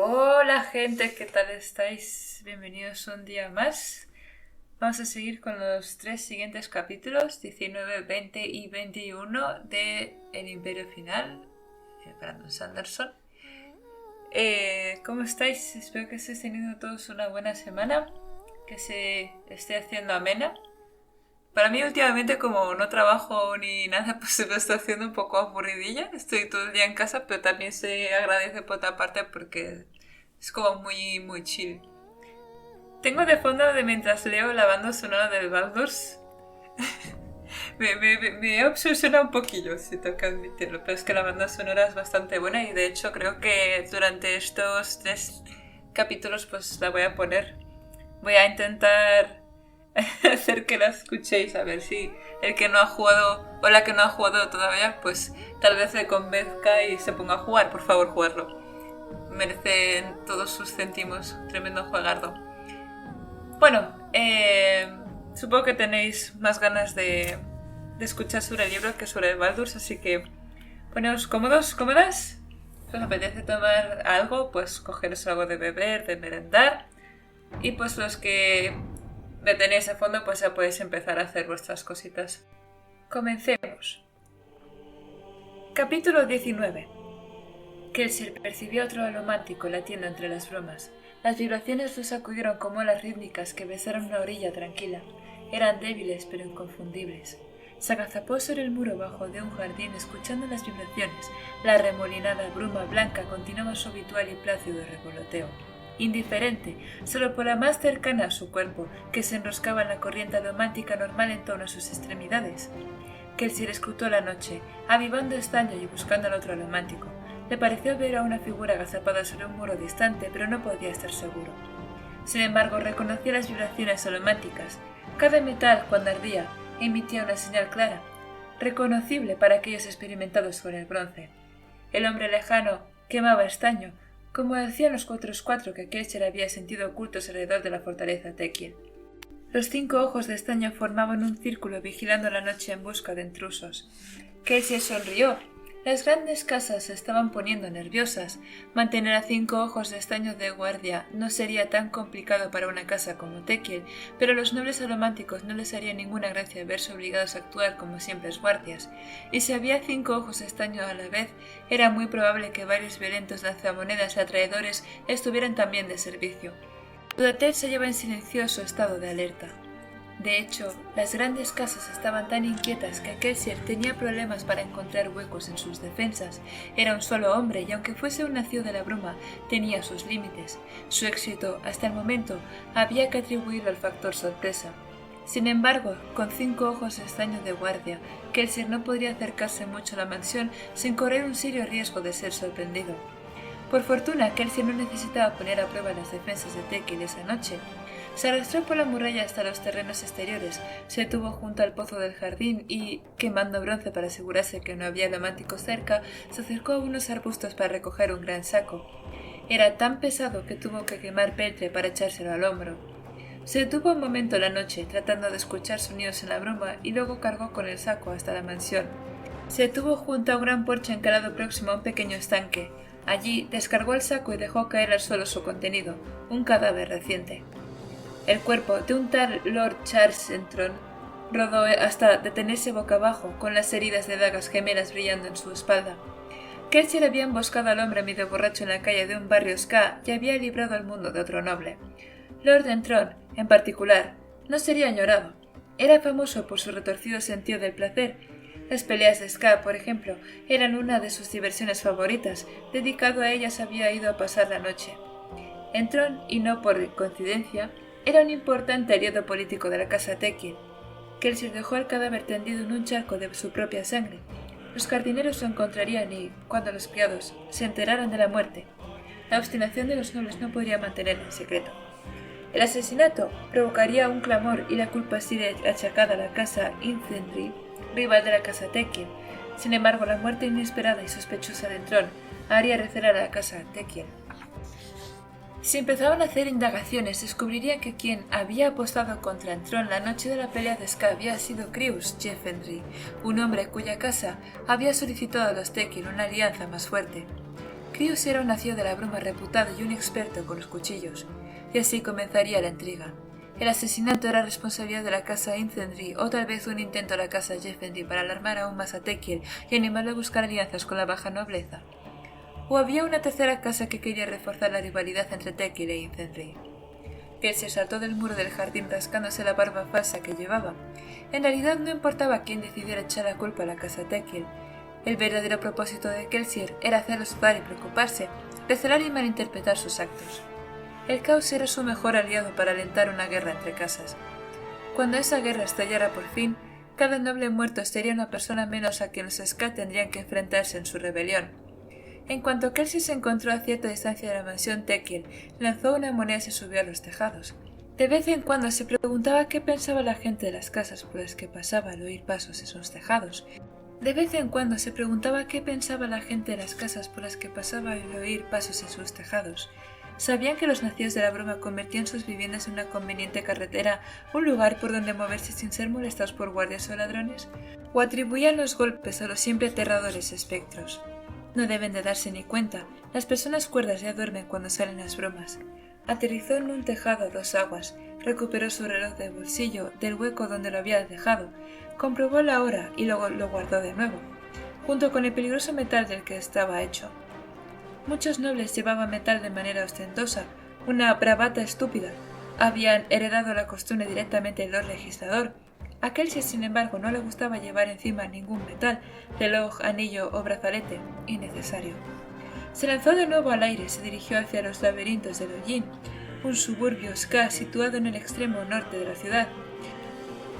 Hola gente, ¿qué tal estáis? Bienvenidos un día más. Vamos a seguir con los 3 siguientes capítulos, 19, 20 y 21 de El Imperio Final, de Brandon Sanderson. ¿Cómo estáis? Espero que estéis teniendo todos una buena semana, que se esté haciendo amena. Para mí últimamente, como no trabajo ni nada, pues se me está haciendo un poco aburridilla. Estoy todo el día en casa, pero también se agradece por otra parte porque es como muy chill. Tengo de fondo de mientras leo la banda sonora del Baldur's. Me obsesiona un poquillo, si tengo que admitirlo, pero es que la banda sonora es bastante buena y de hecho creo que durante estos 3 capítulos pues la voy a poner. Voy a intentar hacer que la escuchéis, a ver si el que no ha jugado o la que no ha jugado todavía, pues tal vez le convenzca y se ponga a jugar. Por favor, jugarlo. Merecen todos sus céntimos. Tremendo juegardo. Bueno, supongo que tenéis más ganas de escuchar sobre el libro que sobre el Baldur's, así que poneos cómodos, cómodas. Si os apetece tomar algo, pues cogeros algo de beber, de merendar. Y pues los que me tenéis a fondo, pues ya podéis empezar a hacer vuestras cositas. Comencemos. Capítulo 19. Kelsier percibió otro alomántico latiendo entre las bromas. Las vibraciones lo sacudieron como olas rítmicas que besaron una orilla tranquila. Eran débiles pero inconfundibles. Se agazapó sobre el muro bajo de un jardín escuchando las vibraciones. La remolinada bruma blanca continuaba su habitual y plácido revoloteo. Indiferente, solo por la más cercana a su cuerpo, que se enroscaba en la corriente alomántica normal en torno a sus extremidades. Kelsier escrutó la noche, avivando estaño y buscando al otro alomántico. Le pareció ver a una figura agazapada sobre un muro distante, pero no podía estar seguro. Sin embargo, reconoció las vibraciones alománticas. Cada metal, cuando ardía, emitía una señal clara, reconocible para aquellos experimentados con el bronce. El hombre lejano quemaba estaño, como decían los otros 4 que Kelsier había sentido ocultos alrededor de la fortaleza Tekiel. Los 5 ojos de estaño formaban un círculo vigilando la noche en busca de intrusos. Kelsier sonrió. Las grandes casas se estaban poniendo nerviosas. Mantener a 5 ojos de estaño de guardia no sería tan complicado para una casa como Tekiel, pero a los nobles alománticos no les haría ninguna gracia verse obligados a actuar como simples guardias, y si había 5 ojos de estaño a la vez, era muy probable que varios violentos lanzamonedas y atraedores estuvieran también de servicio. Dudatel se hallaba en silencioso estado de alerta. De hecho, las grandes casas estaban tan inquietas que Kelsier tenía problemas para encontrar huecos en sus defensas. Era un solo hombre y aunque fuese un nacido de la bruma, tenía sus límites. Su éxito, hasta el momento, había que atribuirlo al factor sorpresa. Sin embargo, con 5 ojos de estaño de guardia, Kelsier no podría acercarse mucho a la mansión sin correr un serio riesgo de ser sorprendido. Por fortuna, Kelsier no necesitaba poner a prueba las defensas de Tekiel esa noche. Se arrastró por la muralla hasta los terrenos exteriores, se detuvo junto al pozo del jardín y, quemando bronce para asegurarse que no había alománticos cerca, se acercó a unos arbustos para recoger un gran saco. Era tan pesado que tuvo que quemar peltre para echárselo al hombro. Se detuvo un momento la noche, tratando de escuchar sonidos en la bruma, y luego cargó con el saco hasta la mansión. Se detuvo junto a un gran porche encalado próximo a un pequeño estanque. Allí descargó el saco y dejó caer al suelo su contenido, un cadáver reciente. El cuerpo de un tal Lord Charles Entron rodó hasta detenerse boca abajo, con las heridas de dagas gemelas brillando en su espalda. Kelsier había emboscado al hombre medio borracho en la calle de un barrio ska y había librado al mundo de otro noble. Lord Entron, en particular, no sería añorado. Era famoso por su retorcido sentido del placer. Las peleas de ska, por ejemplo, eran una de sus diversiones favoritas. Dedicado a ellas había ido a pasar la noche. Entron, y no por coincidencia, era un importante aliado político de la casa Tekiel. Kelsier dejó el cadáver tendido en un charco de su propia sangre. Los jardineros lo encontrarían y, cuando los criados se enteraran de la muerte, la obstinación de los nobles no podría mantenerla en secreto. El asesinato provocaría un clamor y la culpa sería achacada a la casa Infantry, rival de la casa Tekiel. Sin embargo, la muerte inesperada y sospechosa de Entron haría recelar a la casa Tekiel. Si empezaban a hacer indagaciones, descubrirían que quien había apostado contra Entron la noche de la pelea de ska había sido Crius Jeffendry, un hombre cuya casa había solicitado a los Tekiel una alianza más fuerte. Crius era un nacido de la bruma reputado y un experto con los cuchillos, y así comenzaría la intriga. El asesinato era responsabilidad de la casa Infantry o tal vez un intento de la casa Jeffendry para alarmar aún más a Tekiel y animarle a buscar alianzas con la baja nobleza. O había una tercera casa que quería reforzar la rivalidad entre Tekiel e Infantry. Él se saltó del muro del jardín rascándose la barba falsa que llevaba. En realidad no importaba quién decidiera echar la culpa a la casa Tekiel. El verdadero propósito de Kelsier era hacerlos dudar y preocuparse, recelar y malinterpretar sus actos. El caos era su mejor aliado para alentar una guerra entre casas. Cuando esa guerra estallara por fin, cada noble muerto sería una persona menos a quien los Ska tendrían que enfrentarse en su rebelión. En cuanto Kelsier se encontró a cierta distancia de la mansión Tekiel, lanzó una moneda y se subió a los tejados. De vez en cuando se preguntaba qué pensaba la gente de las casas por las que pasaba al oír pasos en sus tejados. ¿Sabían que los nacidos de la bruma convertían sus viviendas en una conveniente carretera, un lugar por donde moverse sin ser molestados por guardias o ladrones? ¿O atribuían los golpes a los siempre aterradores espectros? No deben de darse ni cuenta, las personas cuerdas ya duermen cuando salen las bromas. Aterrizó en un tejado a 2 aguas, recuperó su reloj de bolsillo del hueco donde lo había dejado, comprobó la hora y luego lo guardó de nuevo, junto con el peligroso metal del que estaba hecho. Muchos nobles llevaban metal de manera ostentosa, una bravata estúpida. Habían heredado la costumbre directamente del Lord Legislador. A Kelsier, sin embargo, no le gustaba llevar encima ningún metal, reloj, anillo o brazalete, innecesario. Se lanzó de nuevo al aire y se dirigió hacia los laberintos de Lojin, un suburbio Ska situado en el extremo norte de la ciudad.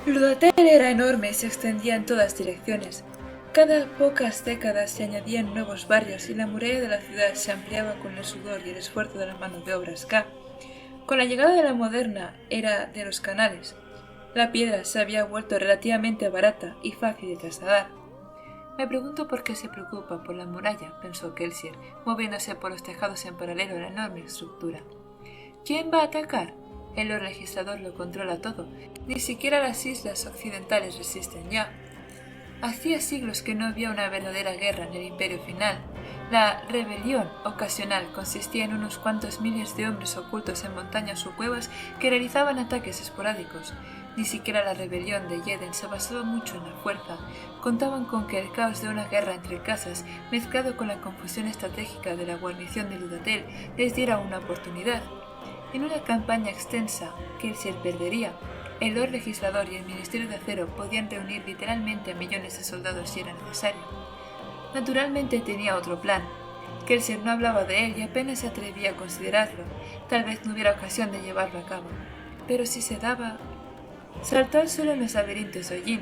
Ludatel era enorme y se extendía en todas direcciones. Cada pocas décadas se añadían nuevos barrios y la muralla de la ciudad se ampliaba con el sudor y el esfuerzo de la mano de obra Ska. Con la llegada de la moderna era de los canales, la piedra se había vuelto relativamente barata y fácil de trasladar. Me pregunto por qué se preocupa por la muralla, pensó Kelsier, moviéndose por los tejados en paralelo a la enorme estructura. ¿Quién va a atacar? El Lord Legislador lo controla todo, ni siquiera las islas occidentales resisten ya. Hacía siglos que no había una verdadera guerra en el Imperio final. La rebelión ocasional consistía en unos cuantos miles de hombres ocultos en montañas o cuevas que realizaban ataques esporádicos. Ni siquiera la rebelión de Jeden se basaba mucho en la fuerza. Contaban con que el caos de una guerra entre casas, mezclado con la confusión estratégica de la guarnición de Ludatel, les diera una oportunidad. En una campaña extensa, Kelsier perdería. El Lord Legislador y el Ministerio de Acero podían reunir literalmente a millones de soldados si era necesario. Naturalmente tenía otro plan. Kelsier no hablaba de él y apenas se atrevía a considerarlo. Tal vez no hubiera ocasión de llevarlo a cabo. Pero si se daba... Saltó al suelo en los laberintos de Ojin.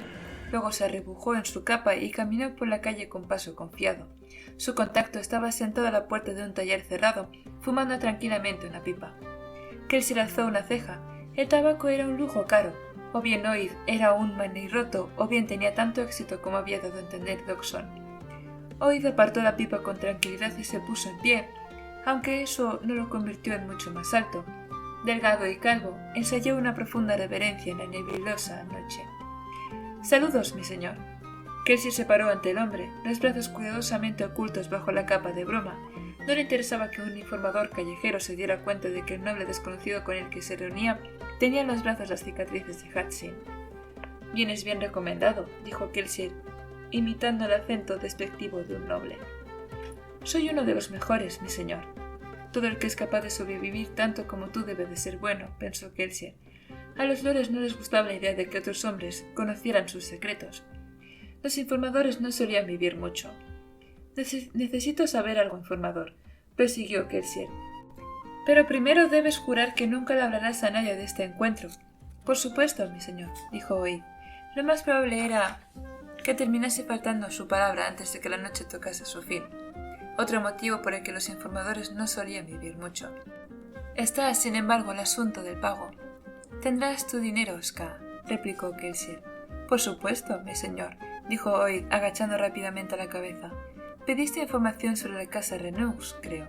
Luego se arrebujó en su capa y caminó por la calle con paso confiado. Su contacto estaba sentado a la puerta de un taller cerrado, fumando tranquilamente una pipa. Kelsier alzó una ceja. El tabaco era un lujo caro. O bien Oid era un manirroto, o bien tenía tanto éxito como había dado a entender Dodgson. Oid apartó la pipa con tranquilidad y se puso en pie, aunque eso no lo convirtió en mucho más alto. Delgado y calvo, ensayó una profunda reverencia en la nebulosa noche. «Saludos, mi señor». Kelsier se paró ante el hombre, los brazos cuidadosamente ocultos bajo la capa de broma. No le interesaba que un informador callejero se diera cuenta de que el noble desconocido con el que se reunía tenía en los brazos las cicatrices de Hatsin. «Vienes bien recomendado», dijo Kelsier, imitando el acento despectivo de un noble. «Soy uno de los mejores, mi señor». «Todo el que es capaz de sobrevivir tanto como tú debe de ser bueno», pensó Kelsier. A los lores no les gustaba la idea de que otros hombres conocieran sus secretos. Los informadores no solían vivir mucho. «Necesito saber algo, informador», prosiguió Kelsier. «Pero primero debes jurar que nunca le hablarás a nadie de este encuentro». «Por supuesto, mi señor», dijo Oid. Lo más probable era que terminase faltando su palabra antes de que la noche tocase su fin. Otro motivo por el que los informadores no solían vivir mucho. Está, sin embargo, el asunto del pago. «Tendrás tu dinero, Ska», replicó Kelsier. «Por supuesto, mi señor», dijo Oid, agachando rápidamente la cabeza. «Pediste información sobre la casa Renux, creo».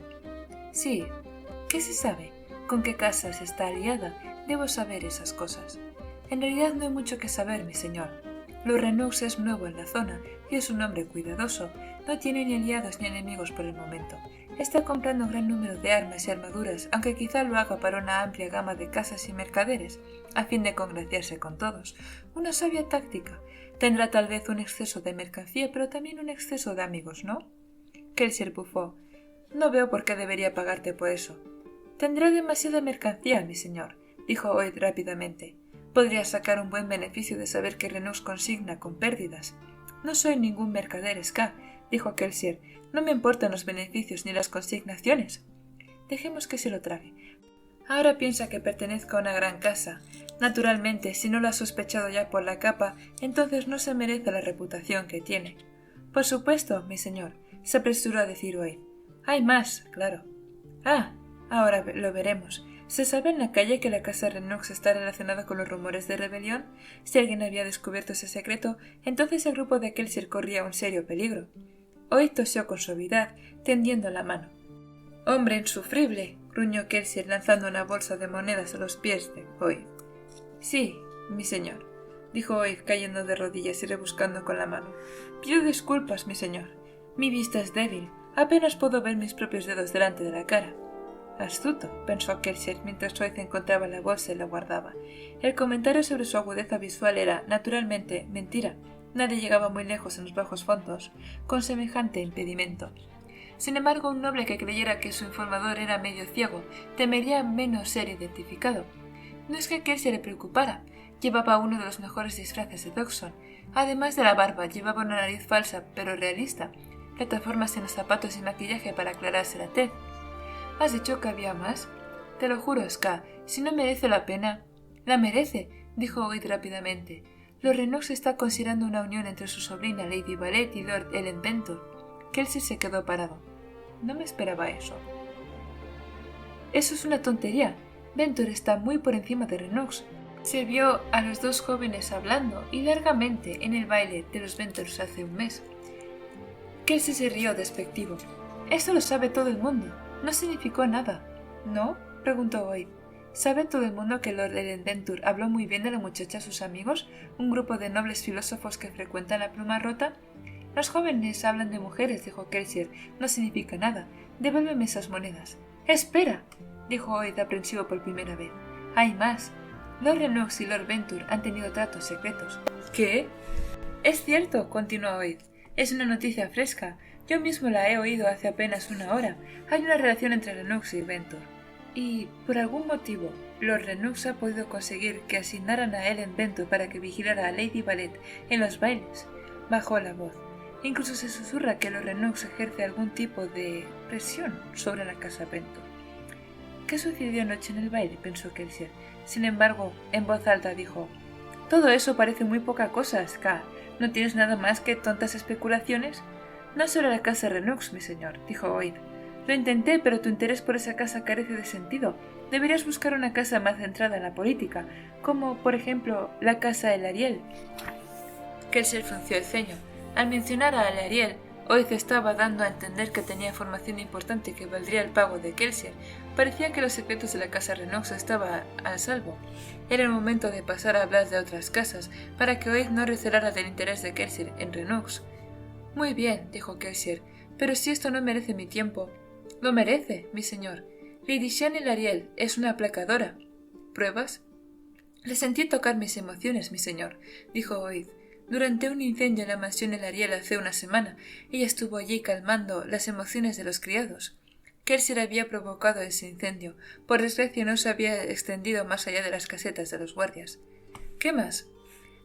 «Sí. ¿Qué se sabe? ¿Con qué casas está aliada? Debo saber esas cosas». «En realidad no hay mucho que saber, mi señor. Lord Renux es nuevo en la zona y es un hombre cuidadoso. No tiene ni aliados ni enemigos por el momento. Está comprando un gran número de armas y armaduras, aunque quizá lo haga para una amplia gama de casas y mercaderes, a fin de congraciarse con todos. Una sabia táctica. Tendrá tal vez un exceso de mercancía, pero también un exceso de amigos, ¿no? Kelsier bufó. No veo por qué debería pagarte por eso. Tendrá demasiada mercancía, mi señor, dijo Oid rápidamente. Podría sacar un buen beneficio de saber que Renux consigna con pérdidas. No soy ningún mercader, Ska, dijo Kelsier. No me importan los beneficios ni las consignaciones. Dejemos que se lo trague. Ahora piensa que pertenezco a una gran casa. Naturalmente, si no lo ha sospechado ya por la capa, entonces no se merece la reputación que tiene. Por supuesto, mi señor, se apresuró a decir Oid. Hay más, claro. Ah, ahora lo veremos. ¿Se sabe en la calle que la casa Renux está relacionada con los rumores de rebelión? Si alguien había descubierto ese secreto, entonces el grupo de Kelsier corría un serio peligro. Oid tosió con suavidad, tendiendo la mano. «¡Hombre insufrible!», gruñó Kelsier lanzando una bolsa de monedas a los pies de Oid. «Sí, mi señor», dijo Oid cayendo de rodillas y rebuscando con la mano. «Pido disculpas, mi señor. Mi vista es débil. Apenas puedo ver mis propios dedos delante de la cara». Astuto, pensó Kelsier mientras Oid encontraba la bolsa y la guardaba. El comentario sobre su agudeza visual era, naturalmente, mentira. Nadie llegaba muy lejos en los bajos fondos con semejante impedimento. Sin embargo, un noble que creyera que su informador era medio ciego temería menos ser identificado. No es que Kelsier le preocupara. Llevaba uno de los mejores disfraces de Dodgson. Además de la barba, llevaba una nariz falsa pero realista, plataformas en los zapatos y maquillaje para aclararse la tez. ¿Has dicho que había más? Te lo juro, Ska, si no merece la pena. La merece, dijo Oid rápidamente. Lord Renux está considerando una unión entre su sobrina Lady Valet y Lord Elendventur. Kelsier se quedó parado. No me esperaba eso. Eso es una tontería. Ventur está muy por encima de Renux. Se vio a los dos jóvenes hablando y largamente en el baile de los Venturs hace un mes. Kelsier se rió despectivo. Esto lo sabe todo el mundo. No significó nada. ¿No?, preguntó Oid. ¿Sabe todo el mundo que Lord Elendventur habló muy bien de la muchacha a sus amigos, un grupo de nobles filósofos que frecuentan la pluma rota? Los jóvenes hablan de mujeres, dijo Kelsier. No significa nada. Devuélveme esas monedas. ¡Espera!, dijo Oid aprensivo por primera vez. Hay más. Lord Renux y Lord Ventur han tenido tratos secretos. ¿Qué? Es cierto, continuó Oid. Es una noticia fresca. Yo mismo la he oído hace apenas una hora. Hay una relación entre Renux y Ventur. Y, por algún motivo, Lord Renux ha podido conseguir que asignaran a Elendventur para que vigilara a Lady Valet en los bailes. Bajó la voz. Incluso se susurra que Lord Renux ejerce algún tipo de presión sobre la casa Ventur. ¿Qué sucedió anoche en el baile?, pensó Kelsier. Sin embargo, en voz alta dijo: «Todo eso parece muy poca cosa, Ska. ¿No tienes nada más que tontas especulaciones?» «No solo la casa Renux, mi señor», dijo Oid. «Lo intenté, pero tu interés por esa casa carece de sentido. Deberías buscar una casa más centrada en la política, como, por ejemplo, la casa Elariel». Kelsier frunció el ceño. Al mencionar a Elariel, Oid estaba dando a entender que tenía información importante que valdría el pago de Kelsier. Parecía que los secretos de la casa Renux estaban a salvo. Era el momento de pasar a hablar de otras casas, para que Oid no recelara del interés de Kelsier en Renux. «Muy bien», dijo Kelsier, «pero si esto no merece mi tiempo». «Lo merece, mi señor. Lady Shane Elariel es una aplacadora». «¿Pruebas?» «Le sentí tocar mis emociones, mi señor», dijo Oid. «Durante un incendio en la mansión Elariel hace una semana, ella estuvo allí calmando las emociones de los criados». Kelsier había provocado ese incendio. Por desgracia no se había extendido más allá de las casetas de los guardias. «¿Qué más?»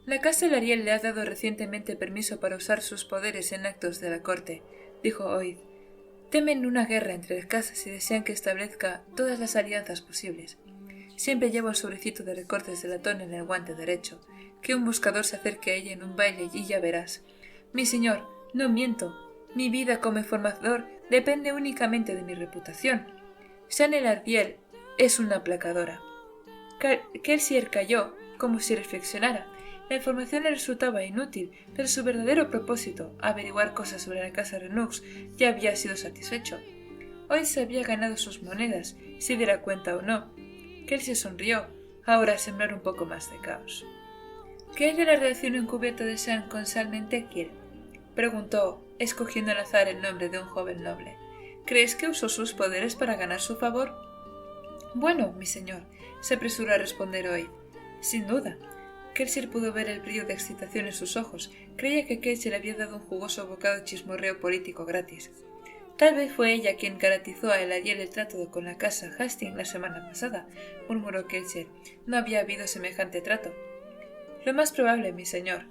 «La casa Elariel le ha dado recientemente permiso para usar sus poderes en actos de la corte», dijo Oid. «Temen una guerra entre las casas y desean que establezca todas las alianzas posibles. Siempre lleva un sobrecito de recortes de latón en el guante derecho. Que un buscador se acerque a ella en un baile y ya verás. Mi señor, no miento. Mi vida como informador depende únicamente de mi reputación. Shane Elariel es una aplacadora». Kelsier calló, como si reflexionara. La información le resultaba inútil, pero su verdadero propósito, averiguar cosas sobre la casa Renux, ya había sido satisfecho. Hoy se había ganado sus monedas, si diera cuenta o no. Kelsier sonrió, ahora a sembrar un poco más de caos. «¿Qué hay de la relación encubierta de Shane con Salmen Tekiel?», preguntó, escogiendo al azar el nombre de un joven noble. ¿Crees que usó sus poderes para ganar su favor? Bueno, mi señor, se apresuró a responder Oid. Sin duda. Kelsier pudo ver el brillo de excitación en sus ojos. Creía que Kate le había dado un jugoso bocado de chismorreo político gratis. Tal vez fue ella quien garantizó a Eladiel el trato con la casa Hastings la semana pasada, murmuró Kelsier. No había habido semejante trato. Lo más probable, mi señor.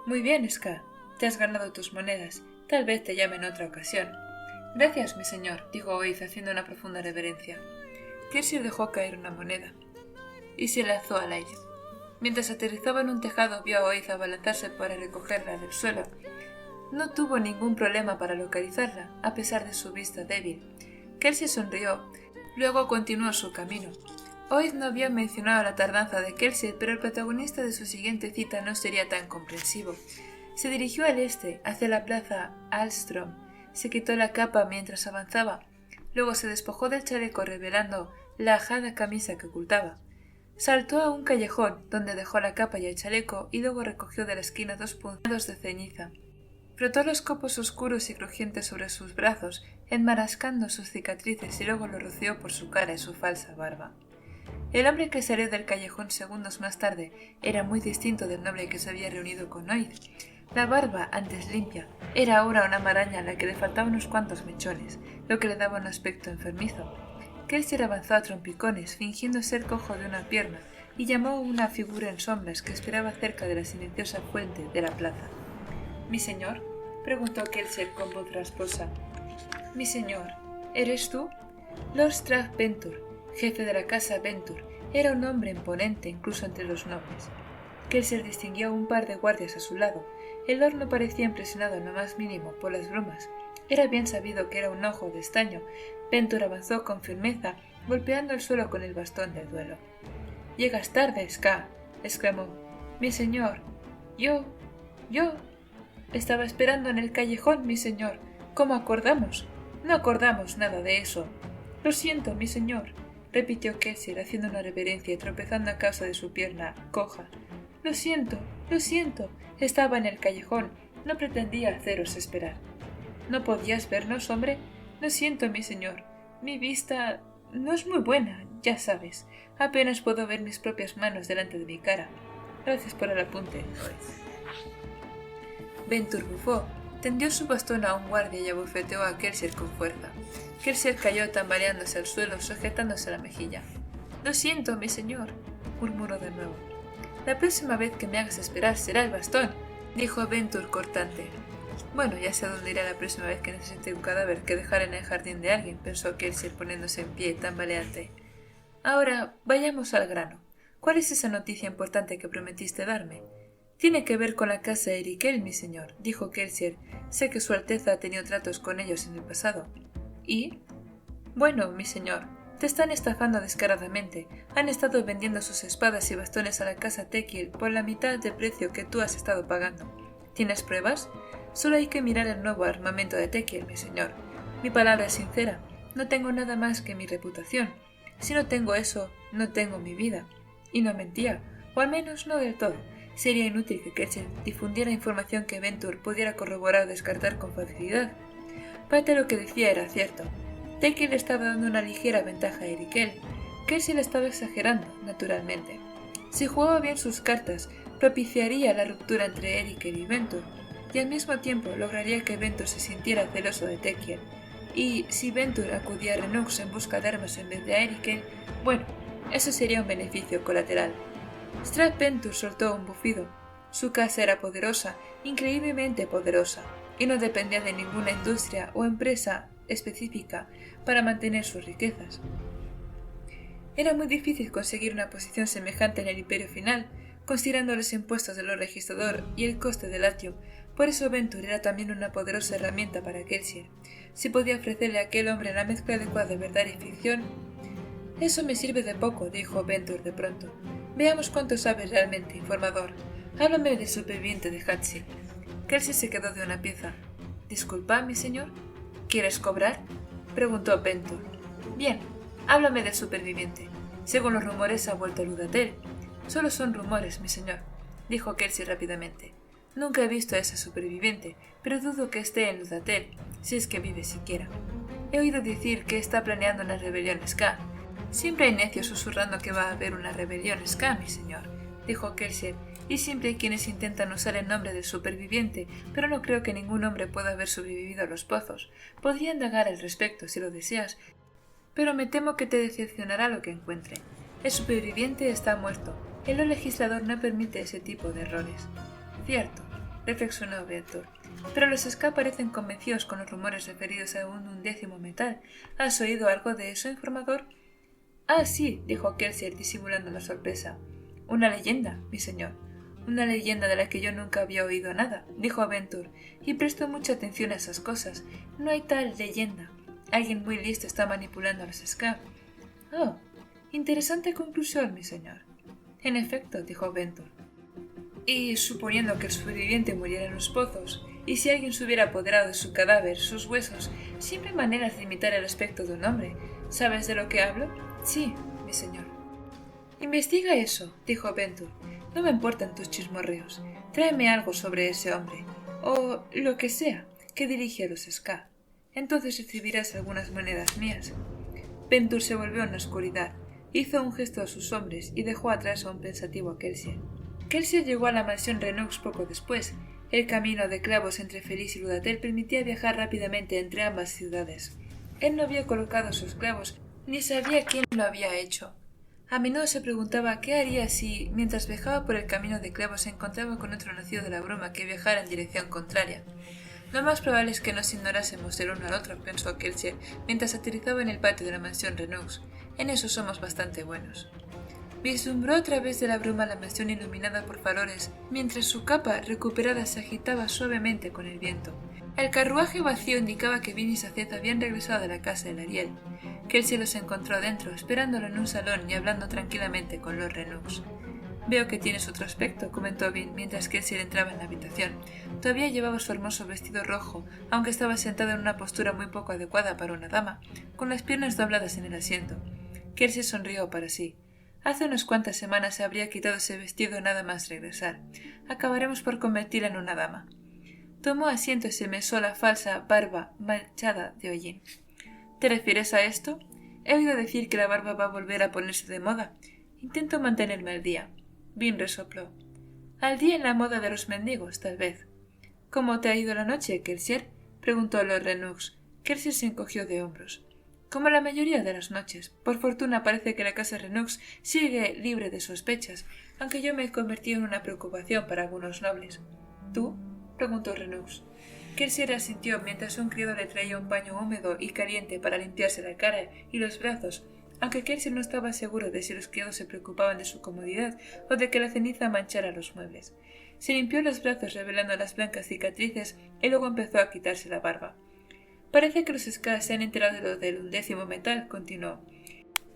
Muy bien, Ska. Te has ganado tus monedas. Tal vez te llame en otra ocasión. Gracias, mi señor, dijo Oid haciendo una profunda reverencia. Kelsier dejó caer una moneda y se la alzó al aire. Mientras aterrizaba en un tejado, vio a Oid abalanzarse para recogerla del suelo. No tuvo ningún problema para localizarla, a pesar de su vista débil. Kelsier sonrió, luego continuó su camino. Oid no había mencionado la tardanza de Kelsier, pero el protagonista de su siguiente cita no sería tan comprensivo. Se dirigió al este, hacia la plaza Alstrom. Se quitó la capa mientras avanzaba. Luego se despojó del chaleco revelando la ajada camisa que ocultaba. Saltó a un callejón, donde dejó la capa y el chaleco, y luego recogió de la esquina 2 puñados de ceniza. Frotó los copos oscuros y crujientes sobre sus brazos, enmarascando sus cicatrices, y luego lo roció por su cara y su falsa barba. El hombre que salió del callejón segundos más tarde era muy distinto del noble que se había reunido con Oid. La barba, antes limpia, era ahora una maraña a la que le faltaban unos cuantos mechones, lo que le daba un aspecto enfermizo. Kelsier avanzó a trompicones, fingiendo ser cojo de una pierna, y llamó a una figura en sombras que esperaba cerca de la silenciosa fuente de la plaza. «¿Mi señor?», preguntó Kelsier con voz rasposa. «Mi señor, ¿eres tú?». Lord Strach Ventur, jefe de la casa Ventur, era un hombre imponente incluso entre los nobles. Kelsier distinguió un par de guardias a su lado. El lord no parecía impresionado en lo más mínimo por las bromas. Era bien sabido que era un ojo de estaño. Ventur avanzó con firmeza, golpeando el suelo con el bastón del duelo. «Llegas tarde, Ska», exclamó. «Mi señor, yo... Estaba esperando en el callejón, mi señor. ¿Cómo acordamos? No acordamos nada de eso». «Lo siento, mi señor», repitió Kelsier haciendo una reverencia y tropezando a causa de su pierna coja. Lo siento, estaba en el callejón, no pretendía haceros esperar». «¿No podías vernos, hombre?». «Lo siento, mi señor, mi vista no es muy buena, ya sabes. Apenas puedo ver mis propias manos delante de mi cara. Gracias por el apunte». Ventur bufó, tendió su bastón a un guardia y abofeteó a Kelsier con fuerza. Kelsier cayó tambaleándose al suelo, sujetándose la mejilla. «Lo siento, mi señor», murmuró de nuevo. «La próxima vez que me hagas esperar será el bastón», dijo Ventur cortante. «Bueno, ya sé a dónde iré la próxima vez que necesite un cadáver que dejar en el jardín de alguien», pensó Kelsier poniéndose en pie, tambaleante. «Ahora, vayamos al grano. ¿Cuál es esa noticia importante que prometiste darme?» «Tiene que ver con la casa de Erikel, mi señor», dijo Kelsier. «Sé que su Alteza ha tenido tratos con ellos en el pasado». «¿Y?» «Bueno, mi señor, te están estafando descaradamente. Han estado vendiendo sus espadas y bastones a la casa Tekiel por la mitad del precio que tú has estado pagando. ¿Tienes pruebas? Solo hay que mirar el nuevo armamento de Tekiel, mi señor. Mi palabra es sincera. No tengo nada más que mi reputación. Si no tengo eso, no tengo mi vida». Y no mentía, o al menos no del todo. Sería inútil que Kelsier difundiera información que Ventur pudiera corroborar o descartar con facilidad. Parte de lo que decía era cierto. Tekiel le estaba dando una ligera ventaja a Erikel. Kelsier estaba exagerando, naturalmente. Si jugaba bien sus cartas, propiciaría la ruptura entre Erikel y Ventur, y al mismo tiempo lograría que Ventur se sintiera celoso de Tekiel. Y si Ventur acudía a Renox en busca de armas en vez de a Erikel, bueno, eso sería un beneficio colateral. Strach Ventur soltó un bufido. Su casa era poderosa, increíblemente poderosa, y no dependía de ninguna industria o empresa específica para mantener sus riquezas. Era muy difícil conseguir una posición semejante en el Imperio Final, considerando los impuestos del registrador y el coste del Latium. Por eso Ventur era también una poderosa herramienta para Kelsier. Si podía ofrecerle a aquel hombre la mezcla adecuada de verdad y ficción... «Eso me sirve de poco», dijo Ventur de pronto. «Veamos cuánto sabes realmente, informador. Háblame del superviviente de Hatzi». Kelsier se quedó de una pieza. «Disculpa, mi señor. ¿Quieres cobrar?», preguntó Ventur. «Bien, háblame del superviviente. Según los rumores ha vuelto a Ludatel». «Solo son rumores, mi señor», dijo Kelsier rápidamente. «Nunca he visto a ese superviviente, pero dudo que esté en Ludatel, si es que vive siquiera». He oído decir que está planeando una rebelión Ska. Siempre hay necios susurrando que va a haber una rebelión Ska, mi señor, dijo Kelsier, y siempre hay quienes intentan usar el nombre del superviviente, pero no creo que ningún hombre pueda haber sobrevivido a los pozos. Podría indagar al respecto si lo deseas, pero me temo que te decepcionará lo que encuentre. El superviviente está muerto. El legislador no permite ese tipo de errores. Cierto, reflexionó Ventur, pero los Ska parecen convencidos con los rumores referidos a un 11º metal. ¿Has oído algo de eso, informador? Ah, sí, dijo Kelsier disimulando la sorpresa. Una leyenda, mi señor. Una leyenda de la que yo nunca había oído nada, dijo Ventur, y prestó mucha atención a esas cosas. No hay tal leyenda. Alguien muy listo está manipulando a los Ska. Oh, interesante conclusión, mi señor. En efecto, dijo Ventur. Y suponiendo que el superviviente muriera en los pozos, y si alguien se hubiera apoderado de su cadáver, sus huesos, siempre hay maneras de imitar el aspecto de un hombre. ¿Sabes de lo que hablo? Sí, mi señor. Investiga eso, dijo Ventur. No me importan tus chismorreos. Tráeme algo sobre ese hombre, o lo que sea, que dirige a los Ska. Entonces recibirás algunas monedas mías. Ventur se volvió en la oscuridad, hizo un gesto a sus hombres y dejó atrás a un pensativo Kelsier. Kelsier llegó a la mansión Renux poco después. El camino de clavos entre Feliz y Ludatel permitía viajar rápidamente entre ambas ciudades. Él no había colocado sus clavos, ni sabía quién lo había hecho. A menudo se preguntaba qué haría si, mientras viajaba por el camino de clavos, se encontraba con otro nacido de la bruma que viajara en dirección contraria. Lo más probable es que nos ignorásemos el uno al otro, pensó Kelsier, mientras aterrizaba en el patio de la mansión Renux. En eso somos bastante buenos. Vislumbró a través de la bruma la mansión iluminada por faroles, mientras su capa recuperada se agitaba suavemente con el viento. El carruaje vacío indicaba que Vin y Saced habían regresado de la casa de Ariel. Kelsier los encontró dentro, esperándolo en un salón y hablando tranquilamente con Lord Renux. Veo que tienes otro aspecto, comentó Vin mientras Kelsier entraba en la habitación. Todavía llevaba su hermoso vestido rojo, aunque estaba sentado en una postura muy poco adecuada para una dama, con las piernas dobladas en el asiento. Kelsier sonrió para sí. Hace unas cuantas semanas se habría quitado ese vestido nada más regresar. Acabaremos por convertirla en una dama. Tomó asiento y se mesó la falsa barba manchada de hollín. ¿Te refieres a esto? He oído decir que la barba va a volver a ponerse de moda. Intento mantenerme al día. Vin resopló. Al día en la moda de los mendigos, tal vez. ¿Cómo te ha ido la noche, Kelsier? Preguntó Lord Renux. Kelsier se encogió de hombros. Como la mayoría de las noches. Por fortuna parece que la casa Renux sigue libre de sospechas, aunque yo me he convertido en una preocupación para algunos nobles. ¿Tú? Preguntó Renux. Kelsier asintió mientras un criado le traía un paño húmedo y caliente para limpiarse la cara y los brazos, aunque Kelsier no estaba seguro de si los criados se preocupaban de su comodidad o de que la ceniza manchara los muebles. Se limpió los brazos revelando las blancas cicatrices y luego empezó a quitarse la barba. Parece que los Ska se han enterado de lo del 11º metal, continuó.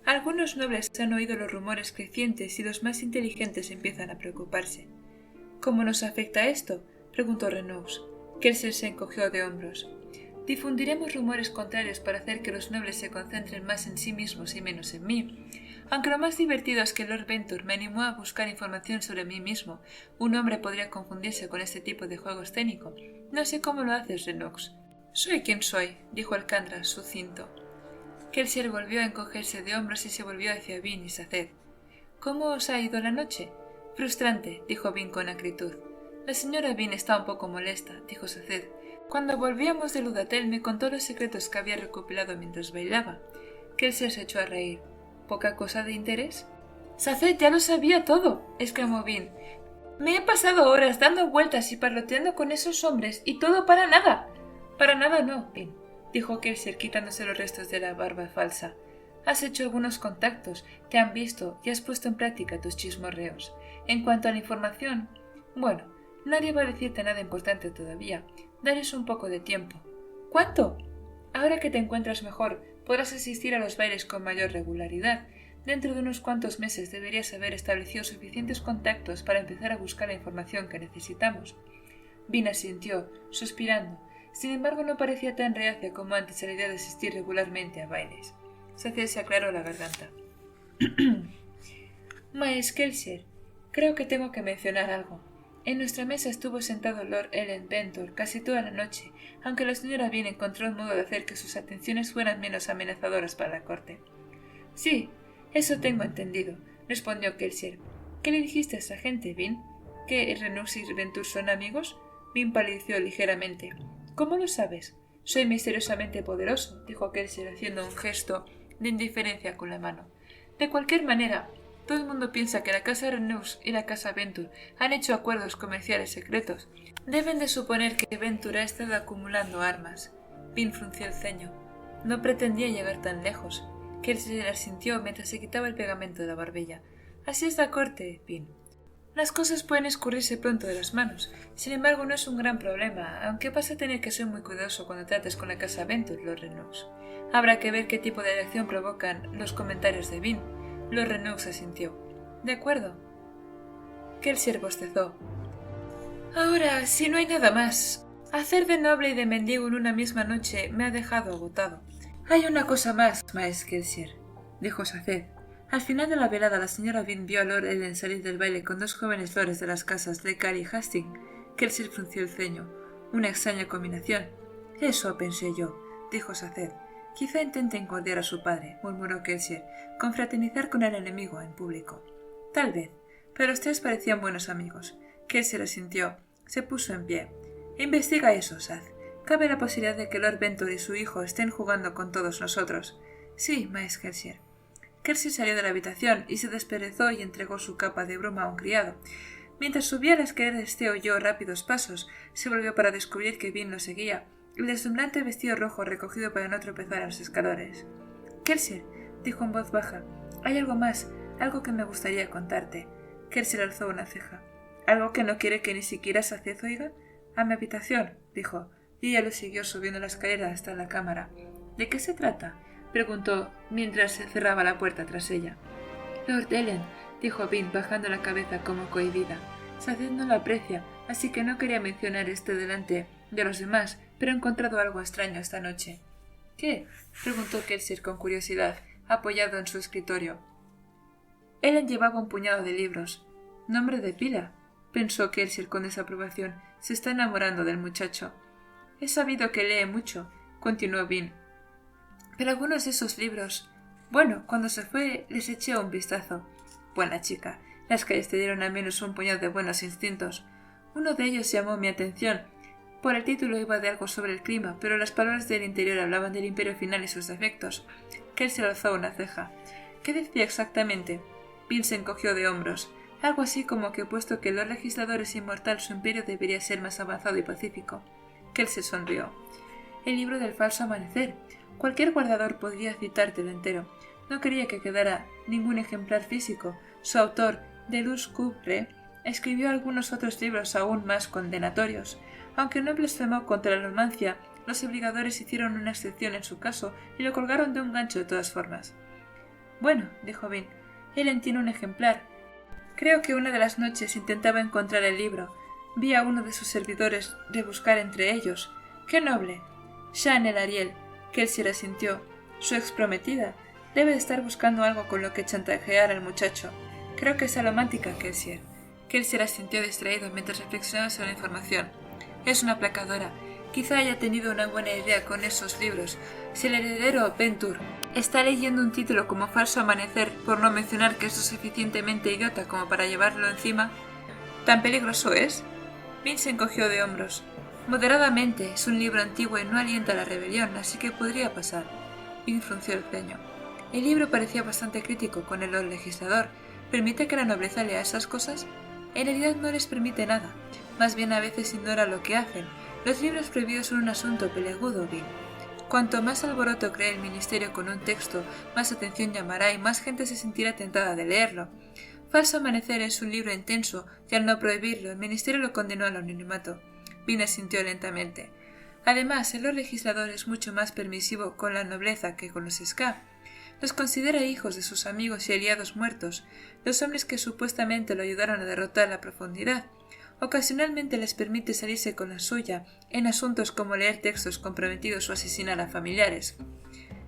Algunos nobles han oído los rumores crecientes y los más inteligentes empiezan a preocuparse. ¿Cómo nos afecta esto? Preguntó Renux. Kelsier se encogió de hombros. Difundiremos rumores contrarios para hacer que los nobles se concentren más en sí mismos y menos en mí. Aunque lo más divertido es que Lord Ventur me animó a buscar información sobre mí mismo. Un hombre podría confundirse con este tipo de juego escénico. No sé cómo lo haces, Renux. Soy quien soy, dijo Alcandra, sucinto. Kelsier volvió a encogerse de hombros y se volvió hacia Vin y Saced. ¿Cómo os ha ido la noche? Frustrante, dijo Vin con acritud. La señora Vin está un poco molesta, dijo Saced. Cuando volvíamos de Ludatel me contó los secretos que había recopilado mientras bailaba. Kelsier se echó a reír. ¿Poca cosa de interés? Saced ya lo sabía todo, exclamó Vin. Me he pasado horas dando vueltas y parloteando con esos hombres y todo para nada. Para nada no, Vin, dijo Kelsier quitándose los restos de la barba falsa. Has hecho algunos contactos, te han visto y has puesto en práctica tus chismorreos. En cuanto a la información, bueno, nadie va a decirte nada importante todavía. Dales un poco de tiempo. ¿Cuánto? Ahora que te encuentras mejor, podrás asistir a los bailes con mayor regularidad. Dentro de unos cuantos meses deberías haber establecido suficientes contactos para empezar a buscar la información que necesitamos. Vin asintió, suspirando. Sin embargo, no parecía tan reacia como antes a la idea de asistir regularmente a bailes. Saced se aclaró la garganta. Maes Kelsier, creo que tengo que mencionar algo. En nuestra mesa estuvo sentado Lord Ellenborough casi toda la noche, aunque la señora Bean encontró un modo de hacer que sus atenciones fueran menos amenazadoras para la corte. —Sí, eso tengo entendido —respondió Kelsier. —¿Qué le dijiste a esa gente, Bean? ¿Que Renux y Ventur son amigos? Bean palideció ligeramente. —¿Cómo lo sabes? —Soy misteriosamente poderoso —dijo Kelsier haciendo un gesto de indiferencia con la mano. —De cualquier manera, todo el mundo piensa que la casa Renux y la casa Ventur han hecho acuerdos comerciales secretos. Deben de suponer que Ventur ha estado acumulando armas. Bean frunció el ceño. No pretendía llegar tan lejos. Kelsier asintió mientras se quitaba el pegamento de la barbilla. Así es la corte, Bean. Las cosas pueden escurrirse pronto de las manos. Sin embargo, no es un gran problema, aunque vas a tener que ser muy cuidadoso cuando trates con la casa Ventur, Lord Renux. Habrá que ver qué tipo de reacción provocan los comentarios de Bean. Lord Renux asintió. —De acuerdo. Kelsier bostezó. —Ahora, si no hay nada más. Hacer de noble y de mendigo en una misma noche me ha dejado agotado. —Hay una cosa más, maestro Kelsier —dijo Saced. Al final de la velada la señora Bean vio a Lord Ellen salir del baile con dos jóvenes lores de las casas Lecar y Hastings. Kelsier frunció el ceño. Una extraña combinación. —Eso pensé yo —dijo Saced. —Quizá intente encordiar a su padre —murmuró Kelsier—, confraternizar con el enemigo en público. —Tal vez. Pero los tres parecían buenos amigos. Kelsier asintió. Se puso en pie. —Investiga eso, Saz. Cabe la posibilidad de que Lord Ventur y su hijo estén jugando con todos nosotros. —Sí, maestro Kelsier. Kelsier salió de la habitación y se desperezó y entregó su capa de bruma a un criado. Mientras subía la escalera oyó rápidos pasos. Se volvió para descubrir que Bean lo seguía. El deslumbrante vestido rojo recogido para no tropezar en los escalones. —Kelsier —dijo en voz baja—, hay algo más, algo que me gustaría contarte. Kelsier alzó una ceja. —¿Algo que no quiere que ni siquiera Saced oiga? —A mi habitación —dijo, y ella lo siguió subiendo la escalera hasta la cámara. —¿De qué se trata? —preguntó mientras se cerraba la puerta tras ella. —Lord Ellen —dijo Bean bajando la cabeza como cohibida—, Saced no lo aprecia, así que no quería mencionar esto delante de los demás, pero he encontrado algo extraño esta noche. —¿Qué? —preguntó Kelsier con curiosidad, apoyado en su escritorio. Ellen llevaba un puñado de libros. —Nombre de pila —pensó Kelsier con desaprobación—, se está enamorando del muchacho. —He sabido que lee mucho —continuó Bean—, pero algunos de esos libros... Bueno, cuando se fue les eché un vistazo. Buena chica, las calles te dieron al menos un puñado de buenos instintos. Uno de ellos llamó mi atención. Por el título iba de algo sobre el clima, pero las palabras del interior hablaban del imperio final y sus defectos. Kelsier alzó una ceja. ¿Qué decía exactamente? Bean se encogió de hombros. Algo así como que puesto que los legisladores es inmortal, su imperio debería ser más avanzado y pacífico. Kelsier sonrió. El libro del falso amanecer. Cualquier guardador podría citártelo entero. No quería que quedara ningún ejemplar físico. Su autor, Deleuze Couvré, escribió algunos otros libros aún más condenatorios. Aunque no blasfemó contra la romancia, los obligadores hicieron una excepción en su caso y lo colgaron de un gancho de todas formas. —Bueno —dijo Bean—, Ellen tiene un ejemplar. Creo que una de las noches intentaba encontrar el libro. Vi a uno de sus servidores rebuscar entre ellos. ¡Qué noble! Jean el Ariel. Kelsier asintió. Su exprometida. Debe de estar buscando algo con lo que chantajear al muchacho. Creo que es alomántica, Kelsier. Kelsier asintió distraído mientras reflexionaba sobre la información. Es una aplacadora. Quizá haya tenido una buena idea con esos libros. Si el heredero Ventur está leyendo un título como Falso Amanecer, por no mencionar que es lo suficientemente idiota como para llevarlo encima, ¿tan peligroso es? Bean se encogió de hombros. Moderadamente, es un libro antiguo y no alienta a la rebelión, así que podría pasar. Bean frunció el ceño. El libro parecía bastante crítico con el legislador. ¿Permite que la nobleza lea esas cosas? En realidad no les permite nada. Más bien a veces ignora lo que hacen. Los libros prohibidos son un asunto peleagudo, Bean. Cuanto más alboroto cree el ministerio con un texto, más atención llamará y más gente se sentirá tentada de leerlo. Falso Amanecer es un libro intenso y al no prohibirlo, el ministerio lo condenó al anonimato. Bean asintió lentamente. Además, el legislador es mucho más permisivo con la nobleza que con los ska. Los considera hijos de sus amigos y aliados muertos, los hombres que supuestamente lo ayudaron a derrotar la profundidad. Ocasionalmente les permite salirse con la suya en asuntos como leer textos comprometidos o asesinar a familiares.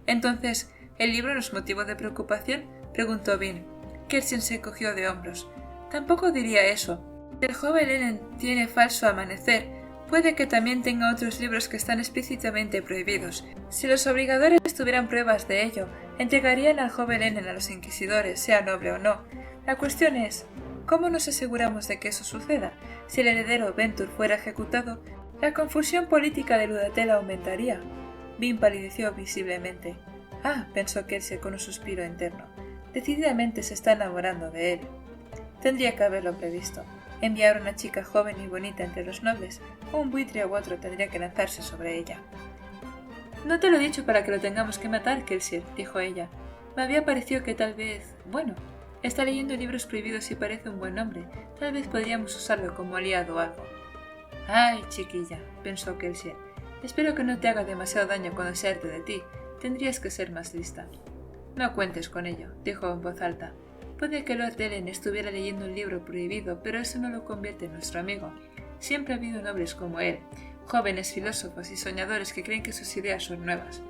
Entonces, ¿el libro no es motivo de preocupación?, preguntó Bean. Kelsier se encogió de hombros. Tampoco diría eso. Si el joven Ellen tiene falso amanecer, puede que también tenga otros libros que están explícitamente prohibidos. Si los obligadores tuvieran pruebas de ello, entregarían al joven Ellen a los inquisidores, sea noble o no. La cuestión es, ¿cómo nos aseguramos de que eso suceda? Si el heredero Ventur fuera ejecutado, la confusión política de Ludatel aumentaría. Vin palideció visiblemente. Ah, pensó Kelsier con un suspiro interno. Decididamente se está enamorando de él. Tendría que haberlo previsto. Enviar a una chica joven y bonita entre los nobles, o un buitre u otro tendría que lanzarse sobre ella. No te lo he dicho para que lo tengamos que matar, Kelsier, dijo ella. Me había parecido que tal vez... Bueno, está leyendo libros prohibidos y parece un buen hombre. Tal vez podríamos usarlo como aliado o algo. Ay, chiquilla, pensó Kelsier. Espero que no te haga demasiado daño cuando se harte de ti. Tendrías que ser más lista. No cuentes con ello, dijo en voz alta. Puede que Lord Ellen estuviera leyendo un libro prohibido, pero eso no lo convierte en nuestro amigo. Siempre ha habido nobles como él, jóvenes filósofos y soñadores que creen que sus ideas son nuevas.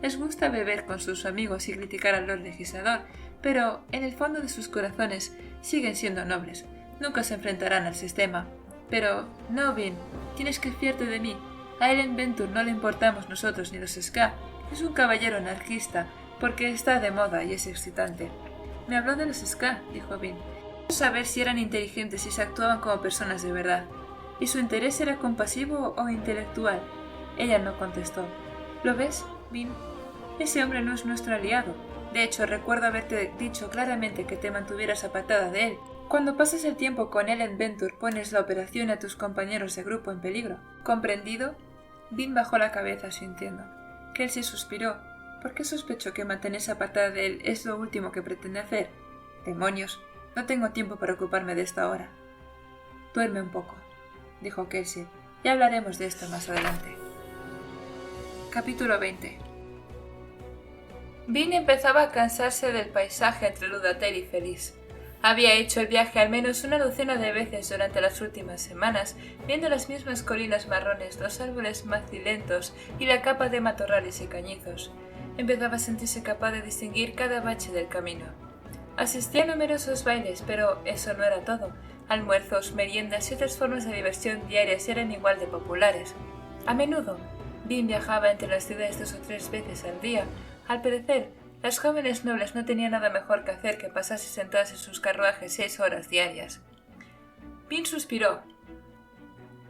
Les gusta beber con sus amigos y criticar al Lord Legislador, pero en el fondo de sus corazones siguen siendo nobles. Nunca se enfrentarán al sistema. Pero, no, Vin, tienes que fiarte de mí. A Ellen Ventur no le importamos nosotros ni los Ska. Es un caballero anarquista, porque está de moda y es excitante. Me habló de los Ska, dijo Vin. Quiero saber si eran inteligentes y si actuaban como personas de verdad. ¿Y su interés era compasivo o intelectual? Ella no contestó. ¿Lo ves, Vin? Ese hombre no es nuestro aliado. De hecho, recuerdo haberte dicho claramente que te mantuvieras apartada de él. Cuando pasas el tiempo con Ellen Ventur, pones la operación y a tus compañeros de grupo en peligro. ¿Comprendido? Vin bajó la cabeza sintiendo. Kelsier suspiró. ¿Por qué sospecho que mantenerse apartada de él es lo último que pretende hacer? ¡Demonios! No tengo tiempo para ocuparme de esto ahora. Duerme un poco, dijo Kelsier. Ya hablaremos de esto más adelante. Capítulo 20. Vin empezaba a cansarse del paisaje entre Ludatel y Feliz. Había hecho el viaje al menos una docena de veces durante las últimas semanas, viendo las mismas colinas marrones, los árboles macilentos y la capa de matorrales y cañizos. Empezaba a sentirse capaz de distinguir cada bache del camino. Asistía a numerosos bailes, pero eso no era todo. Almuerzos, meriendas y otras formas de diversión diarias eran igual de populares. A menudo, Vin viajaba entre las ciudades 2 o 3 veces al día. Al parecer, las jóvenes nobles no tenían nada mejor que hacer que pasarse sentadas en sus carruajes 6 horas diarias. Vin suspiró.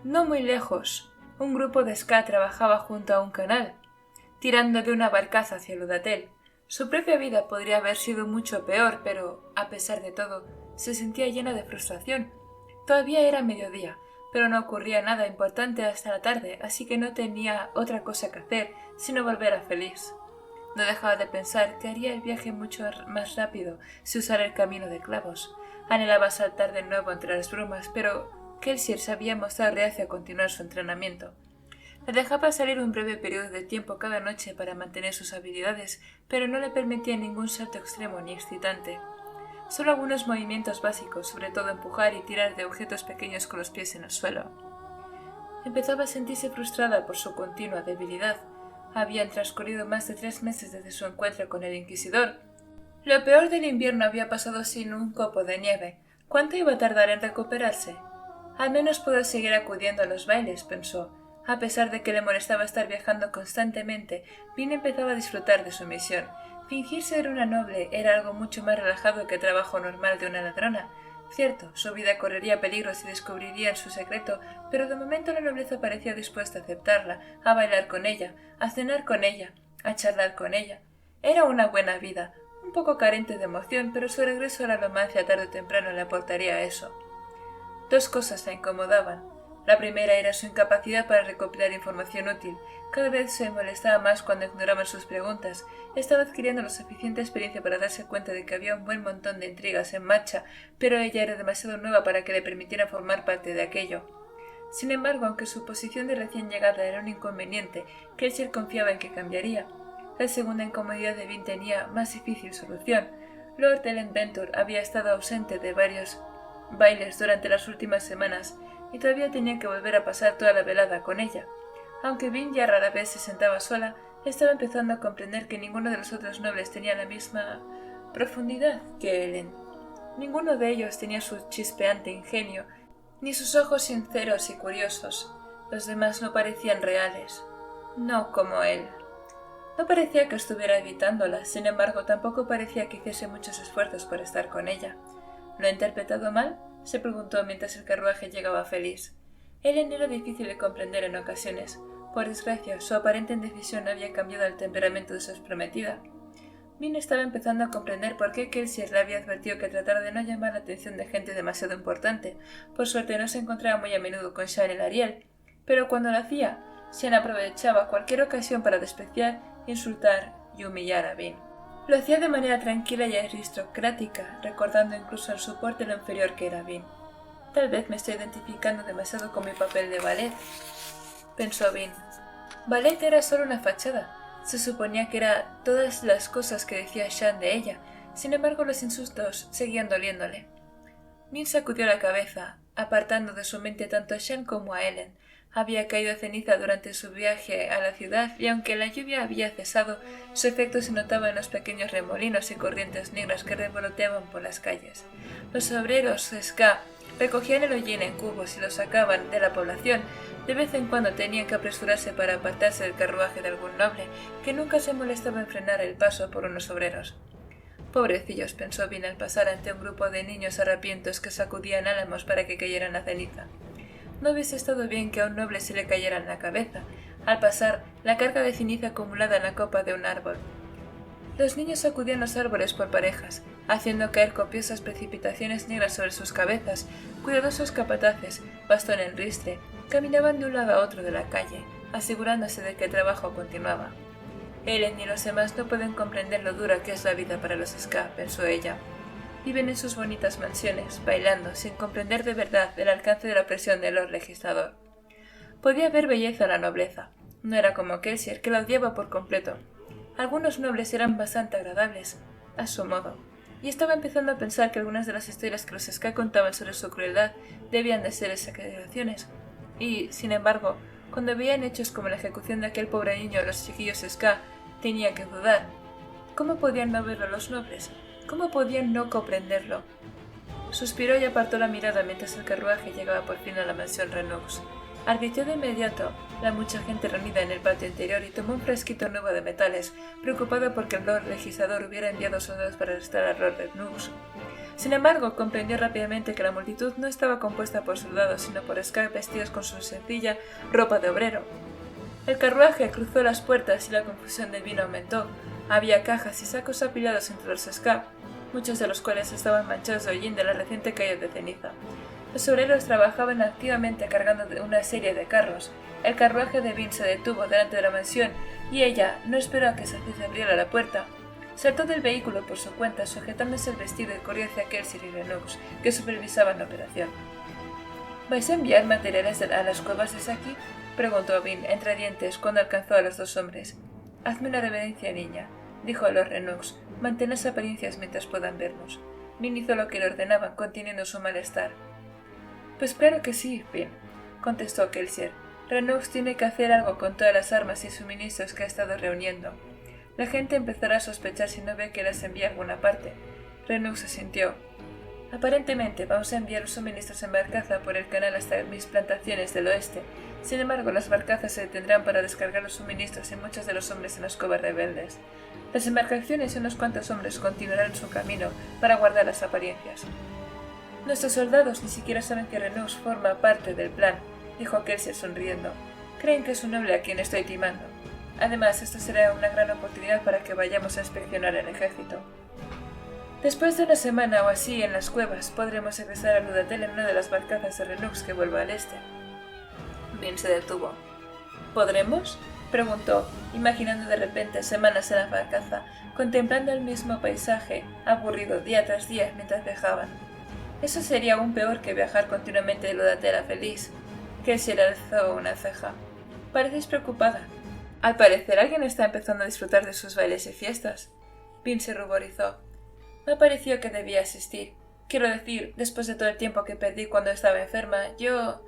No muy lejos, un grupo de Ska trabajaba junto a un canal, tirando de una barcaza hacia Ludatel. Su propia vida podría haber sido mucho peor, pero, a pesar de todo, se sentía llena de frustración. Todavía era mediodía, pero no ocurría nada importante hasta la tarde, así que no tenía otra cosa que hacer sino volver a Feliz. No dejaba de pensar que haría el viaje mucho más rápido si usara el camino de clavos. Anhelaba saltar de nuevo entre las brumas, pero Kelsier se había mostrado reacio a continuar su entrenamiento. Le dejaba salir un breve periodo de tiempo cada noche para mantener sus habilidades, pero no le permitía ningún salto extremo ni excitante. Solo algunos movimientos básicos, sobre todo empujar y tirar de objetos pequeños con los pies en el suelo. Empezaba a sentirse frustrada por su continua debilidad. Habían transcurrido más de 3 meses desde su encuentro con el Inquisidor. Lo peor del invierno había pasado sin un copo de nieve. ¿Cuánto iba a tardar en recuperarse? Al menos puedo seguir acudiendo a los bailes, pensó. A pesar de que le molestaba estar viajando constantemente, Vin empezaba a disfrutar de su misión. Fingir ser una noble era algo mucho más relajado que el trabajo normal de una ladrona. Cierto, su vida correría peligro si descubrirían su secreto, pero de momento la nobleza parecía dispuesta a aceptarla, a bailar con ella, a cenar con ella, a charlar con ella. Era una buena vida, un poco carente de emoción, pero su regreso a la romancia tarde o temprano le aportaría eso. 2 cosas la incomodaban. La primera era su incapacidad para recopilar información útil. Cada vez se molestaba más cuando ignoraban sus preguntas. Estaba adquiriendo la suficiente experiencia para darse cuenta de que había un buen montón de intrigas en marcha, pero ella era demasiado nueva para que le permitieran formar parte de aquello. Sin embargo, aunque su posición de recién llegada era un inconveniente, Kelsier confiaba en que cambiaría. La segunda incomodidad de Vin tenía más difícil solución. Lord Ellen Ventur había estado ausente de varios bailes durante las últimas semanas, y todavía tenía que volver a pasar toda la velada con ella. Aunque Vin ya rara vez se sentaba sola, estaba empezando a comprender que ninguno de los otros nobles tenía la misma profundidad que Ellen. Ninguno de ellos tenía su chispeante ingenio, ni sus ojos sinceros y curiosos. Los demás no parecían reales, no como él. No parecía que estuviera evitándola, sin embargo tampoco parecía que hiciese muchos esfuerzos por estar con ella. ¿Lo he interpretado mal?, se preguntó mientras el carruaje llegaba feliz. Ellen era difícil de comprender en ocasiones. Por desgracia, su aparente indecisión había cambiado el temperamento de su prometida. Min estaba empezando a comprender por qué Kelsier le había advertido que tratara de no llamar la atención de gente demasiado importante. Por suerte no se encontraba muy a menudo con Sean el Ariel, pero cuando lo hacía, Sean aprovechaba cualquier ocasión para despreciar, insultar y humillar a Vin. Lo hacía de manera tranquila y aristocrática, recordando incluso en su porte lo inferior que era Vin. Tal vez me estoy identificando demasiado con mi papel de Ballet, pensó Vin. Ballet era solo una fachada. Se suponía que era todas las cosas que decía Sean de ella. Sin embargo, los insultos seguían doliéndole. Vin sacudió la cabeza, apartando de su mente tanto a Sean como a Ellen. Había caído ceniza durante su viaje a la ciudad y aunque la lluvia había cesado, su efecto se notaba en los pequeños remolinos y corrientes negras que revoloteaban por las calles. Los obreros ska recogían el hollín en cubos y lo sacaban de la población. De vez en cuando tenían que apresurarse para apartarse del carruaje de algún noble, que nunca se molestaba en frenar el paso por unos obreros. Pobrecillos, pensó Vin al pasar ante un grupo de niños harapientos que sacudían álamos para que cayeran la ceniza. No hubiese estado bien que a un noble se le cayera en la cabeza, al pasar, la carga de ceniza acumulada en la copa de un árbol. Los niños sacudían los árboles por parejas, haciendo caer copiosas precipitaciones negras sobre sus cabezas. Cuidadosos capataces, bastón en ristre, caminaban de un lado a otro de la calle, asegurándose de que el trabajo continuaba. Ellen y los demás no pueden comprender lo dura que es la vida para los ska, pensó ella. Viven en sus bonitas mansiones, bailando, sin comprender de verdad el alcance de la opresión del Lord Legislador. Podía ver belleza en la nobleza. No era como Kelsier, que la odiaba por completo. Algunos nobles eran bastante agradables, a su modo, y estaba empezando a pensar que algunas de las historias que los ska contaban sobre su crueldad debían de ser exageraciones. Y, sin embargo, cuando veían hechos como la ejecución de aquel pobre niño o los chiquillos ska, tenían que dudar. ¿Cómo podían no verlo los nobles? ¿Cómo podían no comprenderlo? Suspiró y apartó la mirada mientras el carruaje llegaba por fin a la mansión Renux. Advirtió de inmediato la mucha gente reunida en el patio interior y tomó un frasquito nuevo de metales, preocupado porque el Lord Legislador hubiera enviado soldados para arrestar al Lord Renux. Sin embargo, comprendió rápidamente que la multitud no estaba compuesta por soldados, sino por ska vestidos con su sencilla ropa de obrero. El carruaje cruzó las puertas y la confusión del vino aumentó. Había cajas y sacos apilados entre los ska, muchos de los cuales estaban manchados de hollín de la reciente caída de ceniza. Los obreros trabajaban activamente cargando una serie de carros. El carruaje de Vin se detuvo delante de la mansión y ella no esperó a que se abriera la puerta. Saltó del vehículo por su cuenta, sujetándose el vestido y corrió hacia Kelsier y Renux, que supervisaban la operación. ¿Vais a enviar materiales a las cuevas desde aquí?, preguntó Vin entre dientes cuando alcanzó a los dos hombres. Hazme una reverencia, niña, dijo Lord Renux. Mantén las apariencias mientras puedan vernos. Vin hizo lo que le ordenaban, conteniendo su malestar. Pues claro que sí, Vin, contestó Kelsier. Renux tiene que hacer algo con todas las armas y suministros que ha estado reuniendo. La gente empezará a sospechar si no ve que las envía a alguna parte. Renux asintió. Aparentemente vamos a enviar los suministros en barcaza por el canal hasta mis plantaciones del oeste. Sin embargo, las barcazas se detendrán para descargar los suministros y muchos de los hombres en las cuevas rebeldes. Las embarcaciones y unos cuantos hombres continuarán su camino para guardar las apariencias. Nuestros soldados ni siquiera saben que Renux forma parte del plan, dijo Kelsier sonriendo. Creen que es un noble a quien estoy timando. Además, esto será una gran oportunidad para que vayamos a inspeccionar el ejército. Después de una semana o así en las cuevas, podremos regresar a Ludatel en una de las barcazas de Renux que vuelva al este. Vin se detuvo. ¿Podremos?, preguntó, imaginando de repente semanas en la barcaza, contemplando el mismo paisaje, aburrido día tras día mientras viajaban. Eso sería aún peor que viajar continuamente de Ludatel a Feliz. Kelsier alzó una ceja. Pareces preocupada. Al parecer alguien está empezando a disfrutar de sus bailes y fiestas. Vin se ruborizó. Me pareció que debía asistir. Quiero decir, después de todo el tiempo que perdí cuando estaba enferma, yo...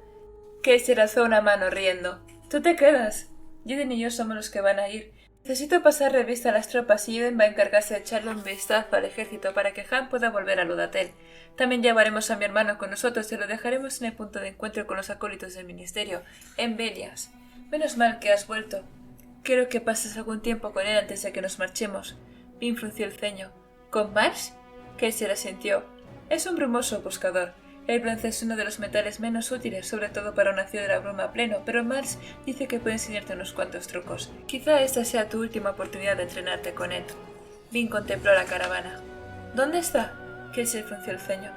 Kelsier alzó una mano riendo. Tú te quedas. Jaden y yo somos los que van a ir. Necesito pasar revista a las tropas y Eden va a encargarse de echarle un vistazo al ejército para que Han pueda volver a Ludatel. También llevaremos a mi hermano con nosotros y lo dejaremos en el punto de encuentro con los acólitos del ministerio, en Belias. Menos mal que has vuelto. Quiero que pases algún tiempo con él antes de que nos marchemos. Vin frunció el ceño. ¿Con Mars? Kelsier asintió. Es un brumoso buscador. El bronce es uno de los metales menos útiles, sobre todo para un nacido de la bruma a pleno, pero Mars dice que puede enseñarte unos cuantos trucos. Quizá esta sea tu última oportunidad de entrenarte con él. Vin contempló la caravana. ¿Dónde está? Kelsier frunció el ceño.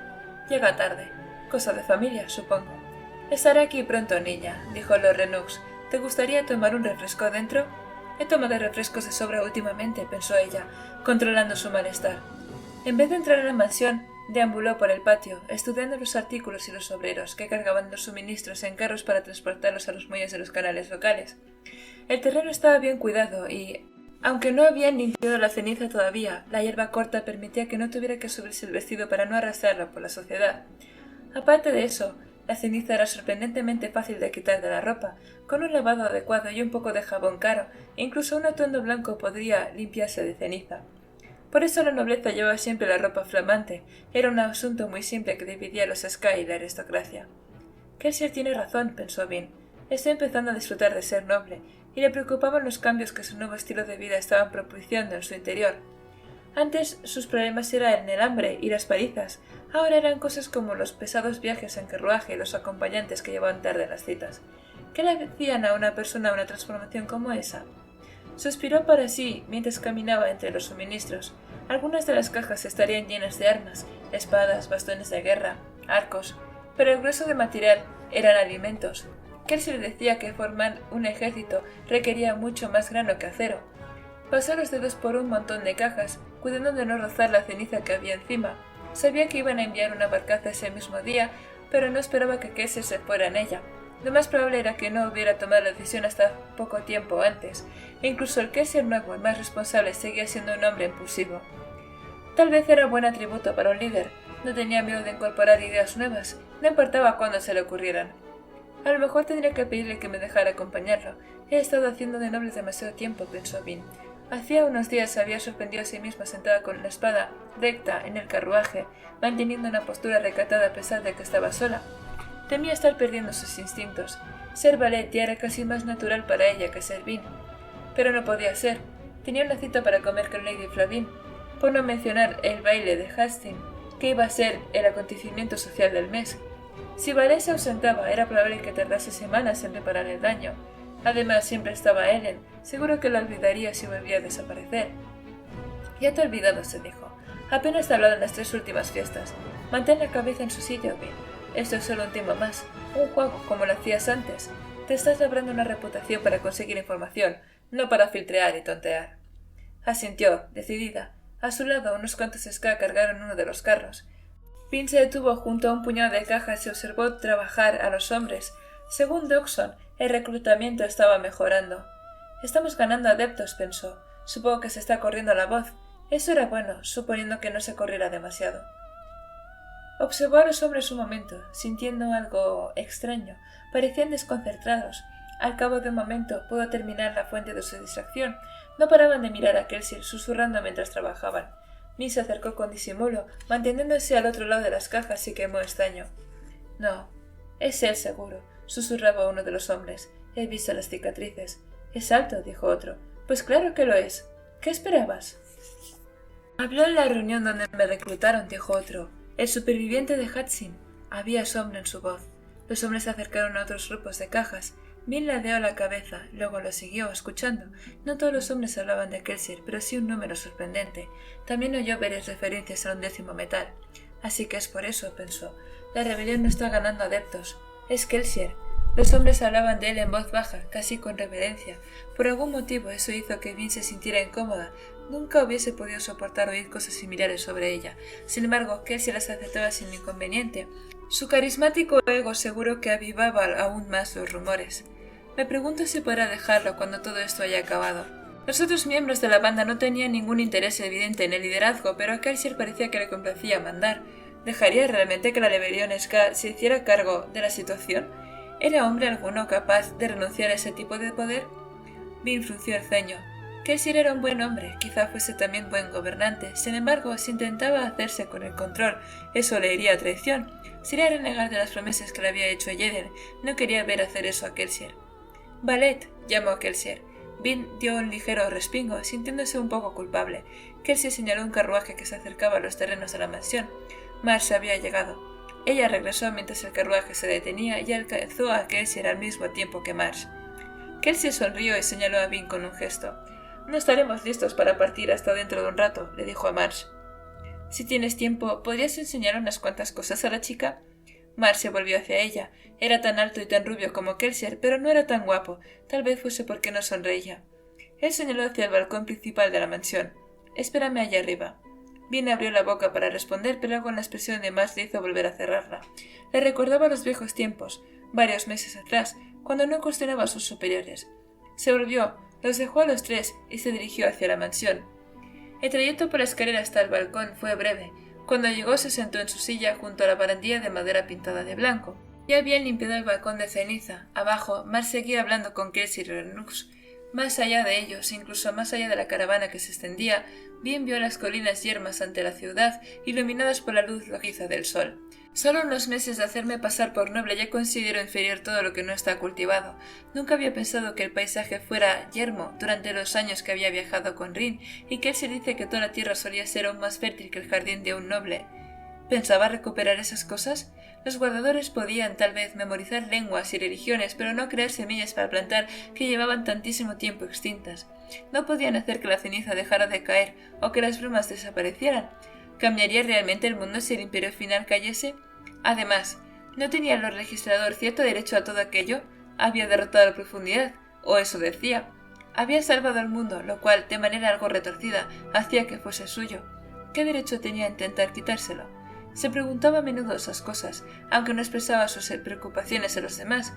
Llega tarde. Cosa de familia, supongo. Estaré aquí pronto, niña, dijo Lord Renux. ¿Te gustaría tomar un refresco dentro? He tomado refrescos de sobra últimamente, pensó ella, controlando su malestar. En vez de entrar en la mansión, deambuló por el patio, estudiando los artículos y los obreros que cargaban los suministros en carros para transportarlos a los muelles de los canales locales. El terreno estaba bien cuidado y, aunque no habían limpiado la ceniza todavía, la hierba corta permitía que no tuviera que subirse el vestido para no arrastrarlo por la suciedad. Aparte de eso, la ceniza era sorprendentemente fácil de quitar de la ropa. Con un lavado adecuado y un poco de jabón caro, incluso un atuendo blanco podría limpiarse de ceniza. Por eso la nobleza llevaba siempre la ropa flamante. Era un asunto muy simple que dividía a los Sky y la aristocracia. Kelsier tiene razón, pensó Vin. Está empezando a disfrutar de ser noble, y le preocupaban los cambios que su nuevo estilo de vida estaban propiciando en su interior. Antes sus problemas eran el hambre y las palizas, ahora eran cosas como los pesados viajes en carruaje y los acompañantes que llevaban tarde a las citas. ¿Qué le hacían a una persona una transformación como esa? Suspiró para sí mientras caminaba entre los suministros. Algunas de las cajas estarían llenas de armas, espadas, bastones de guerra, arcos, pero el grueso de material eran alimentos. Kelsier decía que formar un ejército requería mucho más grano que acero. Pasó los dedos por un montón de cajas, cuidando de no rozar la ceniza que había encima. Sabía que iban a enviar una barcaza ese mismo día, pero no esperaba que Kelsier se fuera en ella. Lo más probable era que no hubiera tomado la decisión hasta poco tiempo antes, e incluso el Kelsier nuevo, el más responsable, seguía siendo un hombre impulsivo. Tal vez era buen atributo para un líder, no tenía miedo de incorporar ideas nuevas, no importaba cuándo se le ocurrieran. A lo mejor tendría que pedirle que me dejara acompañarlo. He estado haciendo de noble demasiado tiempo, pensó Vin. Hacía unos días se había sorprendido a sí misma sentada con la espada recta en el carruaje, manteniendo una postura recatada a pesar de que estaba sola. Temía estar perdiendo sus instintos. Ser Valetia era casi más natural para ella que ser Vin. Pero no podía ser. Tenía una cita para comer con Lady Flavin, por no mencionar el baile de Hastings, que iba a ser el acontecimiento social del mes. Si Vale se ausentaba, era probable que tardase semanas en reparar el daño. Además, siempre estaba Ellen. Seguro que la olvidaría si volvía a desaparecer. Ya te he olvidado, se dijo. Apenas te he hablado en las 3 últimas fiestas. Mantén la cabeza en su sitio, Vin. Esto es solo un tema más. Un juego, como lo hacías antes. Te estás labrando una reputación para conseguir información, no para filtrear y tontear. Asintió, decidida. A su lado, unos cuantos Ska cargaron uno de los carros. Vin se detuvo junto a un puñado de cajas y observó trabajar a los hombres. Según Dodgson, el reclutamiento estaba mejorando. Estamos ganando adeptos, pensó. Supongo que se está corriendo la voz. Eso era bueno, suponiendo que no se corriera demasiado. Observó a los hombres un momento, sintiendo algo extraño. Parecían desconcertados. Al cabo de un momento pudo terminar la fuente de su distracción. No paraban de mirar a Kelsier, susurrando mientras trabajaban. Vin se acercó con disimulo, manteniéndose al otro lado de las cajas y quemó estaño. No, es él seguro, susurraba uno de los hombres. He visto las cicatrices. Es alto, dijo otro. Pues claro que lo es. ¿Qué esperabas? Habló en la reunión donde me reclutaron, dijo otro. El superviviente de Hudson. Había asombro en su voz. Los hombres se acercaron a otros grupos de cajas. Vin ladeó la cabeza, luego lo siguió, escuchando. No todos los hombres hablaban de Kelsier, pero sí un número sorprendente. También oyó varias referencias a un 10º metal. Así que es por eso, pensó. La rebelión no está ganando adeptos. Es Kelsier. Los hombres hablaban de él en voz baja, casi con reverencia. Por algún motivo eso hizo que Vin se sintiera incómoda. Nunca hubiese podido soportar oír cosas similares sobre ella. Sin embargo, Kelsier las aceptaba sin inconveniente. Su carismático ego seguro que avivaba aún más los rumores. Me pregunto si podrá dejarlo cuando todo esto haya acabado. Los otros miembros de la banda no tenían ningún interés evidente en el liderazgo, pero a Kelsier parecía que le complacía mandar. ¿Dejaría realmente que la rebelión Ska se hiciera cargo de la situación? ¿Era hombre alguno capaz de renunciar a ese tipo de poder? Vin frunció el ceño. Kelsier era un buen hombre, quizá fuese también buen gobernante. Sin embargo, si intentaba hacerse con el control, eso le iría a traición. Sería renegar de las promesas que le había hecho a Jeden. No quería ver hacer eso a Kelsier. «Valet», llamó a Kelsier. Vin dio un ligero respingo, sintiéndose un poco culpable. Kelsier señaló un carruaje que se acercaba a los terrenos de la mansión. Marsh había llegado. Ella regresó mientras el carruaje se detenía y alcanzó a Kelsier al mismo tiempo que Marsh. Kelsier sonrió y señaló a Vin con un gesto. «No estaremos listos para partir hasta dentro de un rato», le dijo a Marsh. «Si tienes tiempo, ¿podrías enseñar unas cuantas cosas a la chica?» Marsh se volvió hacia ella. Era tan alto y tan rubio como Kelsier, pero no era tan guapo. Tal vez fuese porque no sonreía. Él señaló hacia el balcón principal de la mansión. «Espérame allá arriba». Vin abrió la boca para responder, pero algo en la expresión de Marsh le hizo volver a cerrarla. Le recordaba los viejos tiempos, varios meses atrás, cuando no cuestionaba a sus superiores. Se volvió, los dejó a los tres y se dirigió hacia la mansión. El trayecto por la escalera hasta el balcón fue breve. Cuando llegó se sentó en su silla junto a la barandilla de madera pintada de blanco. Ya habían limpiado el balcón de ceniza. Abajo, Marsh seguía hablando con Kelsier y Lennox. Más allá de ellos, incluso más allá de la caravana que se extendía, Vin vio las colinas yermas ante la ciudad, iluminadas por la luz rojiza del sol. Solo unos meses de hacerme pasar por noble ya considero inferior todo lo que no está cultivado. Nunca había pensado que el paisaje fuera yermo durante los años que había viajado con Rin, y que él se dice que toda la tierra solía ser aún más fértil que el jardín de un noble. ¿Pensaba recuperar esas cosas? Los guardadores podían, tal vez, memorizar lenguas y religiones, pero no crear semillas para plantar que llevaban tantísimo tiempo extintas. No podían hacer que la ceniza dejara de caer o que las brumas desaparecieran. ¿Cambiaría realmente el mundo si el imperio final cayese? Además, ¿no tenía el Lord Registrador cierto derecho a todo aquello? Había derrotado a la profundidad, o eso decía. Había salvado al mundo, lo cual, de manera algo retorcida, hacía que fuese suyo. ¿Qué derecho tenía a intentar quitárselo? Se preguntaba a menudo esas cosas, aunque no expresaba sus preocupaciones a los demás.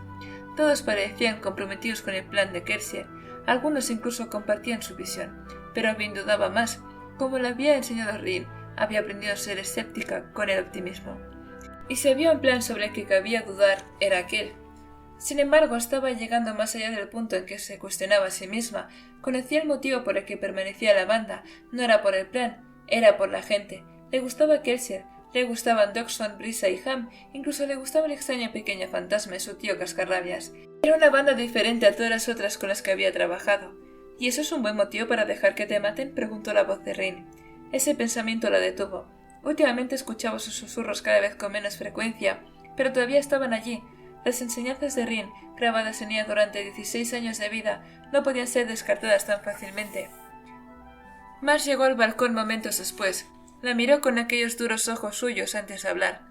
Todos parecían comprometidos con el plan de Kelsier. Algunos incluso compartían su visión, pero Vin dudaba más. Como le había enseñado Rin, había aprendido a ser escéptica con el optimismo. Y si había un plan sobre el que cabía dudar, era aquel. Sin embargo, estaba llegando más allá del punto en que se cuestionaba a sí misma. Conocía el motivo por el que permanecía a la banda. No era por el plan, era por la gente. Le gustaba Kelsier, le gustaban Dodgson, Brisa y Ham, incluso le gustaba el extraño pequeño fantasma y su tío Cascarrabias. Era una banda diferente a todas las otras con las que había trabajado. ¿Y eso es un buen motivo para dejar que te maten?, preguntó la voz de Rin. Ese pensamiento la detuvo. Últimamente escuchaba sus susurros cada vez con menos frecuencia, pero todavía estaban allí. Las enseñanzas de Rin, grabadas en ella durante 16 años de vida, no podían ser descartadas tan fácilmente. Marsh llegó al balcón momentos después. La miró con aquellos duros ojos suyos antes de hablar.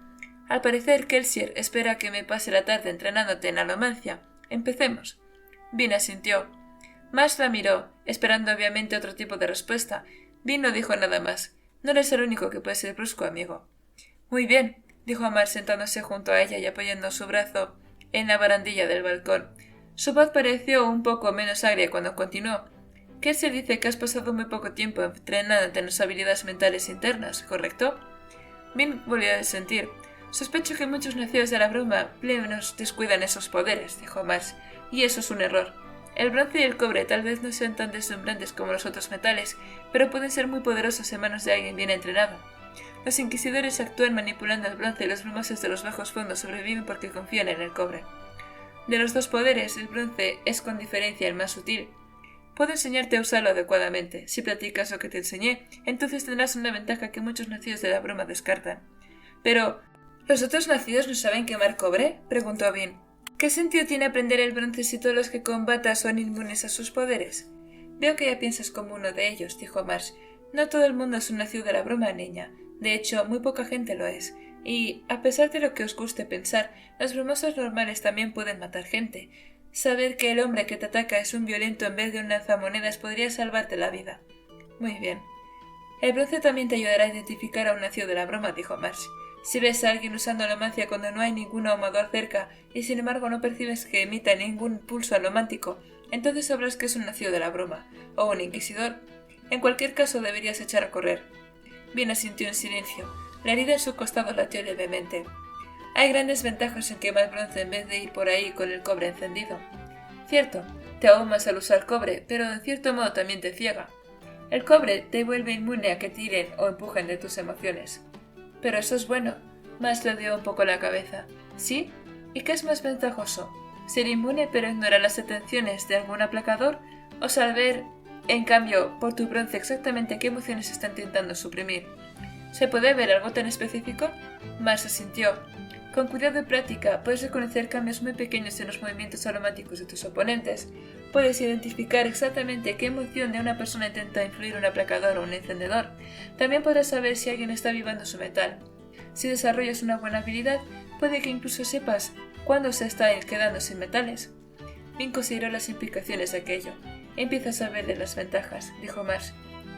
Al parecer, Kelsier espera que me pase la tarde entrenándote en alomancia. Empecemos. Vin asintió. Marsh la miró, esperando obviamente otro tipo de respuesta. Vin no dijo nada más. No eres el único que puede ser brusco, amigo. Muy bien, dijo Marsh sentándose junto a ella y apoyando su brazo en la barandilla del balcón. Su voz pareció un poco menos agria cuando continuó. Kelsier dice que has pasado muy poco tiempo entrenándote en las habilidades mentales internas, ¿correcto? Vin volvió a sentir. Sospecho que muchos nacidos de la bruma plenos descuidan esos poderes, dijo Marsh, y eso es un error. El bronce y el cobre tal vez no sean tan deslumbrantes como los otros metales, pero pueden ser muy poderosos en manos de alguien bien entrenado. Los inquisidores actúan manipulando el bronce y los brumosos de los bajos fondos sobreviven porque confían en el cobre. De los dos poderes, el bronce es con diferencia el más sutil. Puedo enseñarte a usarlo adecuadamente. Si practicas lo que te enseñé, entonces tendrás una ventaja que muchos nacidos de la bruma descartan. Pero, ¿los otros nacidos no saben quemar cobre?, preguntó Vin. ¿Qué sentido tiene aprender el bronce si todos los que combatas son inmunes a sus poderes? Veo que ya piensas como uno de ellos, dijo Marsh. No todo el mundo es un nacido de la bruma, niña. De hecho, muy poca gente lo es. Y, a pesar de lo que os guste pensar, los brumosos normales también pueden matar gente. Saber que el hombre que te ataca es un violento en vez de un lanzamonedas podría salvarte la vida. Muy bien. El bronce también te ayudará a identificar a un nacido de la broma, dijo Marsh. Si ves a alguien usando alomancia cuando no hay ningún ahumador cerca y sin embargo no percibes que emita ningún pulso alomántico, entonces sabrás que es un nacido de la broma, o un inquisidor. En cualquier caso deberías echar a correr. Vin asintió en silencio. La herida en su costado latió levemente. Hay grandes ventajas en quemar bronce en vez de ir por ahí con el cobre encendido. Cierto, te ahumas al usar cobre, pero en cierto modo también te ciega. El cobre te vuelve inmune a que tiren o empujen de tus emociones. Pero eso es bueno. Marsh le dio un poco la cabeza. ¿Sí? ¿Y qué es más ventajoso? ¿Ser inmune pero ignorar las atenciones de algún aplacador? ¿O saber, en cambio, por tu bronce exactamente qué emociones están intentando suprimir? ¿Se puede ver algo tan específico? Marsh asintió. Con cuidado y práctica puedes reconocer cambios muy pequeños en los movimientos aromáticos de tus oponentes. Puedes identificar exactamente qué emoción de una persona intenta influir un aplacador o un encendedor. También podrás saber si alguien está avivando su metal. Si desarrollas una buena habilidad, puede que incluso sepas cuándo se está quedando sin metales. Vin consideró las implicaciones de aquello. Empiezas a ver de las ventajas, dijo Marsh.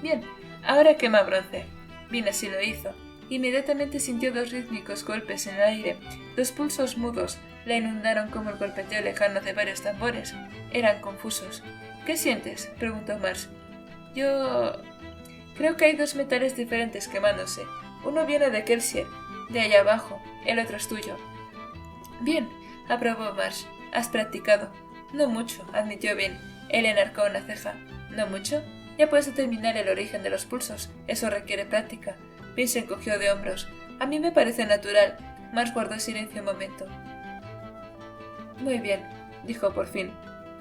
Bien, ahora quema bronce. Vin así lo hizo. Inmediatamente sintió dos rítmicos golpes en el aire. Los pulsos mudos la inundaron como el golpeteo lejano de varios tambores. Eran confusos. ¿Qué sientes?, preguntó Marsh. Yo... creo que hay dos metales diferentes quemándose. Uno viene de Kelsier, de allá abajo. El otro es tuyo. Bien, aprobó Marsh. Has practicado. No mucho, admitió Vin. Él enarcó una ceja. ¿No mucho? Ya puedes determinar el origen de los pulsos. Eso requiere práctica. Vin se encogió de hombros. A mí me parece natural. Marsh guardó silencio un momento. Muy bien, dijo por fin.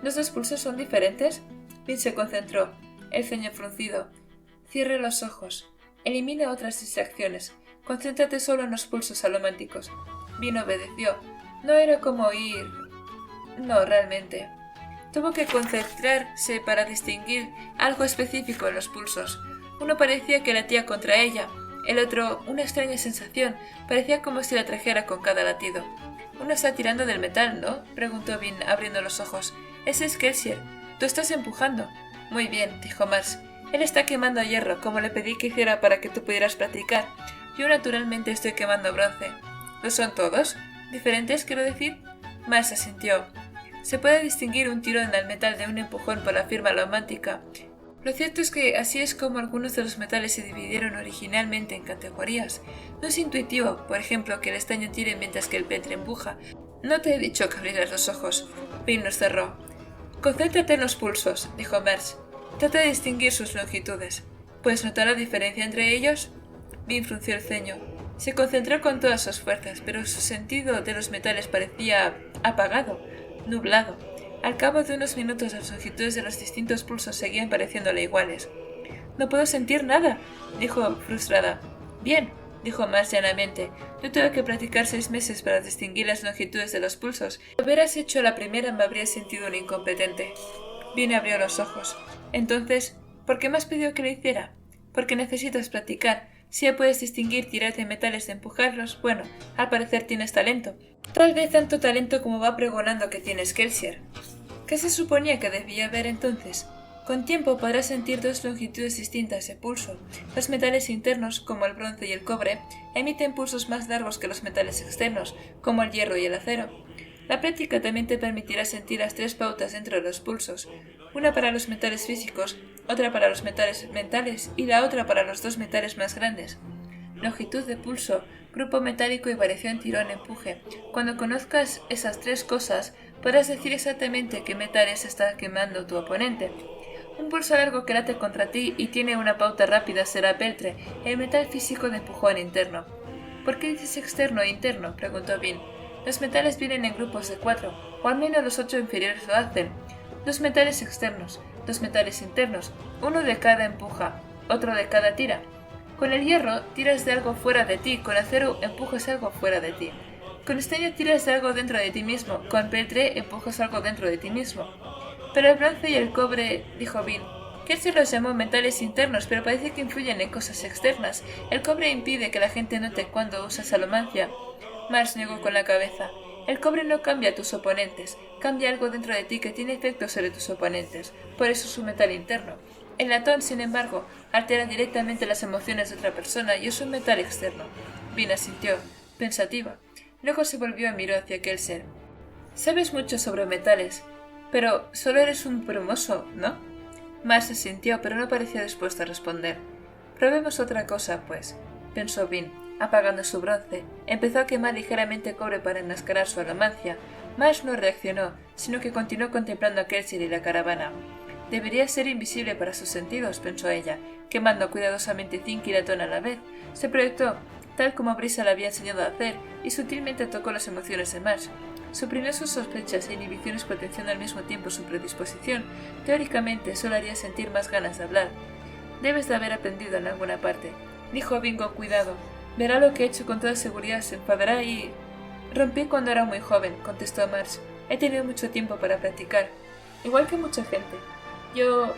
¿Los dos pulsos son diferentes? Vin se concentró, el ceño fruncido. Cierre los ojos. Elimina otras distracciones. Concéntrate solo en los pulsos alománticos. Vin obedeció. No era como oír... No, realmente. Tuvo que concentrarse para distinguir algo específico en los pulsos. Uno parecía que latía contra ella. El otro, una extraña sensación, parecía como si la trajera con cada latido. «Uno está tirando del metal, ¿no?», preguntó Vin, abriendo los ojos. «Ese es Kelsier. Tú estás empujando». «Muy bien», dijo Marsh. «Él está quemando hierro, como le pedí que hiciera para que tú pudieras practicar. Yo naturalmente estoy quemando bronce». «¿Lo son todos? ¿Diferentes, quiero decir?» Marsh asintió. «Se puede distinguir un tirón al metal de un empujón por la firma alomántica. Lo cierto es que así es como algunos de los metales se dividieron originalmente en categorías. No es intuitivo, por ejemplo, que el estaño tire mientras que el petre empuja. No te he dicho que abrieras los ojos». Vin los cerró. «Concéntrate en los pulsos», dijo Marsh. «Trata de distinguir sus longitudes. ¿Puedes notar la diferencia entre ellos?» Vin frunció el ceño. Se concentró con todas sus fuerzas, pero su sentido de los metales parecía apagado, nublado. Al cabo de unos minutos las longitudes de los distintos pulsos seguían pareciéndole iguales. «No puedo sentir nada», dijo frustrada. «Bien», dijo Marsh llanamente. «Yo tuve que practicar 6 meses para distinguir las longitudes de los pulsos. Si lo hubieras hecho a la primera me habría sentido un incompetente». Vin abrió los ojos. «Entonces, ¿por qué me has pedido que lo hiciera?» «Porque necesitas practicar. Si ya puedes distinguir tirar de metales de empujarlos, bueno, al parecer tienes talento. Tal vez tanto talento como va pregonando que tienes Kelsier». ¿Qué se suponía que debía haber entonces? Con tiempo podrás sentir dos longitudes distintas de pulso. Los metales internos, como el bronce y el cobre, emiten pulsos más largos que los metales externos, como el hierro y el acero. La práctica también te permitirá sentir las 3 pautas dentro de los pulsos, una para los metales físicos, otra para los metales mentales y la otra para los 2 metales más grandes. Longitud de pulso, grupo metálico y variación tirón-empuje. Cuando conozcas esas 3 cosas, podrás decir exactamente qué metales está quemando tu oponente. Un pulso largo que late contra ti y tiene una pauta rápida será peltre, el metal físico de empujón interno. ¿Por qué dices externo e interno?, preguntó Vin. Los metales vienen en grupos de 4, o al menos los 8 inferiores lo hacen. 2 metales externos, 2 metales internos, uno de cada empuja, otro de cada tira. Con el hierro tiras de algo fuera de ti, con acero empujas algo fuera de ti. Con estaño tiras de algo dentro de ti mismo, con peltre empujas algo dentro de ti mismo. Pero el bronce y el cobre, dijo Vin. Kelsier los llamó metales internos, pero parece que influyen en cosas externas. El cobre impide que la gente note cuando usas alomancia. Marsh negó con la cabeza. El cobre no cambia a tus oponentes, cambia algo dentro de ti que tiene efecto sobre tus oponentes, por eso es un metal interno. El latón, sin embargo, altera directamente las emociones de otra persona y es un metal externo. Vin asintió, pensativa. Luego se volvió y miró hacia Kelsier. «Sabes mucho sobre metales, pero solo eres un brumoso, ¿no?» Marsh asintió, pero no parecía dispuesto a responder. «Probemos otra cosa, pues», pensó Vin. Apagando su bronce, empezó a quemar ligeramente cobre para enmascarar su alomancia. Marsh no reaccionó, sino que continuó contemplando a Kelsier y la caravana. Debería ser invisible para sus sentidos, pensó ella, quemando cuidadosamente zinc y latón a la vez. Se proyectó, tal como Brisa le había enseñado a hacer, y sutilmente tocó las emociones de Marsh. Suprimió sus sospechas e inhibiciones potenciando al mismo tiempo su predisposición. Teóricamente, solo haría sentir más ganas de hablar. Debes de haber aprendido en alguna parte, dijo Vin con cuidado. Verá lo que he hecho con toda seguridad, se enfadará y... Rompí cuando era muy joven, contestó Marsh. He tenido mucho tiempo para practicar. Igual que mucha gente. Yo...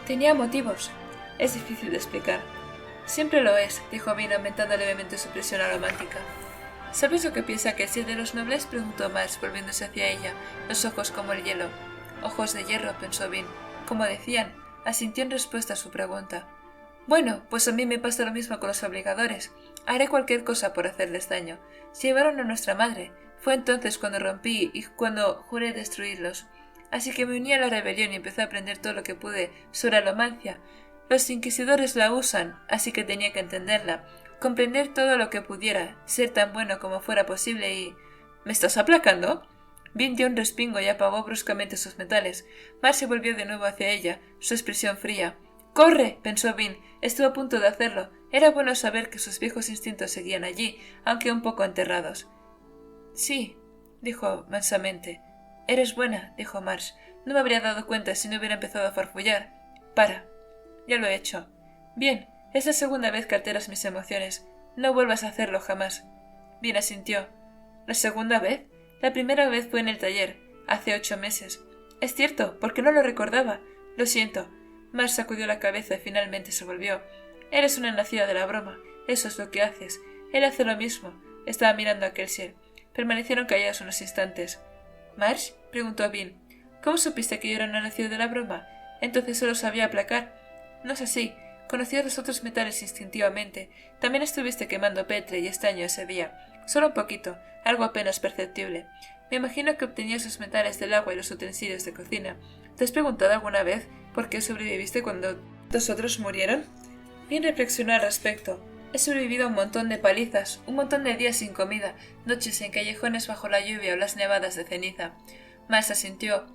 tenía motivos. Es difícil de explicar. Siempre lo es, dijo Vin aumentando levemente su presión aromática. ¿Sabes lo que piensa que es de los nobles? Preguntó Marsh, volviéndose hacia ella, los ojos como el hielo. Ojos de hierro, pensó Vin. Como decían, asintió en respuesta a su pregunta. Bueno, pues a mí me pasa lo mismo con los obligadores. Haré cualquier cosa por hacerles daño. Se llevaron a nuestra madre. Fue entonces cuando rompí y cuando juré destruirlos. Así que me uní a la rebelión y empecé a aprender todo lo que pude sobre alomancia. Los inquisidores la usan, así que tenía que entenderla, comprender todo lo que pudiera, ser tan bueno como fuera posible y... ¿Me estás aplacando? Vin dio un respingo y apagó bruscamente sus metales. Marsh se volvió de nuevo hacia ella, su expresión fría. ¡Corre!, pensó Vin. Estuvo a punto de hacerlo. Era bueno saber que sus viejos instintos seguían allí, aunque un poco enterrados. Sí, dijo mansamente. Eres buena, dijo Marsh. No me habría dado cuenta si no hubiera empezado a farfullar. Para. Ya lo he hecho. Bien, es la segunda vez que alteras mis emociones. No vuelvas a hacerlo jamás. Vin asintió. ¿La segunda vez? La primera vez fue en el taller, hace 8 meses. Es cierto, porque no lo recordaba. Lo siento. Marsh sacudió la cabeza y finalmente se volvió. Eres una nacida de la broma. Eso es lo que haces. Él hace lo mismo. Estaba mirando a Kelsier. Permanecieron callados unos instantes. ¿Marsh? Preguntó Vin. ¿Cómo supiste que yo era una nacida de la broma? Entonces solo sabía aplacar. No es así. Conocías los otros metales instintivamente. También estuviste quemando petre y estaño ese día. Solo un poquito, algo apenas perceptible. Me imagino que obtenías los metales del agua y los utensilios de cocina. ¿Te has preguntado alguna vez por qué sobreviviste cuando los otros murieron? Vin reflexionó al respecto. He sobrevivido a un montón de palizas, un montón de días sin comida, noches en callejones bajo la lluvia o las nevadas de ceniza. Marsh asintió.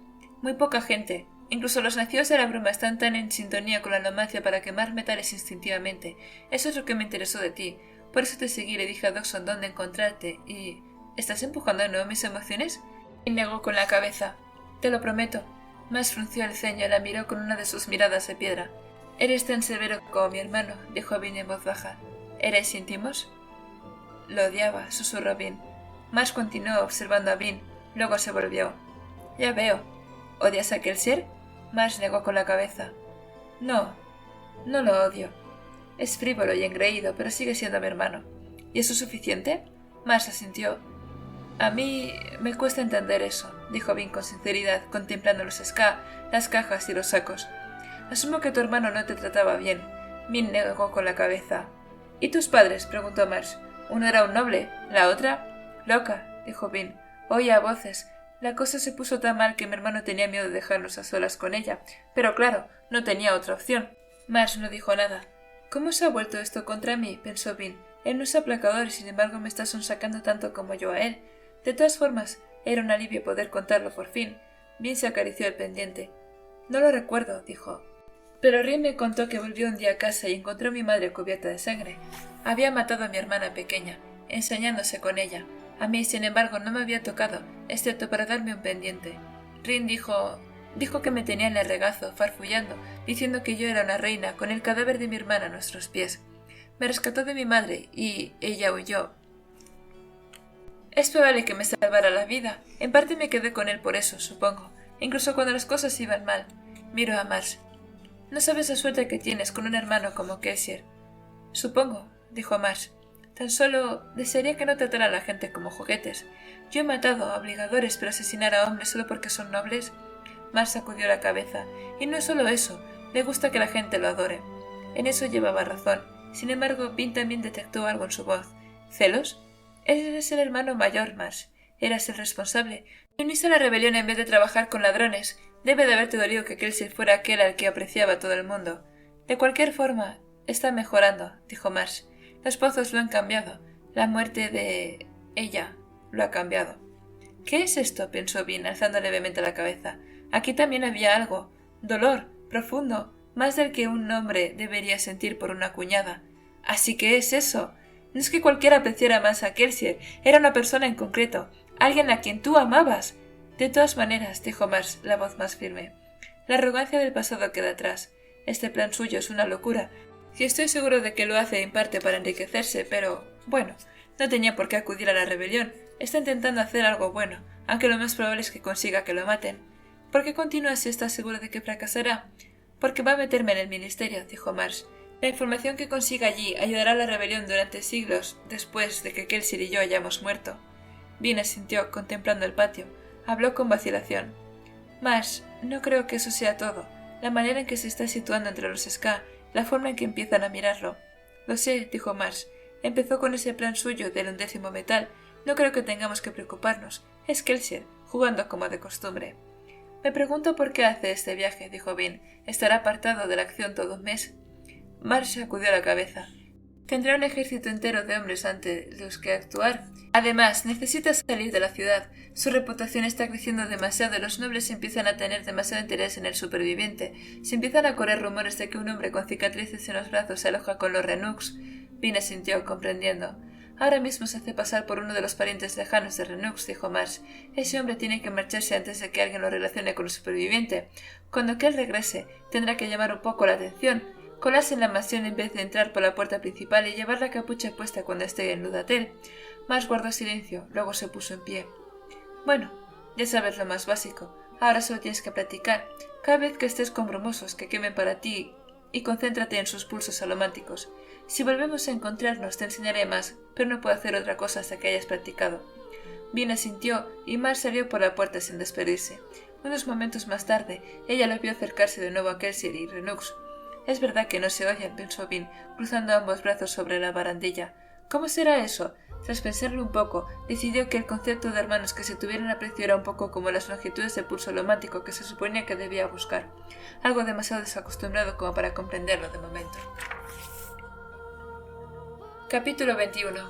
Muy poca gente. Incluso los nacidos de la bruma están tan en sintonía con la alomancia para quemar metales instintivamente. Eso es lo que me interesó de ti. Por eso te seguí y le dije a Dodgson dónde encontrarte y... ¿Estás empujando de nuevo mis emociones? Y negó con la cabeza. Te lo prometo. Marsh frunció el ceño y la miró con una de sus miradas de piedra. Eres tan severo como mi hermano, dijo Vin en voz baja. ¿Erais íntimos? Lo odiaba, susurró Vin. Marsh continuó observando a Vin. Luego se volvió. Ya veo. ¿Odias a Kelsier? Marsh negó con la cabeza. No, no lo odio. Es frívolo y engreído, pero sigue siendo mi hermano. ¿Y eso es suficiente? Marsh asintió. A mí me cuesta entender eso, dijo Vin con sinceridad, contemplando los las cajas y los sacos. Asumo que tu hermano no te trataba bien. Vin negó con la cabeza. ¿Y tus padres? Preguntó Marsh. Uno era un noble, la otra... Loca, dijo Vin. Oía voces. La cosa se puso tan mal que mi hermano tenía miedo de dejarnos a solas con ella, pero claro, no tenía otra opción. Marsh no dijo nada. ¿Cómo se ha vuelto esto contra mí? Pensó Vin. Él no es aplacador y sin embargo me está sonsacando tanto como yo a él. De todas formas, era un alivio poder contarlo por fin. Vin se acarició el pendiente. No lo recuerdo, dijo. Pero Rin me contó que volvió un día a casa y encontró a mi madre cubierta de sangre. Había matado a mi hermana pequeña, ensañándose con ella. A mí, sin embargo, no me había tocado, excepto para darme un pendiente. Rin dijo que me tenía en el regazo, farfullando, diciendo que yo era una reina, con el cadáver de mi hermana a nuestros pies. Me rescató de mi madre y ella huyó. Es probable que me salvara la vida. En parte me quedé con él por eso, supongo, incluso cuando las cosas iban mal. Miro a Marsh. No sabes la suerte que tienes con un hermano como Kelsier. Supongo, dijo Marsh. Tan solo desearía que no tratara a la gente como juguetes. Yo he matado a obligadores, pero asesinar a hombres solo porque son nobles. Marsh sacudió la cabeza. Y no es solo eso, le gusta que la gente lo adore. En eso llevaba razón. Sin embargo, Vin también detectó algo en su voz. ¿Celos? Eres el hermano mayor, Marsh. Eras el responsable. Te uniste a la rebelión en vez de trabajar con ladrones. Debe de haberte dolido que Kelsier fuera aquel al que apreciaba todo el mundo. De cualquier forma, está mejorando, dijo Marsh. Los pozos lo han cambiado. La muerte de ella lo ha cambiado. ¿Qué es esto?, pensó Vin, alzando levemente la cabeza. Aquí también había algo. Dolor, profundo, más del que un hombre debería sentir por una cuñada. ¿Así que es eso? No es que cualquiera apreciara más a Kelsier, era una persona en concreto, alguien a quien tú amabas. De todas maneras, dijo Marsh, la voz más firme, la arrogancia del pasado queda atrás. Este plan suyo es una locura, y estoy seguro de que lo hace en parte para enriquecerse, pero, bueno, no tenía por qué acudir a la rebelión. Está intentando hacer algo bueno, aunque lo más probable es que consiga que lo maten. ¿Por qué continúa si está seguro de que fracasará? Porque va a meterme en el ministerio, dijo Marsh. La información que consiga allí ayudará a la rebelión durante siglos después de que Kelsier y yo hayamos muerto. Vin asintió, contemplando el patio. Habló con vacilación. Marsh, no creo que eso sea todo. La manera en que se está situando entre los Ska, la forma en que empiezan a mirarlo. Lo sé, dijo Marsh. Empezó con ese plan suyo del 11º metal. No creo que tengamos que preocuparnos. Es Kelsier, jugando como de costumbre. Me pregunto por qué hace este viaje, dijo Vin. ¿Estará apartado de la acción todo un mes? Marsh sacudió la cabeza. Tendrá un ejército entero de hombres ante los que actuar. Además, necesita salir de la ciudad. Su reputación está creciendo demasiado y los nobles empiezan a tener demasiado interés en el superviviente. Se empiezan a correr rumores de que un hombre con cicatrices en los brazos se aloja con los Renux. Vin asintió, comprendiendo. Ahora mismo se hace pasar por uno de los parientes lejanos de Renux, dijo Marsh. Ese hombre tiene que marcharse antes de que alguien lo relacione con el superviviente. Cuando él regrese, tendrá que llamar un poco la atención. Colarse en la mansión en vez de entrar por la puerta principal y llevar la capucha puesta cuando esté en Ludatel. Marsh guardó silencio, luego se puso en pie. Bueno, ya sabes lo más básico. Ahora solo tienes que practicar. Cada vez que estés con brumosos que quemen para ti y concéntrate en sus pulsos alománticos. Si volvemos a encontrarnos te enseñaré más, pero no puedo hacer otra cosa hasta que hayas practicado. Vin asintió y Marsh salió por la puerta sin despedirse. Unos momentos más tarde, ella lo vio acercarse de nuevo a Kelsier y Renux. Es verdad que no se oyen, pensó Vin, cruzando ambos brazos sobre la barandilla. ¿Cómo será eso? Tras pensarlo un poco, decidió que el concepto de hermanos que se tuvieran aprecio era un poco como las longitudes de pulso alomántico que se suponía que debía buscar. Algo demasiado desacostumbrado como para comprenderlo de momento. Capítulo 21.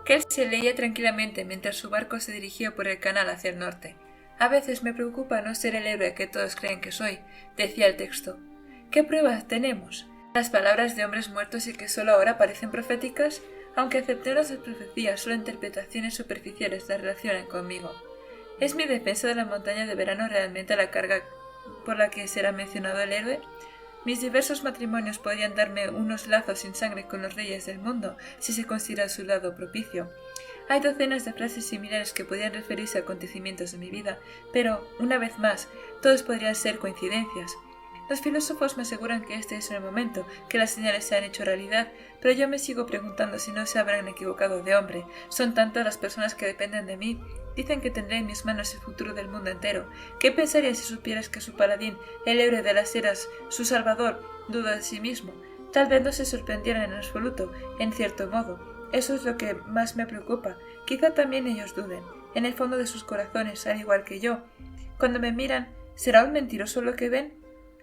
Kelsier leía tranquilamente mientras su barco se dirigía por el canal hacia el norte. A veces me preocupa no ser el héroe que todos creen que soy, decía el texto. ¿Qué pruebas tenemos? ¿Las palabras de hombres muertos y que solo ahora parecen proféticas? Aunque aceptemos las profecías, solo interpretaciones superficiales las relacionan conmigo. ¿Es mi defensa de la montaña de verano realmente la carga por la que será mencionado el héroe? Mis diversos matrimonios podrían darme unos lazos sin sangre con los reyes del mundo, si se considera su lado propicio. Hay docenas de frases similares que podrían referirse a acontecimientos de mi vida, pero, una vez más, todos podrían ser coincidencias. Los filósofos me aseguran que este es el momento, que las señales se han hecho realidad, pero yo me sigo preguntando si no se habrán equivocado de hombre. Son tantas las personas que dependen de mí. Dicen que tendré en mis manos el futuro del mundo entero. ¿Qué pensarías si supieras que su paladín, el héroe de las eras, su salvador, duda de sí mismo? Tal vez no se sorprendieran en absoluto, en cierto modo. Eso es lo que más me preocupa. Quizá también ellos duden, en el fondo de sus corazones, al igual que yo. Cuando me miran, ¿será un mentiroso lo que ven?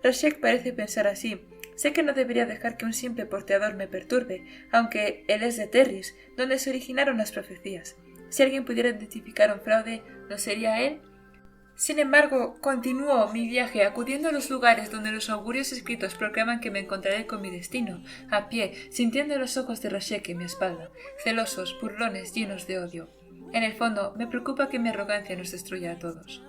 Rashek parece pensar así. Sé que no debería dejar que un simple porteador me perturbe, aunque él es de Terris, donde se originaron las profecías. Si alguien pudiera identificar un fraude, ¿no sería él? Sin embargo, continúo mi viaje acudiendo a los lugares donde los augurios escritos proclaman que me encontraré con mi destino, a pie, sintiendo los ojos de Rashek en mi espalda, celosos, burlones, llenos de odio. En el fondo, me preocupa que mi arrogancia nos destruya a todos.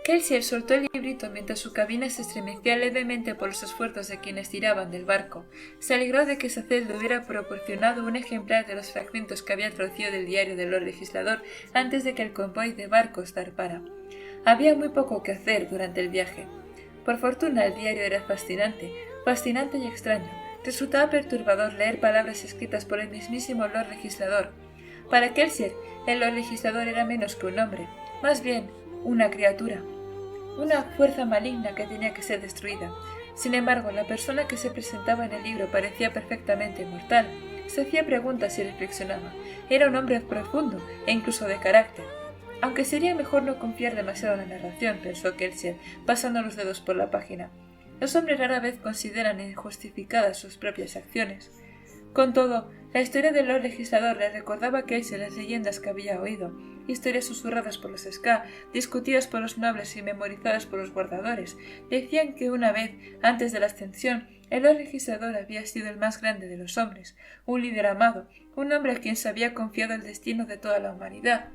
Kelsier soltó el librito mientras su cabina se estremecía levemente por los esfuerzos de quienes tiraban del barco. Se alegró de que Saced le hubiera proporcionado un ejemplar de los fragmentos que había traducido del diario del Lord Legislador antes de que el convoy de barcos zarpara. Había muy poco que hacer durante el viaje. Por fortuna el diario era fascinante y extraño. Resultaba perturbador leer palabras escritas por el mismísimo Lord Legislador. Para Kelsier, el Lord Legislador era menos que un hombre, más bien una criatura, una fuerza maligna que tenía que ser destruida. Sin embargo, la persona que se presentaba en el libro parecía perfectamente mortal. Se hacía preguntas y reflexionaba. Era un hombre profundo e incluso de carácter. Aunque sería mejor no confiar demasiado en la narración, pensó Kelsier, pasando los dedos por la página. Los hombres rara vez consideran injustificadas sus propias acciones. Con todo, la historia del Lord Legislador le recordaba a Kelsier las leyendas que había oído, historias susurradas por los Ska, discutidas por los nobles y memorizadas por los guardadores. Decían que una vez, antes de la ascensión, el Lord Legislador había sido el más grande de los hombres, un líder amado, un hombre a quien se había confiado el destino de toda la humanidad.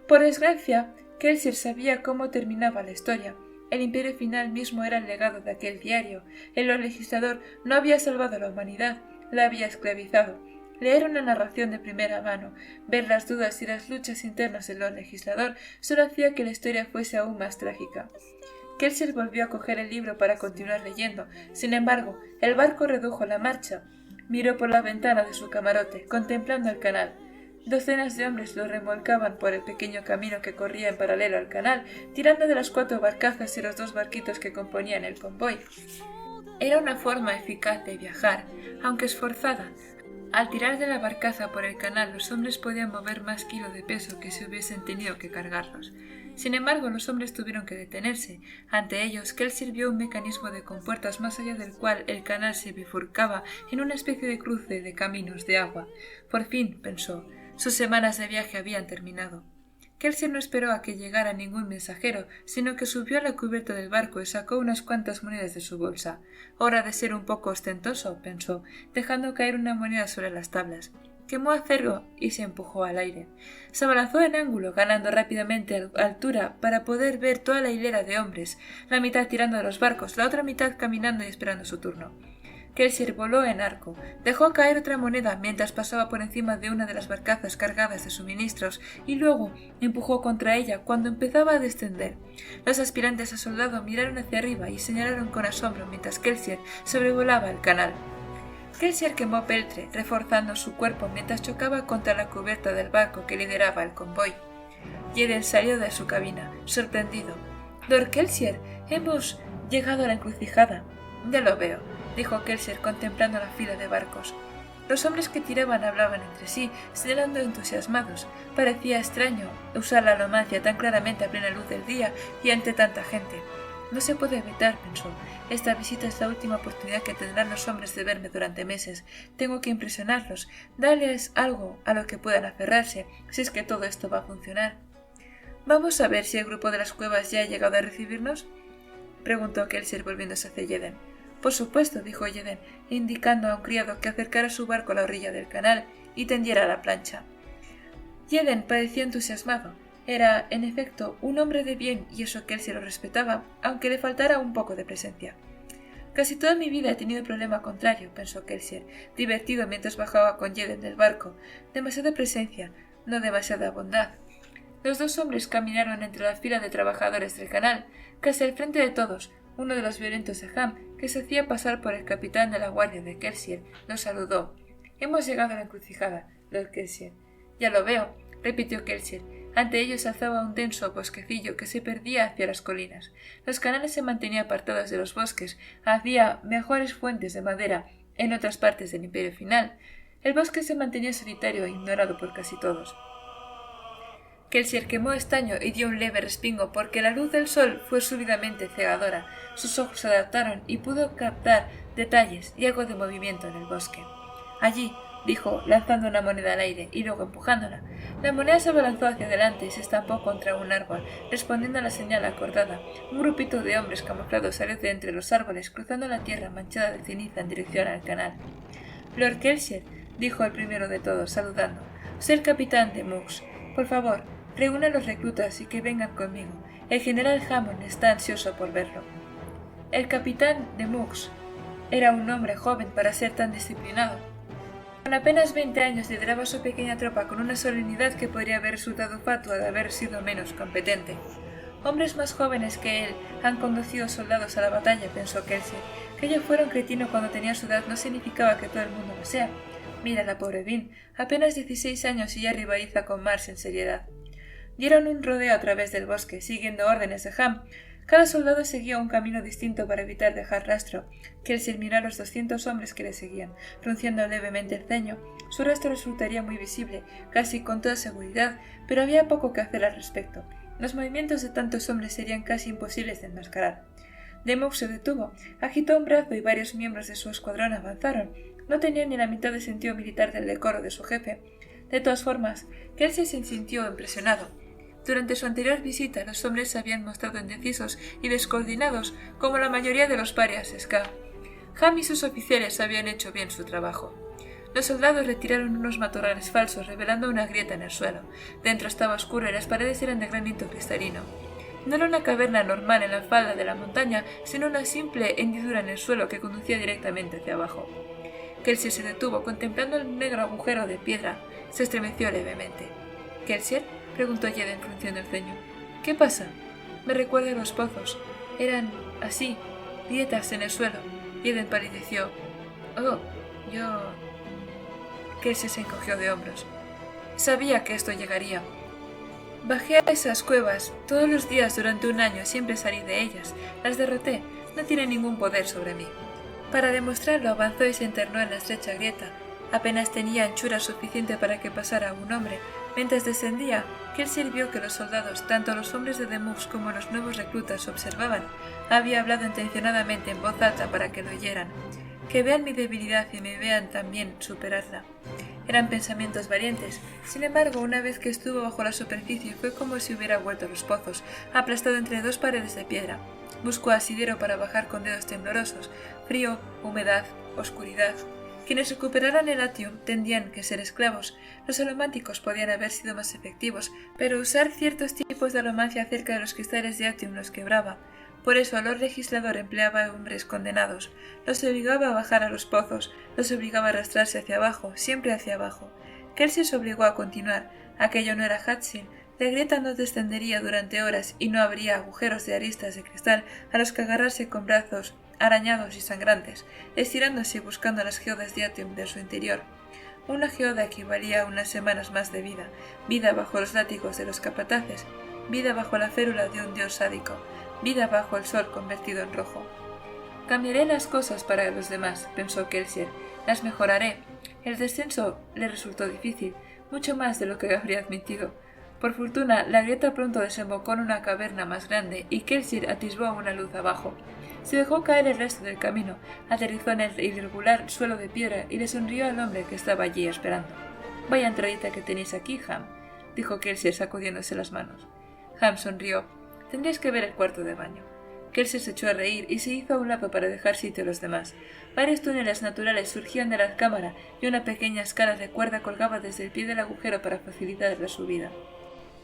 Por desgracia, Kelsier sabía cómo terminaba la historia. El imperio final mismo era el legado de aquel diario. El Lord Legislador no había salvado a la humanidad, la había esclavizado. Leer una narración de primera mano, ver las dudas y las luchas internas del Lord Legislador, solo hacía que la historia fuese aún más trágica. Kelsier volvió a coger el libro para continuar leyendo. Sin embargo, el barco redujo la marcha. Miró por la ventana de su camarote, contemplando el canal. Docenas de hombres lo remolcaban por el pequeño camino que corría en paralelo al canal, tirando de las 4 barcazas y los 2 barquitos que componían el convoy. Era una forma eficaz de viajar, aunque esforzada. Al tirar de la barcaza por el canal, los hombres podían mover más kilos de peso que si hubiesen tenido que cargarlos. Sin embargo, los hombres tuvieron que detenerse. Ante ellos, Kelsier vio un mecanismo de compuertas más allá del cual el canal se bifurcaba en una especie de cruce de caminos de agua. Por fin, pensó, sus semanas de viaje habían terminado. Kelsier no esperó a que llegara ningún mensajero, sino que subió a la cubierta del barco y sacó unas cuantas monedas de su bolsa. Hora de ser un poco ostentoso, pensó, dejando caer una moneda sobre las tablas. Quemó acero y se empujó al aire. Se abalanzó en ángulo, ganando rápidamente altura para poder ver toda la hilera de hombres, la mitad tirando de los barcos, la otra mitad caminando y esperando su turno. Kelsier voló en arco, dejó caer otra moneda mientras pasaba por encima de una de las barcazas cargadas de suministros y luego empujó contra ella cuando empezaba a descender. Los aspirantes a soldado miraron hacia arriba y señalaron con asombro mientras Kelsier sobrevolaba el canal. Kelsier quemó peltre, reforzando su cuerpo mientras chocaba contra la cubierta del barco que lideraba el convoy. Jeden salió de su cabina, sorprendido. «Lord Kelsier, hemos llegado a la encrucijada». «Ya lo veo», dijo Kelsier contemplando la fila de barcos. Los hombres que tiraban hablaban entre sí, señalando entusiasmados. Parecía extraño usar la alomancia tan claramente a plena luz del día y ante tanta gente. No se puede evitar, pensó. Esta visita es la última oportunidad que tendrán los hombres de verme durante meses. Tengo que impresionarlos, darles algo a lo que puedan aferrarse, si es que todo esto va a funcionar. «¿Vamos a ver si el grupo de las cuevas ya ha llegado a recibirnos?», preguntó Kelsier volviéndose hacia Jeden. «Por supuesto», dijo Jeden, indicando a un criado que acercara su barco a la orilla del canal y tendiera la plancha. Jeden parecía entusiasmado. Era, en efecto, un hombre de bien y eso Kelsier lo respetaba, aunque le faltara un poco de presencia. «Casi toda mi vida he tenido el problema contrario», pensó Kelsier, divertido mientras bajaba con Jeden del barco. «Demasiada presencia, no demasiada bondad». Los 2 hombres caminaron entre la fila de trabajadores del canal, casi al frente de todos. Uno de los violentos de Ham, que se hacía pasar por el capitán de la guardia de Kelsier, los saludó. «Hemos llegado a la encrucijada, Lord Kelsier». «Ya lo veo», repitió Kelsier. Ante ellos se alzaba un denso bosquecillo que se perdía hacia las colinas. Los canales se mantenían apartados de los bosques. Había mejores fuentes de madera en otras partes del Imperio Final. El bosque se mantenía solitario e ignorado por casi todos. Kelsier quemó estaño y dio un leve respingo porque la luz del sol fue súbitamente cegadora. Sus ojos se adaptaron y pudo captar detalles y algo de movimiento en el bosque. «Allí», dijo, lanzando una moneda al aire y luego empujándola. La moneda se abalanzó hacia adelante y se estampó contra un árbol, respondiendo a la señal acordada. Un grupito de hombres camuflados salió de entre los árboles, cruzando la tierra manchada de ceniza en dirección al canal. «Lord Kelsier», dijo el primero de todos, saludando, «soy el capitán de Mux. Por favor, reúna a los reclutas y que vengan conmigo. El general Hammond está ansioso por verlo». El capitán de Mux era un hombre joven para ser tan disciplinado. Con apenas 20 años lideraba su pequeña tropa con una solemnidad que podría haber resultado fatua de haber sido menos competente. Hombres más jóvenes que él han conducido soldados a la batalla, pensó Kelsier. Que ella fuera un cretino cuando tenía su edad no significaba que todo el mundo lo sea. Mira la pobre Vin, apenas 16 años y ya rivaliza con Mars en seriedad. Dieron un rodeo a través del bosque, siguiendo órdenes de Ham. Cada soldado seguía un camino distinto para evitar dejar rastro. Kelsier miró a los 200 hombres que le seguían, frunciendo levemente el ceño. Su rastro resultaría muy visible, casi con toda seguridad, pero había poco que hacer al respecto. Los movimientos de tantos hombres serían casi imposibles de enmascarar. Demux se detuvo, agitó un brazo y varios miembros de su escuadrón avanzaron. No tenía ni la mitad de sentido militar del decoro de su jefe. De todas formas, Kelsier se sintió impresionado. Durante su anterior visita, los hombres se habían mostrado indecisos y descoordinados, como la mayoría de los parias ska. Ham y sus oficiales habían hecho bien su trabajo. Los soldados retiraron unos matorrales falsos, revelando una grieta en el suelo. Dentro estaba oscuro y las paredes eran de granito cristalino. No era una caverna normal en la falda de la montaña, sino una simple hendidura en el suelo que conducía directamente hacia abajo. Kelsier se detuvo contemplando el negro agujero de piedra. Se estremeció levemente. —¿Kelsier? —preguntó Jeden frunciendo el ceño. —¿Qué pasa? —Me recuerda a los pozos. Eran así, grietas en el suelo. Jeden palideció. —Oh, yo... Kelsier se encogió de hombros. Sabía que esto llegaría. Bajé a esas cuevas todos los días durante un año, siempre salí de ellas. Las derroté. No tienen ningún poder sobre mí. Para demostrarlo, avanzó y se internó en la estrecha grieta. Apenas tenía anchura suficiente para que pasara un hombre. Mientras descendía, Kelsier vio que los soldados, tanto los hombres de Demux como los nuevos reclutas, observaban. Había hablado intencionadamente en voz alta para que lo oyeran. Que vean mi debilidad y me vean también superarla. Eran pensamientos valientes. Sin embargo, una vez que estuvo bajo la superficie, fue como si hubiera vuelto a los pozos, aplastado entre dos paredes de piedra. Buscó asidero para bajar con dedos temblorosos. Frío, humedad, oscuridad. Quienes recuperaran el atium tendrían que ser esclavos. Los alománticos podían haber sido más efectivos, pero usar ciertos tipos de alomancia cerca de los cristales de atium los quebraba. Por eso el legislador empleaba a hombres condenados. Los obligaba a bajar a los pozos, los obligaba a arrastrarse hacia abajo, siempre hacia abajo. Kelsier se obligó a continuar. Aquello no era Hatsin. La grieta no descendería durante horas y no habría agujeros de aristas de cristal a los que agarrarse con brazos arañados y sangrantes, estirándose y buscando las geodas de atium de su interior. Una geoda equivalía a unas semanas más de vida, vida bajo los látigos de los capataces, vida bajo la férula de un dios sádico, vida bajo el sol convertido en rojo. Cambiaré las cosas para los demás, pensó Kelsier, las mejoraré. El descenso le resultó difícil, mucho más de lo que habría admitido. Por fortuna, la grieta pronto desembocó en una caverna más grande y Kelsier atisbó una luz abajo. Se dejó caer el resto del camino, aterrizó en el irregular suelo de piedra y le sonrió al hombre que estaba allí esperando. «Vaya entradita que tenéis aquí, Ham», dijo Kelsier sacudiéndose las manos. Ham sonrió. «Tendréis que ver el cuarto de baño». Kelsier se echó a reír y se hizo a un lado para dejar sitio a los demás. Varios túneles naturales surgían de la cámara y una pequeña escala de cuerda colgaba desde el pie del agujero para facilitar la subida.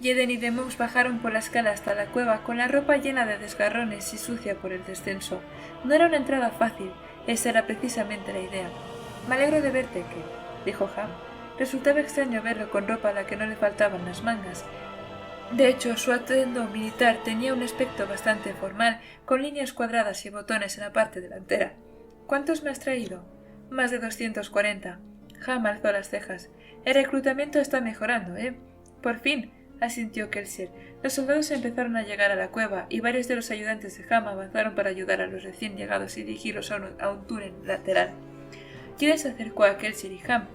Jeden y Demux bajaron por la escala hasta la cueva con la ropa llena de desgarrones y sucia por el descenso. No era una entrada fácil, esa era precisamente la idea. «Me alegro de verte, Kel», dijo Ham. Resultaba extraño verlo con ropa a la que no le faltaban las mangas. De hecho, su atuendo militar tenía un aspecto bastante formal, con líneas cuadradas y botones en la parte delantera. «¿Cuántos me has traído?» «Más de 240. Ham alzó las cejas. «El reclutamiento está mejorando, ¿eh?» «Por fin», asintió Kelsier. Los soldados empezaron a llegar a la cueva y varios de los ayudantes de Ham avanzaron para ayudar a los recién llegados y dirigirlos a un túnel lateral. Jeden se acercó a Kelsier y Ham.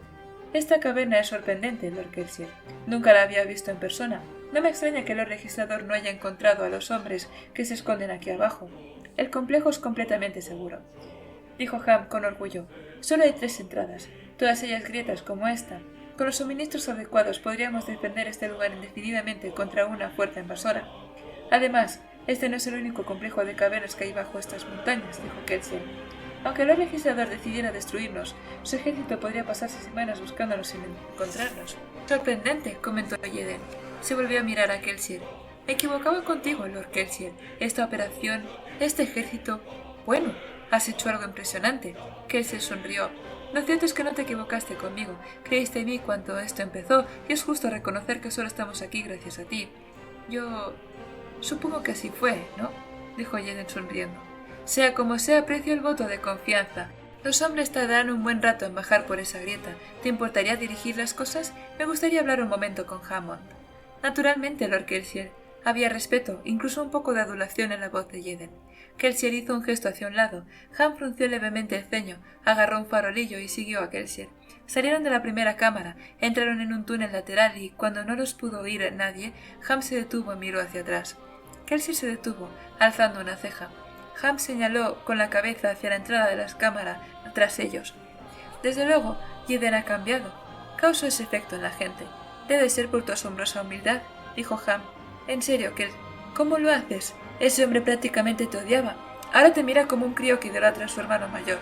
«Esta caverna es sorprendente, Lord Kelsier. Nunca la había visto en persona. No me extraña que el legislador no haya encontrado a los hombres que se esconden aquí abajo. El complejo es completamente seguro», dijo Ham con orgullo. «Solo hay 3 entradas, todas ellas grietas como esta. Con los suministros adecuados podríamos defender este lugar indefinidamente contra una fuerza invasora. Además, este no es el único complejo de cavernas que hay bajo estas montañas», dijo Kelsier. «Aunque el legislador decidiera destruirnos, su ejército podría pasarse semanas buscándonos sin encontrarnos». «Sorprendente», comentó Jeden. Se volvió a mirar a Kelsier. «Me equivocaba contigo, Lord Kelsier. Esta operación, este ejército... Bueno, has hecho algo impresionante». Kelsier sonrió. «Lo cierto es que no te equivocaste conmigo. Creíste en mí cuando esto empezó y es justo reconocer que solo estamos aquí gracias a ti. Yo... supongo que así fue, ¿no?», dijo Jeden sonriendo. «Sea como sea, aprecio el voto de confianza. Los hombres tardarán un buen rato en bajar por esa grieta. ¿Te importaría dirigir las cosas? Me gustaría hablar un momento con Hammond». «Naturalmente, Lord Kelsier». Había respeto, incluso un poco de adulación en la voz de Jeden. Kelsier hizo un gesto hacia un lado. Ham frunció levemente el ceño, agarró un farolillo y siguió a Kelsier. Salieron de la primera cámara, entraron en un túnel lateral y, cuando no los pudo oír nadie, Ham se detuvo y miró hacia atrás. Kelsier se detuvo, alzando una ceja. Ham señaló con la cabeza hacia la entrada de la cámara tras ellos. Desde luego, Jeden ha cambiado. Causó ese efecto en la gente. Debe ser por tu asombrosa humildad, dijo Ham. En serio, Kell, ¿cómo lo haces? Ese hombre prácticamente te odiaba. Ahora te mira como un crío que idolatra a su hermano mayor.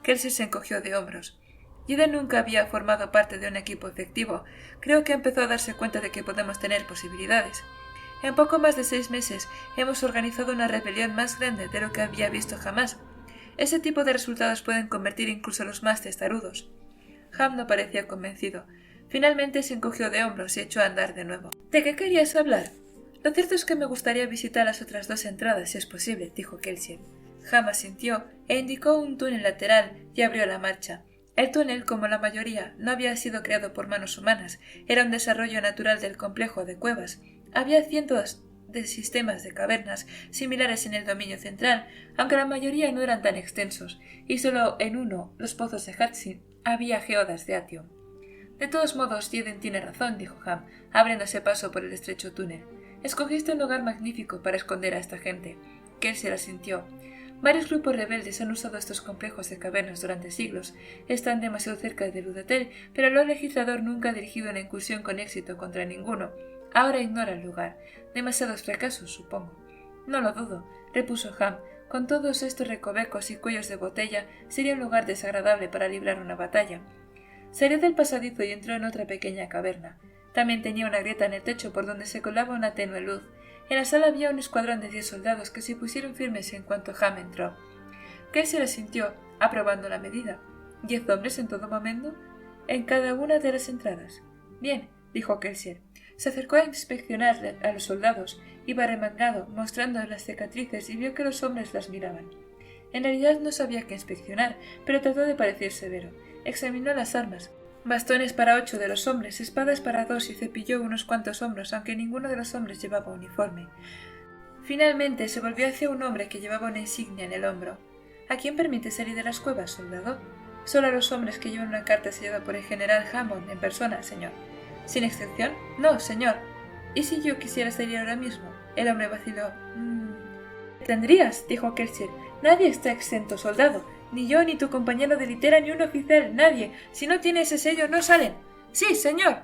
Kelsey se encogió de hombros. Jeden nunca había formado parte de un equipo efectivo. Creo que empezó a darse cuenta de que podemos tener posibilidades. En poco más de 6 meses hemos organizado una rebelión más grande de lo que había visto jamás. Ese tipo de resultados pueden convertir incluso a los más testarudos. Ham no parecía convencido. Finalmente se encogió de hombros y echó a andar de nuevo. ¿De qué querías hablar? Lo cierto es que me gustaría visitar las otras 2 entradas, si es posible, dijo Kelsier. Ham asintió e indicó un túnel lateral y abrió la marcha. El túnel, como la mayoría, no había sido creado por manos humanas, era un desarrollo natural del complejo de cuevas. Había cientos de sistemas de cavernas similares en el dominio central, aunque la mayoría no eran tan extensos, y solo en uno, los pozos de Hudson, había geodas de atio. De todos modos, Jeden tiene razón, dijo Ham, abriéndose paso por el estrecho túnel. Escogiste un lugar magnífico para esconder a esta gente. Kelsier asintió. Varios grupos rebeldes han usado estos complejos de cavernas durante siglos. Están demasiado cerca de Ludatel, pero el legislador nunca ha dirigido una incursión con éxito contra ninguno. Ahora ignora el lugar. Demasiados fracasos, supongo. No lo dudo, repuso Ham. Con todos estos recovecos y cuellos de botella, sería un lugar desagradable para librar una batalla. Salió del pasadizo y entró en otra pequeña caverna. También tenía una grieta en el techo por donde se colaba una tenue luz. En la sala había un escuadrón de 10 soldados que se pusieron firmes en cuanto Ham entró. Kelsier asintió, aprobando la medida. 10 hombres en todo momento, en cada una de las entradas. Bien, dijo Kelsier. Se acercó a inspeccionar a los soldados. Iba remangado, mostrando las cicatrices, y vio que los hombres las miraban. En realidad no sabía qué inspeccionar, pero trató de parecer severo. Examinó las armas. Bastones para 8 de los hombres, espadas para 2 y cepilló unos cuantos hombros, aunque ninguno de los hombres llevaba uniforme. Finalmente se volvió hacia un hombre que llevaba una insignia en el hombro. ¿A quién permite salir de las cuevas, soldado? Solo a los hombres que llevan una carta sellada por el general Hammond en persona, señor. ¿Sin excepción? No, señor. ¿Y si yo quisiera salir ahora mismo? El hombre vaciló. Tendrías, dijo Kelsier. Nadie está exento, soldado. Ni yo, ni tu compañero de litera, ni un oficial, nadie. Si no tiene ese sello, no salen. Sí, señor.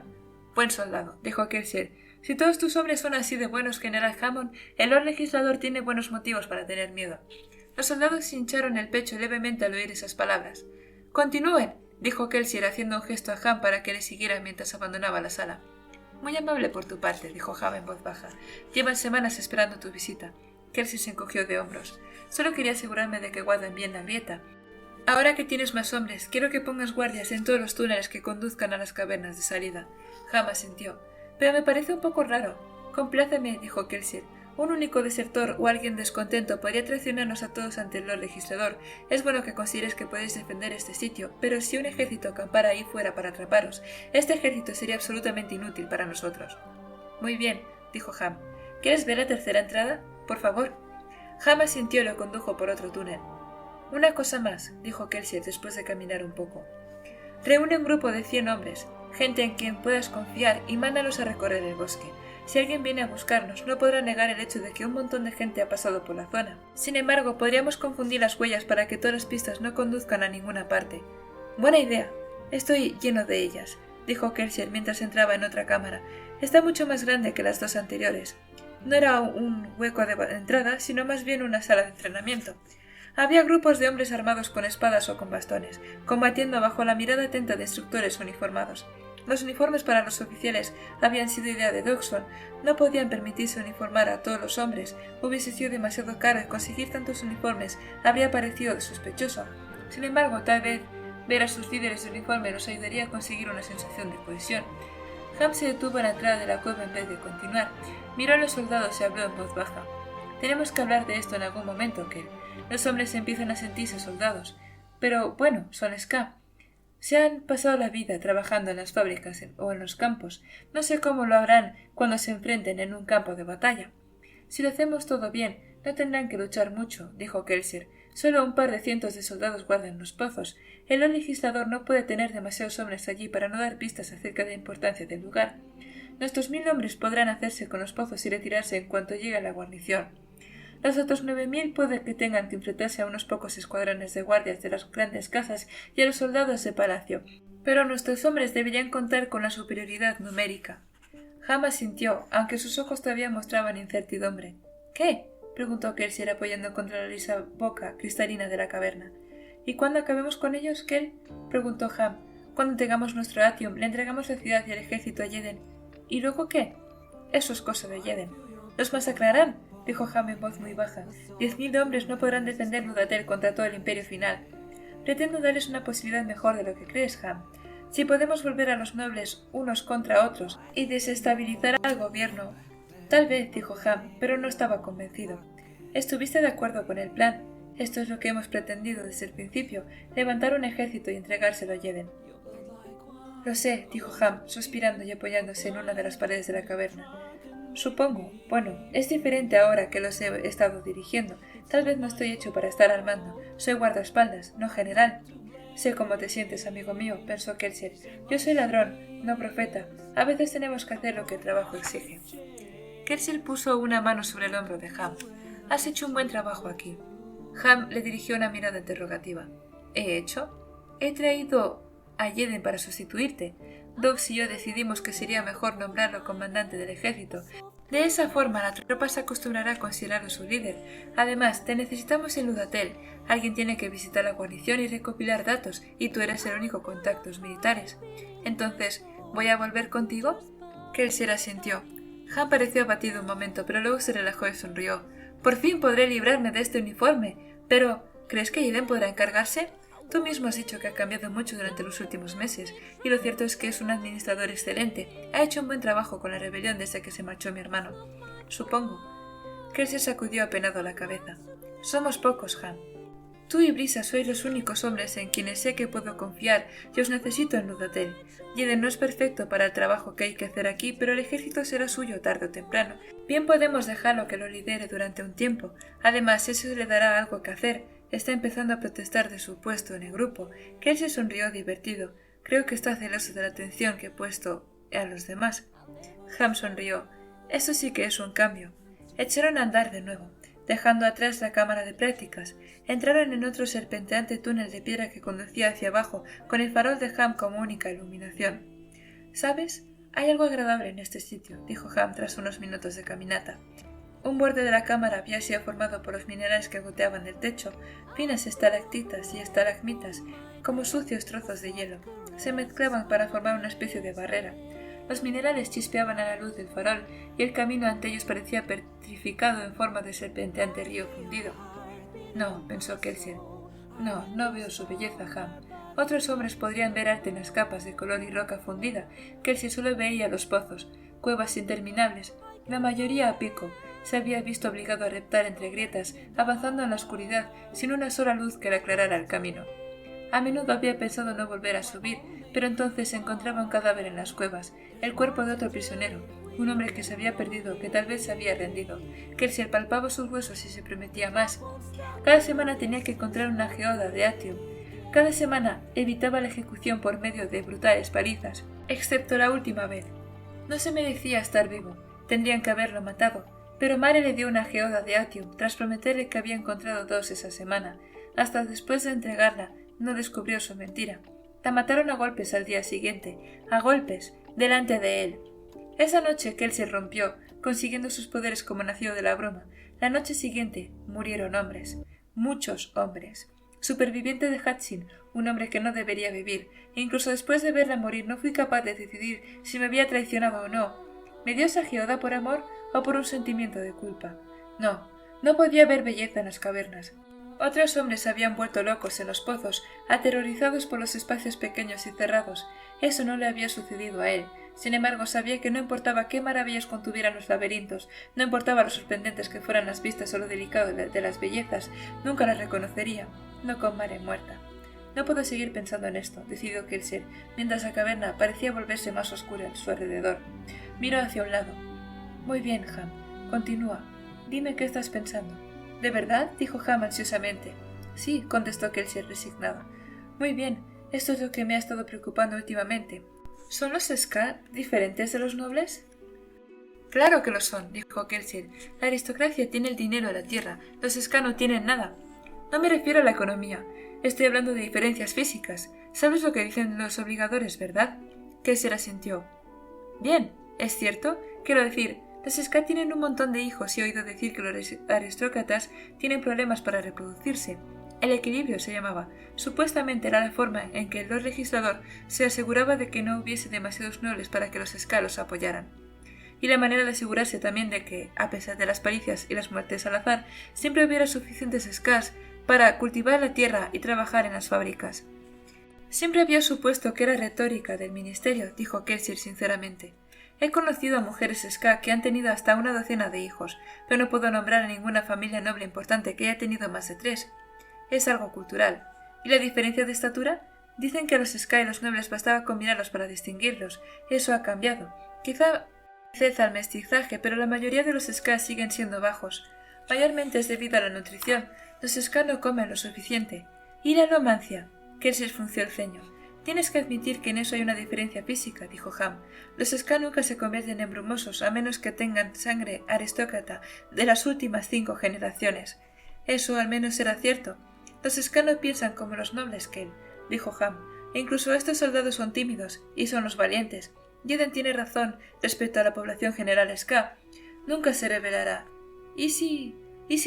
Buen soldado, dijo Kelsier. Si todos tus hombres son así de buenos, general Hammond, el Lord Legislador tiene buenos motivos para tener miedo. Los soldados se hincharon el pecho levemente al oír esas palabras. Continúen, dijo Kelsier haciendo un gesto a Ham para que le siguiera mientras abandonaba la sala. Muy amable por tu parte, dijo Ham en voz baja. Llevan semanas esperando tu visita. Kelsier se encogió de hombros. Solo quería asegurarme de que guardan bien la grieta. Ahora que tienes más hombres, quiero que pongas guardias en todos los túneles que conduzcan a las cavernas de salida. Ham asintió. Pero me parece un poco raro. Compláceme, dijo Kelsier. Un único desertor o alguien descontento podría traicionarnos a todos ante el Lord Legislador. Es bueno que consideres que podéis defender este sitio, pero si un ejército acampara ahí fuera para atraparos, este ejército sería absolutamente inútil para nosotros. Muy bien, dijo Ham. ¿Quieres ver la tercera entrada? Por favor. Ham asintió y lo condujo por otro túnel. Una cosa más, dijo Kelsier después de caminar un poco. Reúne un grupo de 100 hombres, gente en quien puedas confiar, y mándalos a recorrer el bosque. Si alguien viene a buscarnos, no podrá negar el hecho de que un montón de gente ha pasado por la zona. Sin embargo, podríamos confundir las huellas para que todas las pistas no conduzcan a ninguna parte. Buena idea. Estoy lleno de ellas, dijo Kelsier mientras entraba en otra cámara. Está mucho más grande que las 2 anteriores. No era un hueco de entrada, sino más bien una sala de entrenamiento. Había grupos de hombres armados con espadas o con bastones, combatiendo bajo la mirada atenta de instructores uniformados. Los uniformes para los oficiales habían sido idea de Dodgson. No podían permitirse uniformar a todos los hombres. Hubiese sido demasiado caro y conseguir tantos uniformes habría parecido sospechoso. Sin embargo, tal vez ver a sus líderes de uniforme nos ayudaría a conseguir una sensación de cohesión. Ham se detuvo a la entrada de la cueva en vez de continuar. Miró a los soldados y habló en voz baja. Tenemos que hablar de esto en algún momento, Kell. Los hombres empiezan a sentirse soldados. Pero, bueno, son ska. Se han pasado la vida trabajando en las fábricas o en los campos. No sé cómo lo harán cuando se enfrenten en un campo de batalla. Si lo hacemos todo bien, no tendrán que luchar mucho, dijo Kelsier. Solo un par de cientos de soldados guardan los pozos. El Lord Legislador no puede tener demasiados hombres allí para no dar pistas acerca de la importancia del lugar. Nuestros 1000 hombres podrán hacerse con los pozos y retirarse en cuanto llegue la guarnición. Los otros 9000 puede que tengan que enfrentarse a unos pocos escuadrones de guardias de las grandes casas y a los soldados de palacio, pero nuestros hombres deberían contar con la superioridad numérica. Ham asintió, aunque sus ojos todavía mostraban incertidumbre. ¿Qué? Preguntó Kelsier apoyando contra la lisa boca cristalina de la caverna. ¿Y cuando acabemos con ellos, Kel? Preguntó Ham. Cuando tengamos nuestro Atium, le entregamos la ciudad y el ejército a Jeden. ¿Y luego qué? Eso es cosa de Jeden. ¡Los masacrarán!, dijo Ham en voz muy baja. 10.000 hombres no podrán defender Ludatel contra todo el imperio final. Pretendo darles una posibilidad mejor de lo que crees, Ham. Si podemos volver a los nobles unos contra otros y desestabilizar al gobierno. Tal vez, dijo Ham, pero no estaba convencido. ¿Estuviste de acuerdo con el plan? Esto es lo que hemos pretendido desde el principio, levantar un ejército y entregárselo a Jeden. Lo sé, dijo Ham, suspirando y apoyándose en una de las paredes de la caverna. Supongo. Bueno, es diferente ahora que los he estado dirigiendo. Tal vez no estoy hecho para estar al mando. Soy guardaespaldas, no general. Sé cómo te sientes, amigo mío, pensó Kelsier. Yo soy ladrón, no profeta. A veces tenemos que hacer lo que el trabajo exige. Kelsier puso una mano sobre el hombro de Ham. Has hecho un buen trabajo aquí. Ham le dirigió una mirada interrogativa. ¿He hecho? He traído a Jeden para sustituirte. Dobbs y yo decidimos que sería mejor nombrarlo comandante del ejército. De esa forma la tropa se acostumbrará a considerarlo su líder. Además, te necesitamos en Ludatel. Alguien tiene que visitar la guarnición y recopilar datos, y tú eres el único con contactos militares. Entonces, ¿voy a volver contigo? Kelsier asintió. Han pareció abatido un momento, pero luego se relajó y sonrió. Por fin podré librarme de este uniforme. Pero, ¿crees que Jeden podrá encargarse? Tú mismo has dicho que ha cambiado mucho durante los últimos meses, y lo cierto es que es un administrador excelente. Ha hecho un buen trabajo con la rebelión desde que se marchó mi hermano. Supongo. Kelsier sacudió apenado la cabeza. Somos pocos, Han. Tú y Brisa sois los únicos hombres en quienes sé que puedo confiar y os necesito en Ludatel. Jeden no es perfecto para el trabajo que hay que hacer aquí, pero el ejército será suyo tarde o temprano. Bien podemos dejarlo que lo lidere durante un tiempo. Además, eso le dará algo que hacer. Está empezando a protestar de su puesto en el grupo. Kelsier sonrió divertido. Creo que está celoso de la atención que he puesto a los demás. Ham sonrió. Eso sí que es un cambio. Echaron a andar de nuevo, dejando atrás la cámara de prácticas. Entraron en otro serpenteante túnel de piedra que conducía hacia abajo, con el farol de Ham como única iluminación. ¿Sabes? Hay algo agradable en este sitio, dijo Ham tras unos minutos de caminata. Un borde de la cámara había sido formado por los minerales que goteaban del techo, finas estalactitas y estalagmitas, como sucios trozos de hielo. Se mezclaban para formar una especie de barrera. Los minerales chispeaban a la luz del farol y el camino ante ellos parecía petrificado en forma de serpenteante río fundido. No, pensó Kelsier. No veo su belleza, Ham. Otros hombres podrían ver arte en las capas de color y roca fundida. Kelsier solo veía los pozos, cuevas interminables, la mayoría a pico. Se había visto obligado a reptar entre grietas, avanzando en la oscuridad, sin una sola luz que le aclarara el camino. A menudo había pensado no volver a subir, pero entonces se encontraba un cadáver en las cuevas, el cuerpo de otro prisionero, un hombre que se había perdido, que tal vez se había rendido. Kelsier palpaba sus huesos y se prometía más. Cada semana tenía que encontrar una geoda de Atium. Cada semana evitaba la ejecución por medio de brutales palizas, excepto la última vez. No se merecía estar vivo, tendrían que haberlo matado. Pero Mare le dio una geoda de Atium, tras prometerle que había encontrado 2 esa semana. Hasta después de entregarla, no descubrió su mentira. La mataron a golpes al día siguiente, a golpes, delante de él. Esa noche Kelsier rompió, consiguiendo sus poderes como nacido de la bruma. La noche siguiente murieron hombres, muchos hombres. Superviviente de Hatsin, un hombre que no debería vivir. Incluso después de verla morir no fui capaz de decidir si me había traicionado o no. ¿Me dio esa geoda por amor o por un sentimiento de culpa? No podía ver belleza en las cavernas. Otros hombres se habían vuelto locos en los pozos, aterrorizados por los espacios pequeños y cerrados. Eso no le había sucedido a él. Sin embargo, sabía que no importaba qué maravillas contuvieran los laberintos, no importaba lo sorprendentes que fueran las vistas o lo delicado de las bellezas, nunca las reconocería, no con Mare muerta. No puedo seguir pensando en esto, decidió Kelsier, mientras la caverna parecía volverse más oscura a su alrededor. Miró hacia un lado. Muy bien, Ham. Continúa. Dime qué estás pensando. ¿De verdad? Dijo Ham ansiosamente. Sí, contestó Kelsier resignado. Muy bien, esto es lo que me ha estado preocupando últimamente. ¿Son los Ska diferentes de los nobles? Claro que lo son, dijo Kelsier. La aristocracia tiene el dinero de la tierra, los Ska no tienen nada. No me refiero a la economía, estoy hablando de diferencias físicas. ¿Sabes lo que dicen los obligadores, verdad? Kelsier asintió. Bien, ¿es cierto? Quiero decir, los Ska tienen un montón de hijos y he oído decir que los aristócratas tienen problemas para reproducirse. El equilibrio se llamaba. Supuestamente era la forma en que el Lord Legislador se aseguraba de que no hubiese demasiados nobles para que los Ska los apoyaran. Y la manera de asegurarse también de que, a pesar de las pericias y las muertes al azar, siempre hubiera suficientes Skas para cultivar la tierra y trabajar en las fábricas. Siempre había supuesto que era retórica del ministerio, dijo Kelsier sinceramente. He conocido a mujeres Ska que han tenido hasta una docena de hijos, pero no puedo nombrar a ninguna familia noble importante que haya tenido más de 3. Es algo cultural. ¿Y la diferencia de estatura? Dicen que a los Ska y los nobles bastaba combinarlos para distinguirlos. Eso ha cambiado. Quizá al mestizaje, pero la mayoría de los Ska siguen siendo bajos. Mayormente es debido a la nutrición. Los Ska no comen lo suficiente. ¿Y la alomancia? Kelsier frunció el ceño. Tienes que admitir que en eso hay una diferencia física, dijo Ham. Los Ska nunca se convierten en brumosos a menos que tengan sangre aristócrata de las últimas 5 generaciones. Eso al menos era cierto. Los Ska no piensan como los nobles, Kel, dijo Ham. E incluso estos soldados son tímidos y son los valientes. Jeden tiene razón respecto a la población general Ska. Nunca se rebelará. ¿Y si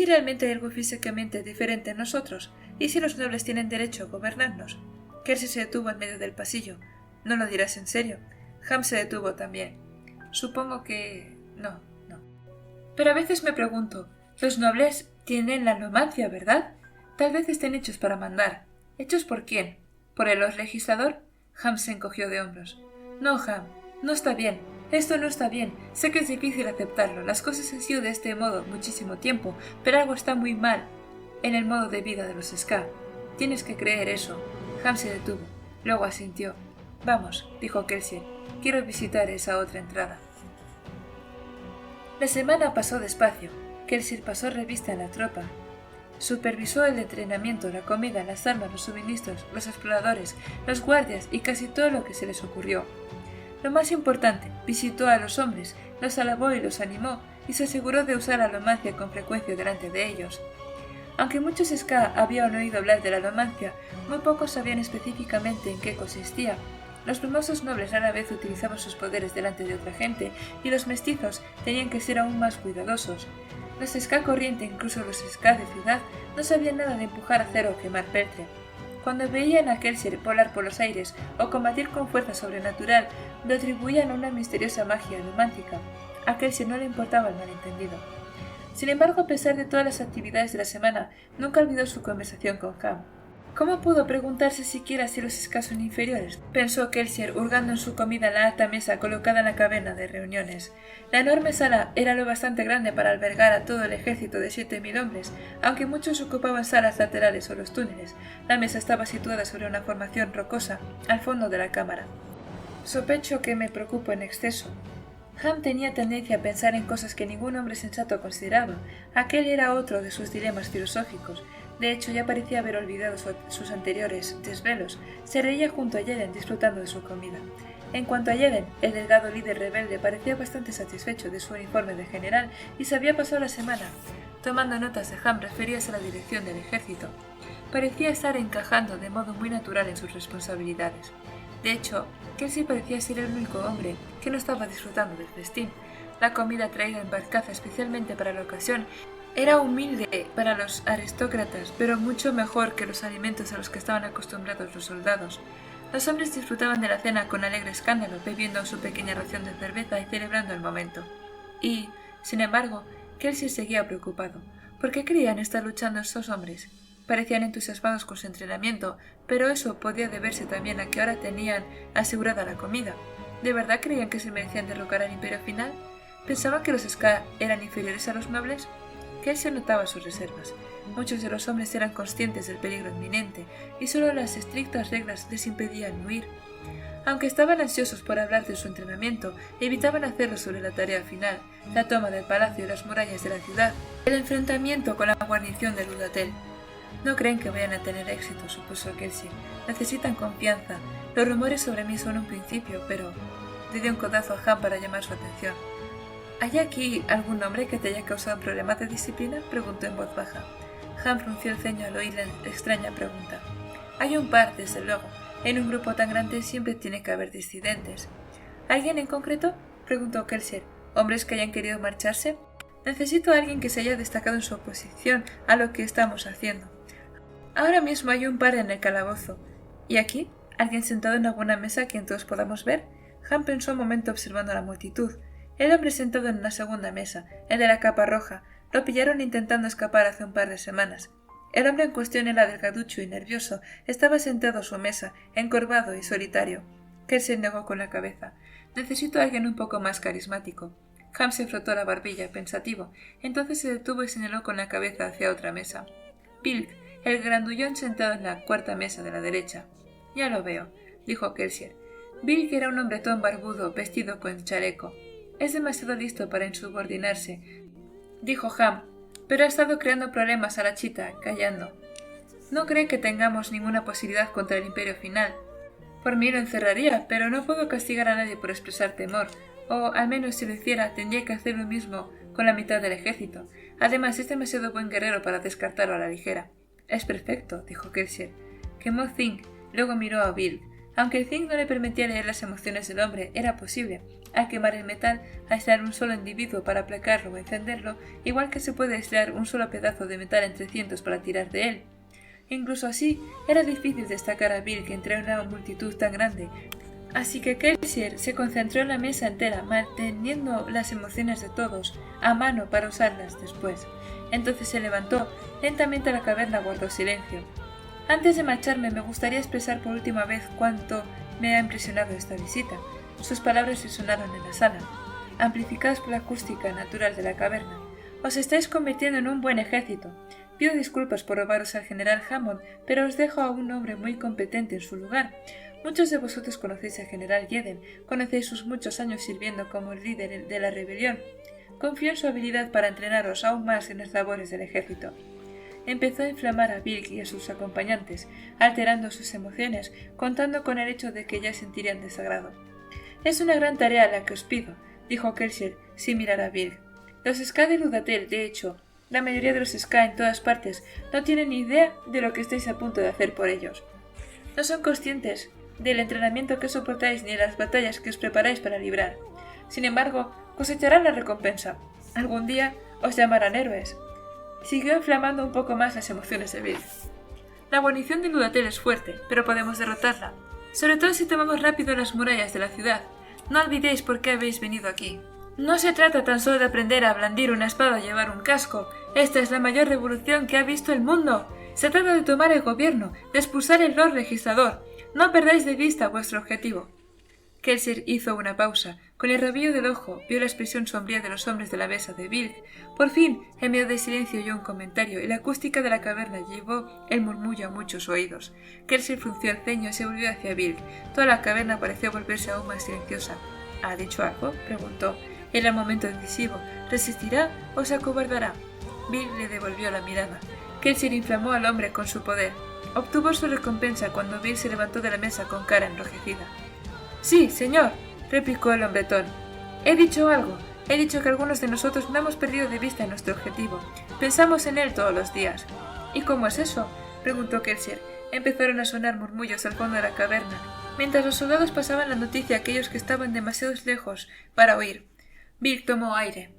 realmente hay algo físicamente diferente en nosotros? ¿Y si los nobles tienen derecho a gobernarnos? Kelsier se detuvo en medio del pasillo. ¿No lo dirás en serio? Ham se detuvo también. Supongo que... No. Pero a veces me pregunto, los nobles tienen la alomancia, ¿verdad? Tal vez estén hechos para mandar. ¿Hechos por quién? ¿Por el Lord Legislador? Ham se encogió de hombros. No, Ham, no está bien. Esto no está bien. Sé que es difícil aceptarlo. Las cosas han sido de este modo muchísimo tiempo, pero algo está muy mal en el modo de vida de los Ska. Tienes que creer eso. Ham se detuvo. Luego asintió. Vamos, dijo Kelsier. Quiero visitar esa otra entrada. La semana pasó despacio. Kelsier pasó revista a la tropa. Supervisó el entrenamiento, la comida, las armas, los suministros, los exploradores, los guardias y casi todo lo que se les ocurrió. Lo más importante, visitó a los hombres, los alabó y los animó, y se aseguró de usar la alomancia con frecuencia delante de ellos. Aunque muchos Ska habían oído hablar de la alomancia, muy pocos sabían específicamente en qué consistía. Los brumosos nobles rara vez utilizaban sus poderes delante de otra gente, y los mestizos tenían que ser aún más cuidadosos. Los Ska corriente, incluso los Ska de ciudad, no sabían nada de empujar acero o quemar peltre. Cuando veían a Kelsier volar por los aires o combatir con fuerza sobrenatural, lo atribuían a una misteriosa magia alomántica. A Kelsier no le importaba el malentendido. Sin embargo, a pesar de todas las actividades de la semana, nunca olvidó su conversación con Ham. ¿Cómo pudo preguntarse siquiera si los Ska son inferiores? Pensó Kelsier, hurgando en su comida en la alta mesa colocada en la caverna de reuniones. La enorme sala era lo bastante grande para albergar a todo el ejército de 7.000 hombres, aunque muchos ocupaban salas laterales o los túneles. La mesa estaba situada sobre una formación rocosa, al fondo de la cámara. Sospecho que me preocupo en exceso. Ham tenía tendencia a pensar en cosas que ningún hombre sensato consideraba. Aquel era otro de sus dilemas filosóficos. De hecho, ya parecía haber olvidado sus anteriores desvelos. Se reía junto a Jeden, disfrutando de su comida. En cuanto a Jeden, el delgado líder rebelde parecía bastante satisfecho de su uniforme de general y se había pasado la semana tomando notas de Ham referidas a la dirección del ejército. Parecía estar encajando de modo muy natural en sus responsabilidades. De hecho, Kelsier parecía ser el único hombre que no estaba disfrutando del festín. La comida traída en barcaza especialmente para la ocasión era humilde para los aristócratas, pero mucho mejor que los alimentos a los que estaban acostumbrados los soldados. Los hombres disfrutaban de la cena con alegre escándalo, bebiendo su pequeña ración de cerveza y celebrando el momento. Y, sin embargo, Kelsier seguía preocupado. ¿Por qué creían estar luchando estos hombres? Parecían entusiasmados con su entrenamiento, pero eso podía deberse también a que ahora tenían asegurada la comida. ¿De verdad creían que se merecían derrocar al imperio final? ¿Pensaban que los Ska eran inferiores a los nobles? Kelsier notaba sus reservas. Muchos de los hombres eran conscientes del peligro inminente, y solo las estrictas reglas les impedían huir. Aunque estaban ansiosos por hablar de su entrenamiento, evitaban hacerlo sobre la tarea final, la toma del palacio y las murallas de la ciudad, el enfrentamiento con la guarnición de Ludatel. No creen que vayan a tener éxito, supuso Kelsier. Necesitan confianza. Los rumores sobre mí son un principio, pero... Le dio un codazo a Han para llamar su atención. ¿Hay aquí algún hombre que te haya causado un problema de disciplina?, preguntó en voz baja. Ham frunció el ceño al oír la extraña pregunta. Hay un par, desde luego. En un grupo tan grande siempre tiene que haber disidentes. ¿Alguien en concreto?, preguntó Kelsier. ¿Hombres que hayan querido marcharse? Necesito a alguien que se haya destacado en su oposición a lo que estamos haciendo. Ahora mismo hay un par en el calabozo. ¿Y aquí? ¿Alguien sentado en alguna mesa a quien todos podamos ver? Ham pensó un momento observando a la multitud. El hombre sentado en una segunda mesa, el de la capa roja, lo pillaron intentando escapar hace un par de semanas. El hombre en cuestión era delgaducho y nervioso, estaba sentado a su mesa, encorvado y solitario. Kelsier negó con la cabeza. Necesito a alguien un poco más carismático. Ham se frotó la barbilla, pensativo. Entonces se detuvo y señaló con la cabeza hacia otra mesa. Bilk, el grandullón sentado en la cuarta mesa de la derecha. Ya lo veo, dijo Kelsier. Bilk era un hombretón barbudo, vestido con chaleco. Es demasiado listo para insubordinarse, dijo Ham, pero ha estado creando problemas a la chita, callando. No cree que tengamos ninguna posibilidad contra el Imperio Final. Por mí lo encerraría, pero no puedo castigar a nadie por expresar temor, o al menos si lo hiciera tendría que hacer lo mismo con la mitad del ejército. Además es demasiado buen guerrero para descartarlo a la ligera. Es perfecto, dijo Kelsier. Quemó zinc, luego miró a Bill. Aunque el zinc no le permitía leer las emociones del hombre, era posible. Al quemar el metal, aislar un solo individuo para aplacarlo o encenderlo, igual que se puede aislar un solo pedazo de metal entre cientos para tirar de él. Incluso así, era difícil destacar a Bill entre una multitud tan grande. Así que Kelsier se concentró en la mesa entera, manteniendo las emociones de todos a mano para usarlas después. Entonces se levantó. Lentamente la caverna guardó silencio. Antes de marcharme, me gustaría expresar por última vez cuánto me ha impresionado esta visita. Sus palabras resonaron en la sala, amplificadas por la acústica natural de la caverna. Os estáis convirtiendo en un buen ejército. Pido disculpas por robaros al general Hammond, pero os dejo a un hombre muy competente en su lugar. Muchos de vosotros conocéis al general Jeden, conocéis sus muchos años sirviendo como líder de la rebelión. Confío en su habilidad para entrenaros aún más en las labores del ejército. Empezó a inflamar a Bilk y a sus acompañantes, alterando sus emociones, contando con el hecho de que ya sentirían desagrado. Es una gran tarea la que os pido, dijo Kelsier sin mirar a Bilk. Los Ska de Ludatel, de hecho, la mayoría de los Ska en todas partes, no tienen ni idea de lo que estáis a punto de hacer por ellos. No son conscientes del entrenamiento que soportáis ni de las batallas que os preparáis para librar. Sin embargo, cosecharán la recompensa. Algún día os llamarán héroes. Siguió inflamando un poco más las emociones de Bill. La guarnición de Ludatel es fuerte, pero podemos derrotarla. Sobre todo si tomamos rápido las murallas de la ciudad. No olvidéis por qué habéis venido aquí. No se trata tan solo de aprender a blandir una espada o llevar un casco. Esta es la mayor revolución que ha visto el mundo. Se trata de tomar el gobierno, de expulsar el Lord Legislador. No perdáis de vista vuestro objetivo. Kelsier hizo una pausa. Con el rabillo del ojo vio la expresión sombría de los hombres de la mesa de Bilk. Por fin, en medio del silencio oyó un comentario y la acústica de la caverna llevó el murmullo a muchos oídos. Kelsier frunció el ceño y se volvió hacia Bilk. Toda la caverna pareció volverse aún más silenciosa. ¿Ha dicho algo?, preguntó. Era el momento decisivo. ¿Resistirá o se acobardará? Bilk le devolvió la mirada. Kelsier inflamó al hombre con su poder. Obtuvo su recompensa cuando Bilk se levantó de la mesa con cara enrojecida. «Sí, señor», replicó el hombretón. «He dicho algo. He dicho que algunos de nosotros no hemos perdido de vista nuestro objetivo. Pensamos en él todos los días». «¿Y cómo es eso?», preguntó Kelsier. Empezaron a sonar murmullos al fondo de la caverna, mientras los soldados pasaban la noticia a aquellos que estaban demasiado lejos para oír. Bilk tomó aire.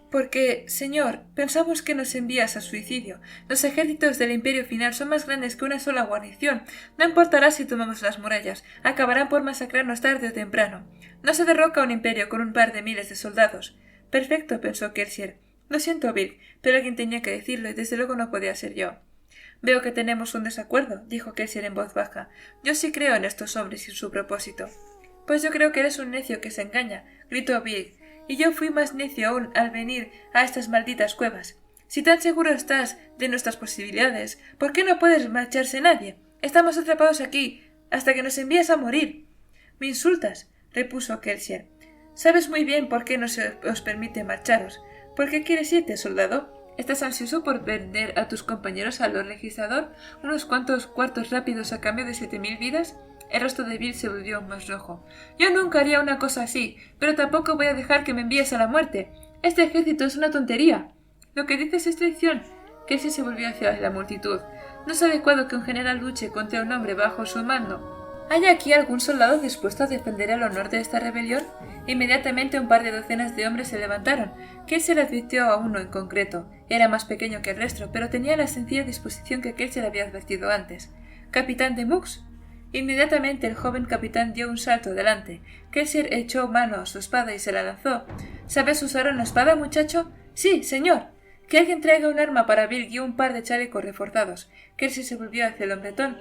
«Porque, señor, pensamos que nos envías al suicidio. Los ejércitos del Imperio Final son más grandes que una sola guarnición. No importará si tomamos las murallas. Acabarán por masacrarnos tarde o temprano. No se derroca un imperio con un par de miles de soldados». «Perfecto», pensó Kelsier. «Lo siento, Bilk, pero alguien tenía que decirlo y desde luego no podía ser yo». «Veo que tenemos un desacuerdo», dijo Kelsier en voz baja. «Yo sí creo en estos hombres y en su propósito». «Pues yo creo que eres un necio que se engaña», gritó Bilk. «Y yo fui más necio aún al venir a estas malditas cuevas. Si tan seguro estás de nuestras posibilidades, ¿por qué no puedes marcharse nadie? Estamos atrapados aquí hasta que nos envíes a morir». «Me insultas», repuso Kelsier. «Sabes muy bien por qué no se os permite marcharos. ¿Por qué quieres irte, soldado? ¿Estás ansioso por vender a tus compañeros al Lord Legislador unos cuantos cuartos rápidos a cambio de 7000 vidas? El rostro de Bill se volvió más rojo. «Yo nunca haría una cosa así, pero tampoco voy a dejar que me envíes a la muerte. Este ejército es una tontería». «Lo que dices es traición». Kelsey se volvió hacia la multitud. «No es adecuado que un general luche contra un hombre bajo su mando. ¿Hay aquí algún soldado dispuesto a defender el honor de esta rebelión?» Inmediatamente un par de docenas de hombres se levantaron. Kelsey le advirtió a uno en concreto. Era más pequeño que el resto, pero tenía la sencilla disposición que Kelsey le había advertido antes. «¿Capitán de Mux?» Inmediatamente el joven capitán dio un salto adelante. Kelsey echó mano a su espada y se la lanzó. «¿Sabes usar una espada, muchacho?» «Sí, señor». «Que alguien traiga un arma para Bill y un par de chalecos reforzados». Kelsey se volvió hacia el hombretón.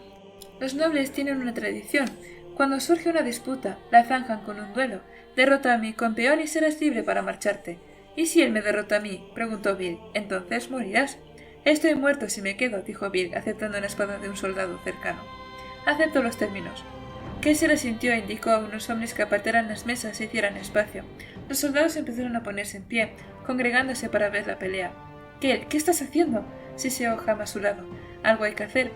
«Los nobles tienen una tradición. Cuando surge una disputa, la zanjan con un duelo. Derrota a mi campeón y serás libre para marcharte». «¿Y si él me derrota a mí?», preguntó Bill. «Entonces morirás». «Estoy muerto si me quedo», dijo Bill, aceptando una espada de un soldado cercano. «Acepto los términos». Kelsey resintió e indicó a unos hombres que apartaran las mesas e hicieran espacio. Los soldados empezaron a ponerse en pie, congregándose para ver la pelea. «¿Qué estás haciendo?», siseó Ham a su lado. «Algo hay que hacer».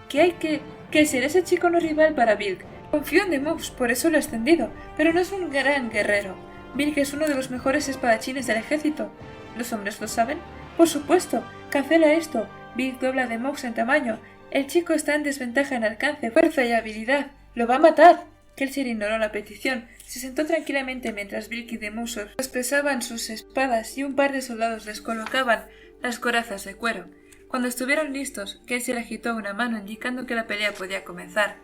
Kelsey, ese chico no es rival para Bill. Confío en The Mouse, por eso lo he ascendido, pero no es un gran guerrero. Bill es uno de los mejores espadachines del ejército. ¿Los hombres lo saben? Por supuesto. Cancela esto. Bill dobla The Mouse en tamaño. El chico está en desventaja en alcance, fuerza y habilidad. ¡Lo va a matar! Kelsey ignoró la petición. Se sentó tranquilamente mientras Bill y The Mouse expresaban sus espadas y un par de soldados les colocaban las corazas de cuero. Cuando estuvieron listos, Kelsey le agitó una mano indicando que la pelea podía comenzar.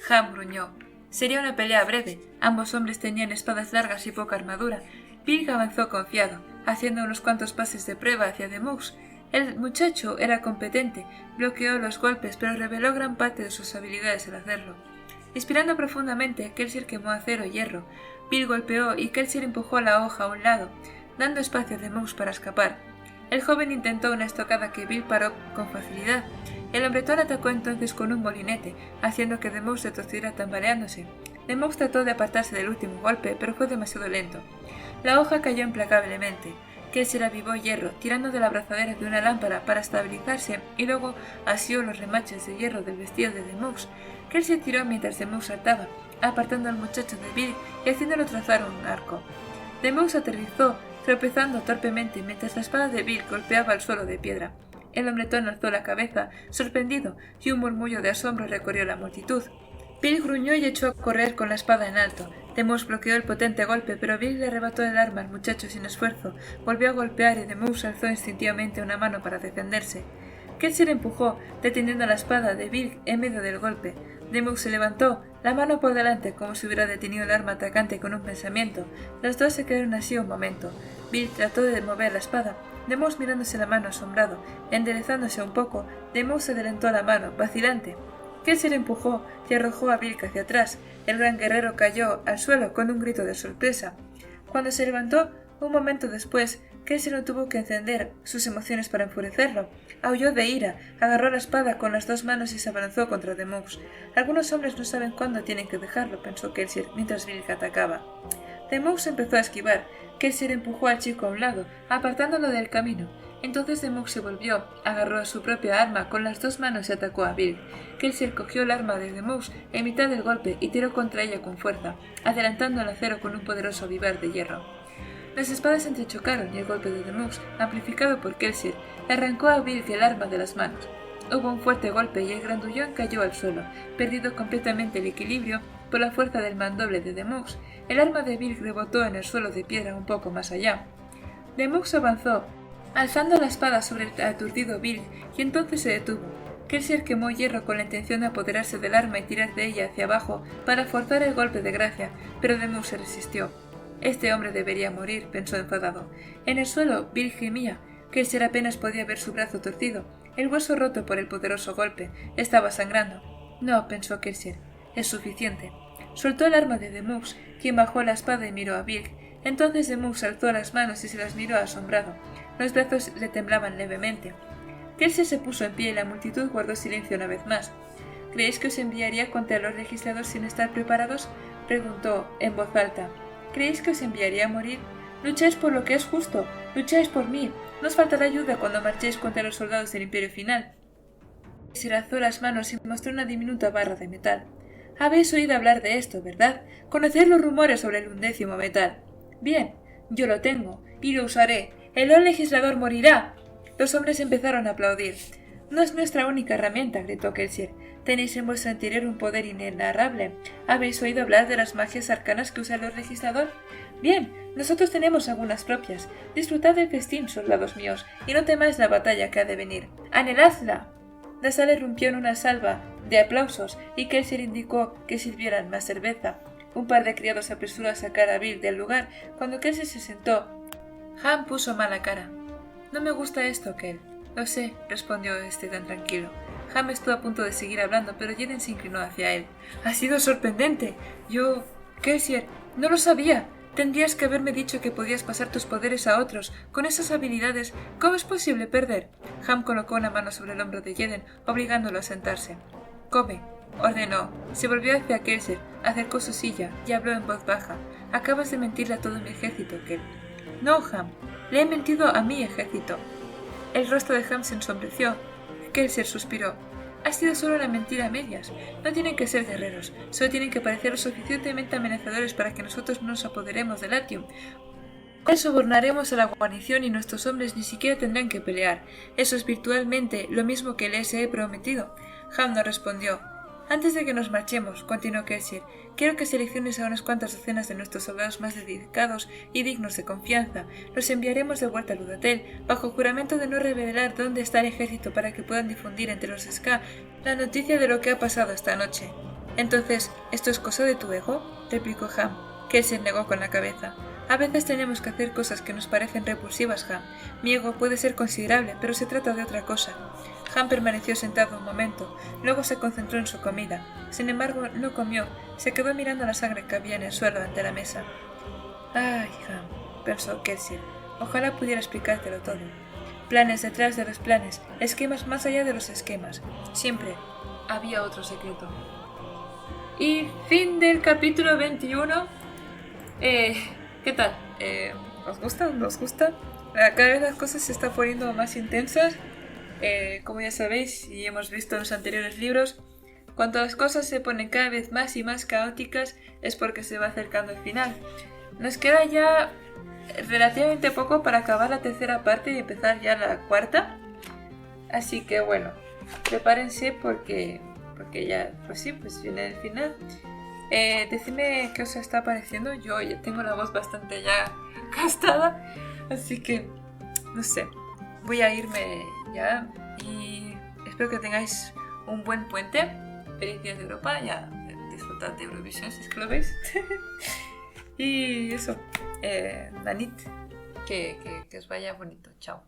Ham gruñó. Sería una pelea breve. Ambos hombres tenían espadas largas y poca armadura. Bill avanzó confiado, haciendo unos cuantos pases de prueba hacia The Mouse. El muchacho era competente, bloqueó los golpes, pero reveló gran parte de sus habilidades al hacerlo. Inspirando profundamente, Kelsey quemó acero y hierro. Bill golpeó y Kelsey empujó la hoja a un lado, dando espacio a The Mouse para escapar. El joven intentó una estocada que Bill paró con facilidad. El hombretón atacó entonces con un molinete, haciendo que The Mouse retrocediera tambaleándose. The Mouse trató de apartarse del último golpe, pero fue demasiado lento. La hoja cayó implacablemente. Kelsey avivó hierro, tirando de la abrazadera de una lámpara para estabilizarse, y luego asió los remaches de hierro del vestido de The Mouse. Kelsey tiró mientras The Mouse saltaba, apartando al muchacho de Bill y haciéndolo trazar un arco. The Mouse aterrizó, tropezando torpemente mientras la espada de Bill golpeaba el suelo de piedra. El hombretón alzó la cabeza, sorprendido, y un murmullo de asombro recorrió la multitud. Bill gruñó y echó a correr con la espada en alto. The Mouse bloqueó el potente golpe, pero Bill le arrebató el arma al muchacho sin esfuerzo. Volvió a golpear y The Mouse alzó instintivamente una mano para defenderse. Kelsey le empujó, deteniendo la espada de Bill en medio del golpe. The Mouse se levantó, la mano por delante, como si hubiera detenido el arma atacante con un pensamiento. Los dos se quedaron así un momento. Bill trató de mover la espada. The Mouse mirándose la mano asombrado. Enderezándose un poco, The Mouse adelantó la mano, vacilante. Kelsey le empujó y arrojó a Bill hacia atrás. El gran guerrero cayó al suelo con un grito de sorpresa. Cuando se levantó, un momento después, Kelsey no tuvo que encender sus emociones para enfurecerlo. Aulló de ira, agarró la espada con las dos manos y se abalanzó contra The Mouse. Algunos hombres no saben cuándo tienen que dejarlo, pensó Kelsey mientras Bill atacaba. The Mouse empezó a esquivar. Kelsey empujó al chico a un lado, apartándolo del camino. Entonces The Mouse se volvió, agarró su propia arma con las dos manos y atacó a Bill. Kelsey cogió el arma de The Mouse en mitad del golpe y tiró contra ella con fuerza, adelantando el acero con un poderoso avivar de hierro. Las espadas entrechocaron y el golpe de The Mouse, amplificado por Kelsey, arrancó a Bill el arma de las manos. Hubo un fuerte golpe y el grandullón cayó al suelo, perdido completamente el equilibrio por la fuerza del mandoble de The Mouse. El arma de Bill rebotó en el suelo de piedra un poco más allá. The Mouse avanzó, alzando la espada sobre el aturdido Bill, y entonces se detuvo. Kelsey quemó hierro con la intención de apoderarse del arma y tirar de ella hacia abajo para forzar el golpe de gracia, pero The Mouse se resistió. Este hombre debería morir, pensó enfadado. En el suelo, Bill gemía. Kelsey apenas podía ver su brazo torcido, el hueso roto por el poderoso golpe. Estaba sangrando. No, pensó Kelsey, es suficiente. Soltó el arma de The Mouse, quien bajó la espada y miró a Bill. Entonces The Mouse alzó las manos y se las miró asombrado. Los brazos le temblaban levemente. Kelsey se puso en pie y la multitud guardó silencio una vez más. ¿Creéis que os enviaría contra los legisladores sin estar preparados?, preguntó en voz alta. ¿Creéis que os enviaría a morir? Lucháis por lo que es justo, lucháis por mí. No os faltará ayuda cuando marchéis contra los soldados del Imperio Final. Se alzó las manos y mostró una diminuta barra de metal. Habéis oído hablar de esto, ¿verdad? Conocéis los rumores sobre el 11º metal. Bien, yo lo tengo, y lo usaré. ¡El Lord Legislador morirá! Los hombres empezaron a aplaudir. No es nuestra única herramienta, gritó Kelsier. Tenéis en vuestro interior un poder inenarrable. ¿Habéis oído hablar de las magias arcanas que usa el Lord Legislador? Bien, nosotros tenemos algunas propias. Disfrutad del festín, soldados míos, y no temáis la batalla que ha de venir. ¡Anheladla! La sala irrumpió en una salva de aplausos y Kelsier indicó que sirvieran más cerveza. Un par de criados se apresuró a sacar a Bill del lugar. Cuando Kelsier se sentó, Ham puso mala cara. No me gusta esto, Kel. Lo sé, respondió este tan tranquilo. Ham estuvo a punto de seguir hablando, pero Jeden se inclinó hacia él. Ha sido sorprendente. Kelsier, no lo sabía. Tendrías que haberme dicho que podías pasar tus poderes a otros. Con esas habilidades, ¿cómo es posible perder? Ham colocó una mano sobre el hombro de Jeden, obligándolo a sentarse. Come, ordenó. Se volvió hacia Kelsier, acercó su silla y habló en voz baja. Acabas de mentirle a todo mi ejército, Kel. No, Ham. Le he mentido a mi ejército. El rostro de Ham se ensombreció. Kelsier suspiró. Ha sido solo una mentira a medias. No tienen que ser guerreros, solo tienen que parecer lo suficientemente amenazadores para que nosotros no nos apoderemos de Latium. Hoy sobornaremos a la guarnición y nuestros hombres ni siquiera tendrán que pelear. Eso es virtualmente lo mismo que les he prometido. Ham no respondió. Antes de que nos marchemos, continuó Kelsier, quiero que selecciones a unas cuantas docenas de nuestros soldados más dedicados y dignos de confianza. Los enviaremos de vuelta a Ludatel, bajo juramento de no revelar dónde está el ejército para que puedan difundir entre los Ska la noticia de lo que ha pasado esta noche. Entonces, ¿esto es cosa de tu ego?, replicó Ham. Kelsier negó con la cabeza. A veces tenemos que hacer cosas que nos parecen repulsivas, Ham. Mi ego puede ser considerable, pero se trata de otra cosa. Ham permaneció sentado un momento, luego se concentró en su comida. Sin embargo, no comió, se quedó mirando la sangre que había en el suelo ante la mesa. «Ay, Ham», pensó Kelsier, «ojalá pudiera explicártelo todo. Planes detrás de los planes, esquemas más allá de los esquemas. Siempre había otro secreto». Y fin del capítulo 21. ¿Qué tal? ¿Os gusta? ¿Nos gusta? Cada vez las cosas se están poniendo más intensas. Como ya sabéis y hemos visto en los anteriores libros, cuando las cosas se ponen cada vez más y más caóticas es porque se va acercando el final. Nos queda ya relativamente poco para acabar la tercera parte y empezar ya la cuarta. Así que bueno, prepárense porque ya, pues sí, pues viene el final. Decidme qué os está pareciendo. Yo ya tengo la voz bastante ya gastada, así que no sé, voy a irme ya y espero que tengáis un buen puente. Feliz día de Europa, ya disfrutad de Eurovisión si es que lo veis. Y eso, Danit, que os vaya bonito, chao.